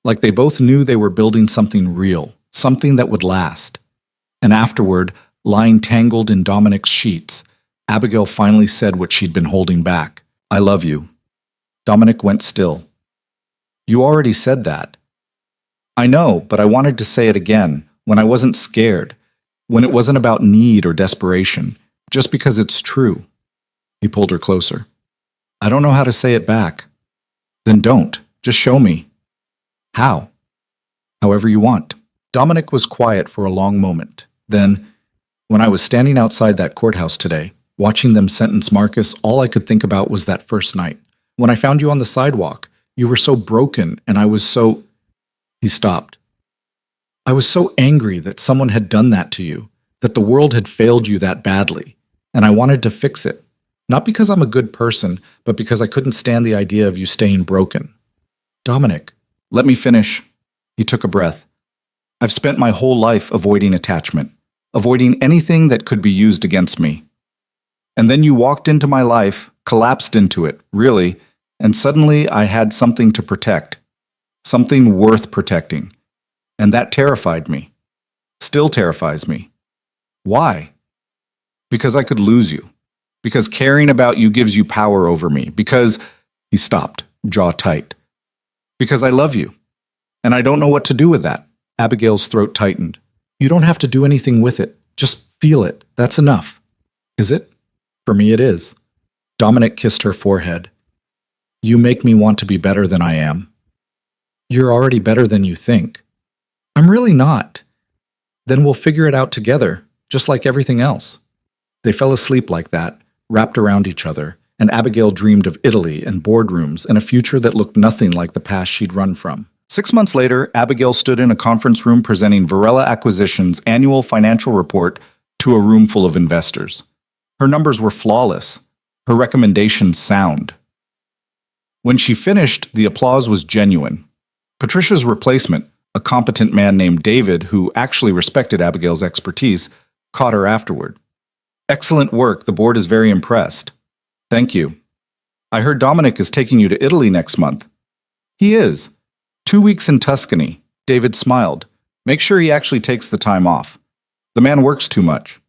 like they both knew they were building something real, something that would last. And afterward, lying tangled in Dominic's sheets, Abigail finally said what she'd been holding back. "I love you." Dominic went still. "You already said that." "I know, but I wanted to say it again, when I wasn't scared, when it wasn't about need or desperation, just because it's true." He pulled her closer. "I don't know how to say it back." "Then don't. Just show me." "How?" "However you want." Dominic was quiet for a long moment. Then, "When I was standing outside that courthouse today, watching them sentence Marcus, all I could think about was that first night. When I found you on the sidewalk, you were so broken, and I was so—" He stopped. I was so angry that someone had done that to you, that the world had failed you that badly, and I wanted to fix it. Not because I'm a good person, but because I couldn't stand the idea of you staying broken. Dominic, let me finish. He took a breath. I've spent my whole life avoiding attachment, avoiding anything that could be used against me. And then you walked into my life, collapsed into it, really, and suddenly I had something to protect, something worth protecting. And that terrified me. Still terrifies me. Why? Because I could lose you. Because caring about you gives you power over me. Because, he stopped, jaw tight. Because I love you. And I don't know what to do with that. Abigail's throat tightened. You don't have to do anything with it. Just feel it. That's enough. Is it? For me it is. Dominic kissed her forehead. You make me want to be better than I am. You're already better than you think. I'm really not. Then we'll figure it out together, just like everything else. They fell asleep like that, wrapped around each other, and Abigail dreamed of Italy and boardrooms and a future that looked nothing like the past she'd run from. 6 months later, Abigail stood in a conference room presenting Varela Acquisition's annual financial report to a room full of investors. Her numbers were flawless, her recommendations sound. When she finished, the applause was genuine. Patricia's replacement, a competent man named David, who actually respected Abigail's expertise, caught her afterward. Excellent work, the board is very impressed. Thank you. I heard Dominic is taking you to Italy next month. He is. 2 weeks in Tuscany. David smiled. Make sure he actually takes the time off. The man works too much.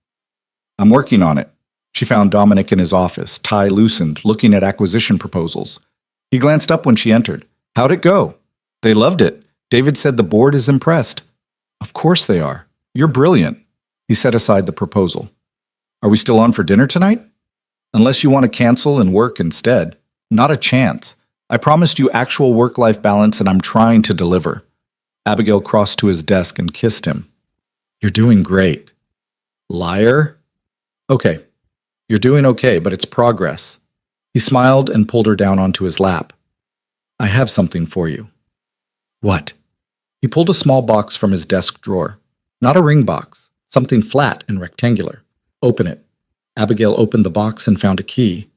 I'm working on it. She found Dominic in his office, tie loosened, looking at acquisition proposals. He glanced up when she entered. How'd it go? They loved it. David said the board is impressed. Of course they are. You're brilliant. He set aside the proposal. Are we still on for dinner tonight? Unless you want to cancel and work instead. Not a chance. I promised you actual work-life balance and I'm trying to deliver. Abigail crossed to his desk and kissed him. You're doing great. Liar? Okay. You're doing okay, but it's progress. He smiled and pulled her down onto his lap. I have something for you. What? He pulled a small box from his desk drawer. Not a ring box, something flat and rectangular. Open it. Abigail opened the box and found a key.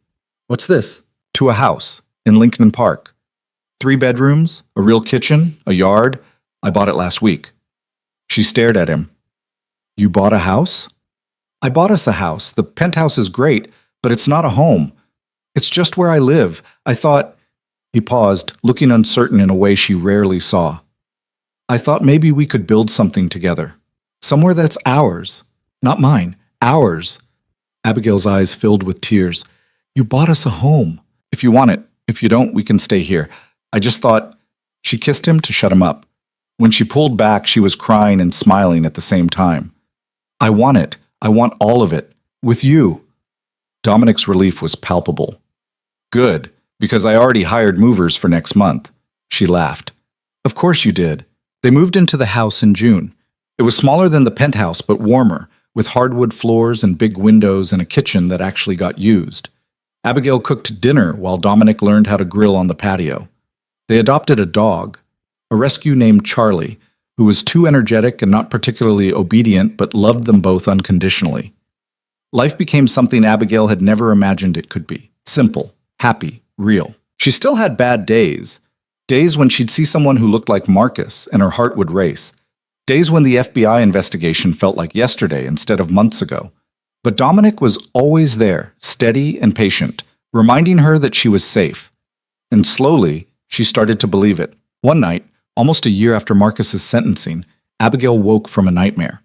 What's this? To a house in Lincoln Park. 3 bedrooms, a real kitchen, a yard. I bought it last week. She stared at him. You bought a house? I bought us a house. The penthouse is great, but it's not a home. It's just where I live. I thought... He paused, looking uncertain in a way she rarely saw. I thought maybe we could build something together. Somewhere that's ours. Not mine. Ours. Abigail's eyes filled with tears. You bought us a home. If you want it. If you don't, we can stay here. I just thought... She kissed him to shut him up. When she pulled back, she was crying and smiling at the same time. I want it. I want all of it. With you. Dominic's relief was palpable. Good. Because I already hired movers for next month. She laughed. Of course you did. They moved into the house in June. It was smaller than the penthouse, but warmer, with hardwood floors and big windows and a kitchen that actually got used. Abigail cooked dinner while Dominic learned how to grill on the patio. They adopted a dog, a rescue named Charlie, who was too energetic and not particularly obedient, but loved them both unconditionally. Life became something Abigail had never imagined it could be. Simple, happy, real. She still had bad days. Days when she'd see someone who looked like Marcus and her heart would race. Days when the FBI investigation felt like yesterday instead of months ago. But Dominic was always there, steady and patient, reminding her that she was safe. And slowly, she started to believe it. One night, almost a year after Marcus's sentencing, Abigail woke from a nightmare.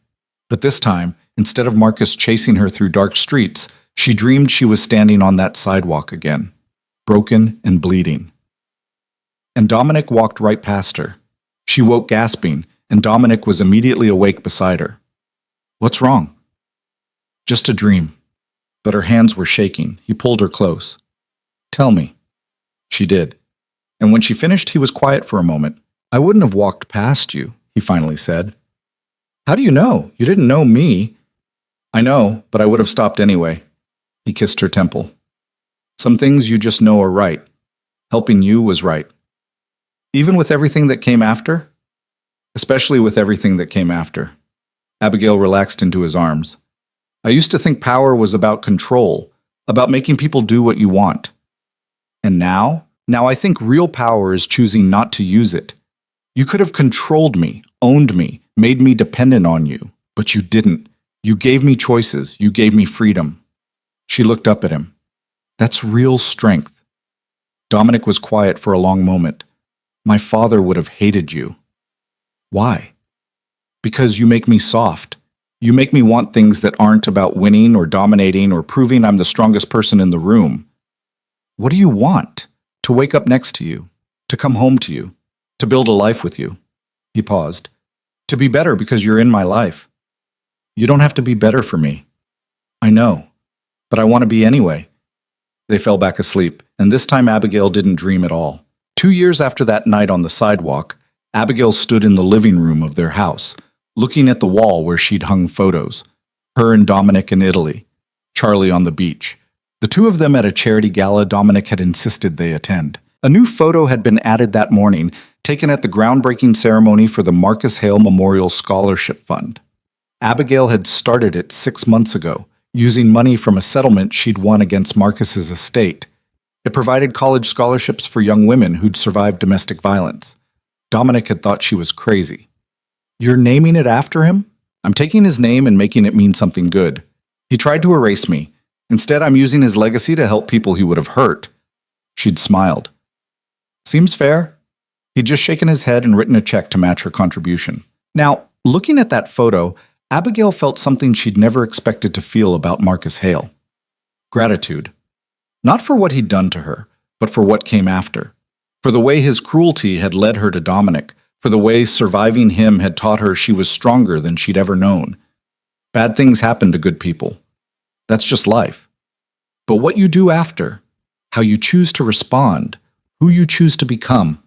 But this time, instead of Marcus chasing her through dark streets, she dreamed she was standing on that sidewalk again. Broken and bleeding. And Dominic walked right past her. She woke gasping, and Dominic was immediately awake beside her. What's wrong? Just a dream. But her hands were shaking. He pulled her close. Tell me. She did. And when she finished, he was quiet for a moment. I wouldn't have walked past you, he finally said. How do you know? You didn't know me. I know, but I would have stopped anyway. He kissed her temple. Some things you just know are right. Helping you was right. Even with everything that came after? especially with everything that came after. Abigail relaxed into his arms. I used to think power was about control, about making people do what you want. And now? Now I think real power is choosing not to use it. You could have controlled me, owned me, made me dependent on you, but you didn't. You gave me choices. You gave me freedom. She looked up at him. That's real strength. Dominic was quiet for a long moment. My father would have hated you. Why? Because you make me soft. You make me want things that aren't about winning or dominating or proving I'm the strongest person in the room. What do you want? To wake up next to you, to come home to you, to build a life with you. He paused. To be better because you're in my life. You don't have to be better for me. I know, but I want to be anyway. They fell back asleep, and this time Abigail didn't dream at all. 2 years after that night on the sidewalk, Abigail stood in the living room of their house, looking at the wall where she'd hung photos. Her and Dominic in Italy, Charlie on the beach. The two of them at a charity gala Dominic had insisted they attend. A new photo had been added that morning, taken at the groundbreaking ceremony for the Marcus Hale Memorial Scholarship Fund. Abigail had started it 6 months ago, using money from a settlement she'd won against Marcus's estate. It provided college scholarships for young women who'd survived domestic violence. Dominic had thought she was crazy. You're naming it after him? I'm taking his name and making it mean something good. He tried to erase me. Instead, I'm using his legacy to help people he would have hurt. She'd smiled. Seems fair. He'd just shaken his head and written a check to match her contribution. Now, looking at that photo, Abigail felt something she'd never expected to feel about Marcus Hale. Gratitude. Not for what he'd done to her, but for what came after. For the way his cruelty had led her to Dominic, for the way surviving him had taught her she was stronger than she'd ever known. Bad things happen to good people. That's just life. But what you do after, how you choose to respond, who you choose to become,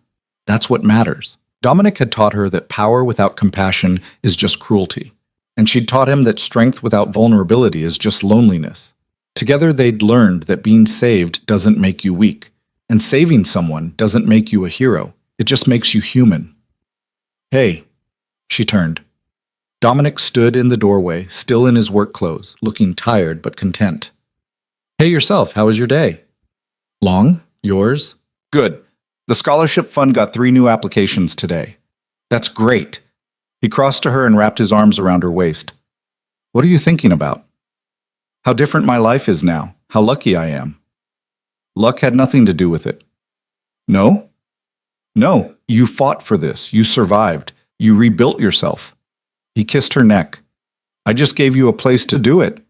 that's what matters. Dominic had taught her that power without compassion is just cruelty, and she'd taught him that strength without vulnerability is just loneliness. Together they'd learned that being saved doesn't make you weak, and saving someone doesn't make you a hero. It just makes you human. Hey, she turned. Dominic stood in the doorway, still in his work clothes, looking tired but content. Hey yourself, how was your day? Long? Yours? Good. The scholarship fund got 3 new applications today. That's great. He crossed to her and wrapped his arms around her waist. What are you thinking about? How different my life is now. How lucky I am. Luck had nothing to do with it. No? No, you fought for this. You survived. You rebuilt yourself. He kissed her neck. I just gave you a place to do it.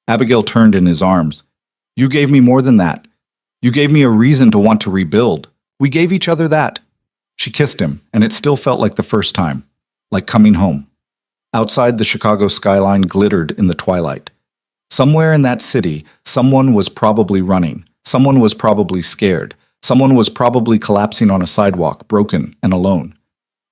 Abigail turned in his arms. You gave me more than that. You gave me a reason to want to rebuild. We gave each other that. She kissed him, and it still felt like the first time, like coming home. Outside, the Chicago skyline glittered in the twilight. Somewhere in that city, someone was probably running. Someone was probably scared. Someone was probably collapsing on a sidewalk, broken and alone.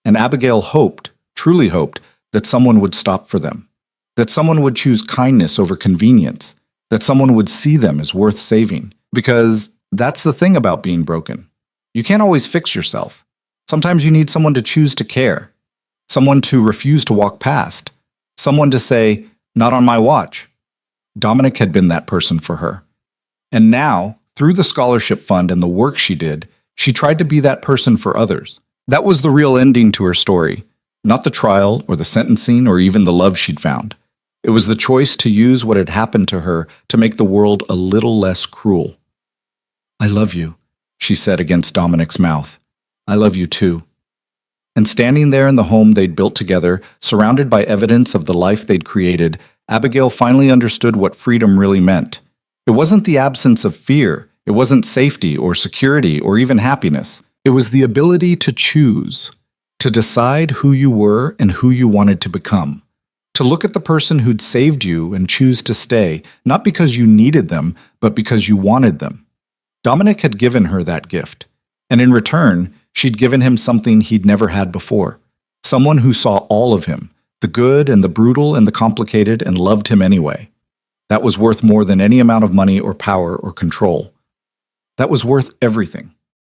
And Abigail hoped, truly hoped, that someone would stop for them. That someone would choose kindness over convenience. That someone would see them as worth saving. Because that's the thing about being broken. You can't always fix yourself. Sometimes you need someone to choose to care. Someone to refuse to walk past. Someone to say, not on my watch. Dominic had been that person for her. And now, through the scholarship fund and the work she did, she tried to be that person for others. That was the real ending to her story, not the trial or the sentencing or even the love she'd found. It was the choice to use what had happened to her to make the world a little less cruel. I love you, she said against Dominic's mouth. I love you too. And standing there in the home they'd built together, surrounded by evidence of the life they'd created, Abigail finally understood what freedom really meant. It wasn't the absence of fear. It wasn't safety or security or even happiness. It was the ability to choose, to decide who you were and who you wanted to become. To look at the person who'd saved you and choose to stay, not because you needed them, but because you wanted them. Dominic had given her that gift, and in return, she'd given him something he'd never had before. Someone who saw all of him, the good and the brutal and the complicated, and loved him anyway. That was worth more than any amount of money or power or control. That was worth everything.